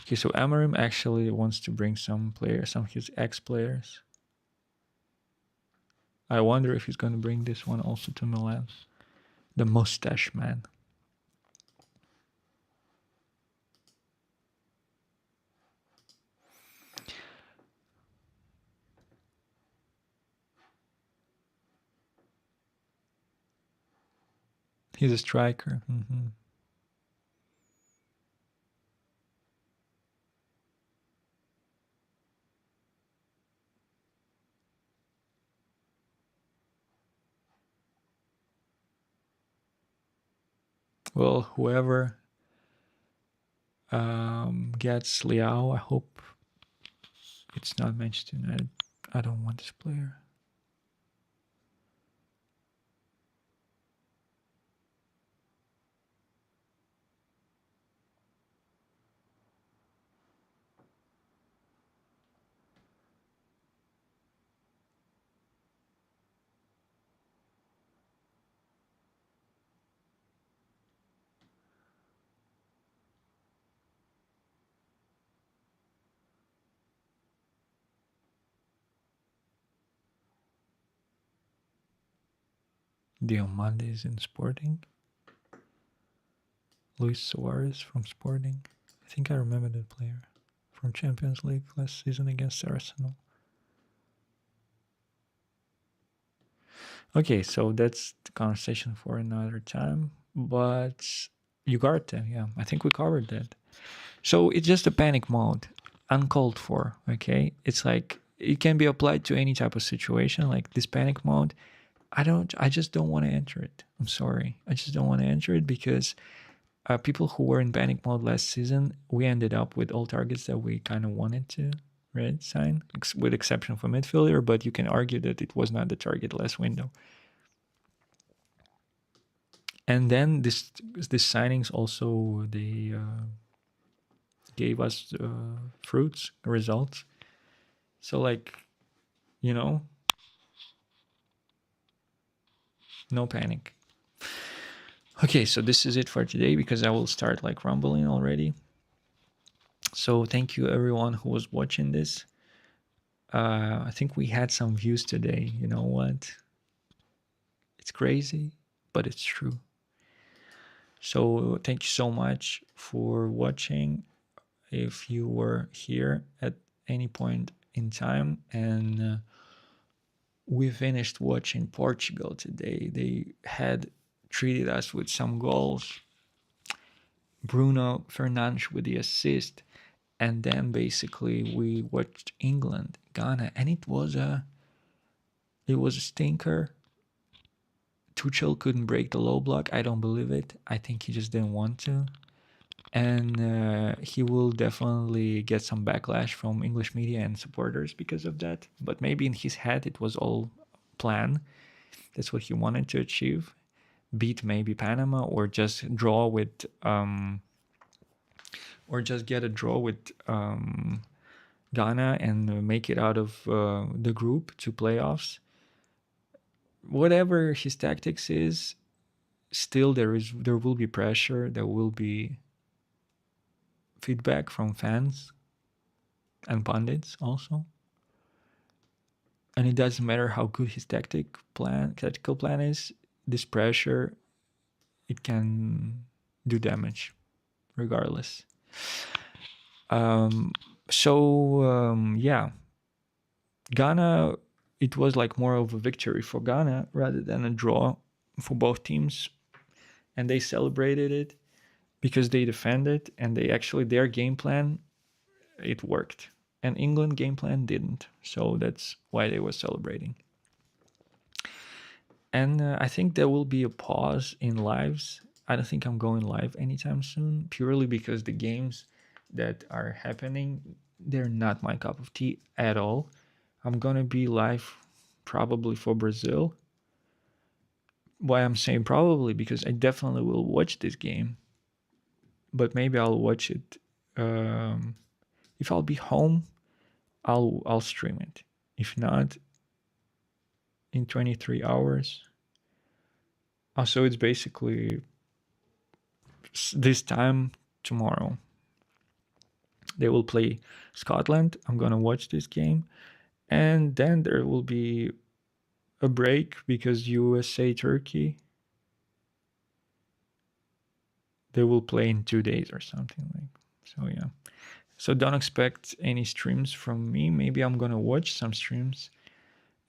Okay, so Amarim actually wants to bring some players, some of his ex-players. I wonder if he's going to bring this one also to Milan. The mustache man. He's a striker. Well, whoever gets Liao, I hope it's not Manchester United. I don't want this player. Diomande is in Sporting. Luis Suarez from Sporting. I think I remember that player from Champions League last season against Arsenal. Okay, so that's the conversation for another time. But Ugarte, yeah, I think we covered that. So it's just a panic mode, uncalled for. Okay, it's like it can be applied to any type of situation. Like this panic mode, I just don't want to enter it. I'm sorry, I just don't want to enter it because people who were in panic mode last season, we ended up with all targets that we kind of wanted to, right, sign, with exception for midfielder. But you can argue that it was not the target last window. And then this signings also, they gave us fruits, results. So like, no panic. Okay, so this is it for today because I will start like rumbling already. So thank you everyone who was watching this. I think we had some views today. You know what? It's crazy, but it's true. So thank you so much for watching. If you were here at any point in time, and we finished watching Portugal today. They had treated us with some goals. Bruno Fernandes with the assist, and then basically we watched England, Ghana, and it was a stinker. Tuchel couldn't break the low block. I don't believe it. I think he just didn't want to. And he will definitely get some backlash from English media and supporters because of that. But maybe in his head it was all planned. That's what he wanted to achieve. Beat maybe Panama, or just draw with or just get a draw with Ghana and make it out of the group to playoffs. Whatever his tactics is, still there will be pressure. There will be feedback from fans and pundits also. And it doesn't matter how good his tactical plan is. This pressure, it can do damage, regardless. Yeah, Ghana. It was like more of a victory for Ghana rather than a draw for both teams, and they celebrated it because they defended, and their game plan, it worked, and England game plan didn't. So that's why they were celebrating. And I think there will be a pause in lives. I don't think I'm going live anytime soon, purely because the games that are happening, they're not my cup of tea at all. I'm gonna be live probably for Brazil. Why I'm saying probably, because I definitely will watch this game, but maybe I'll watch it. If I'll be home, I'll stream it. If not, in 23 hours. Also, it's basically this time tomorrow. They will play Scotland. I'm gonna watch this game, and then there will be a break because USA Turkey. They will play in 2 days or something like. So yeah. So don't expect any streams from me. Maybe I'm gonna watch some streams,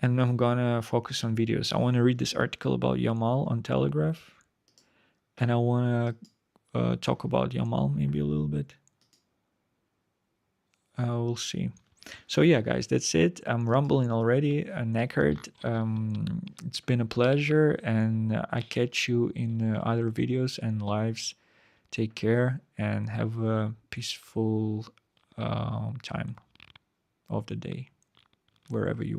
and I'm gonna focus on videos. I want to read this article about Yamal on Telegraph, and I want to talk about Yamal maybe a little bit. We'll see. So yeah, guys, that's it. I'm rumbling already, knackered. It's been a pleasure, and I catch you in other videos and lives. Take care and have a peaceful time of the day, wherever you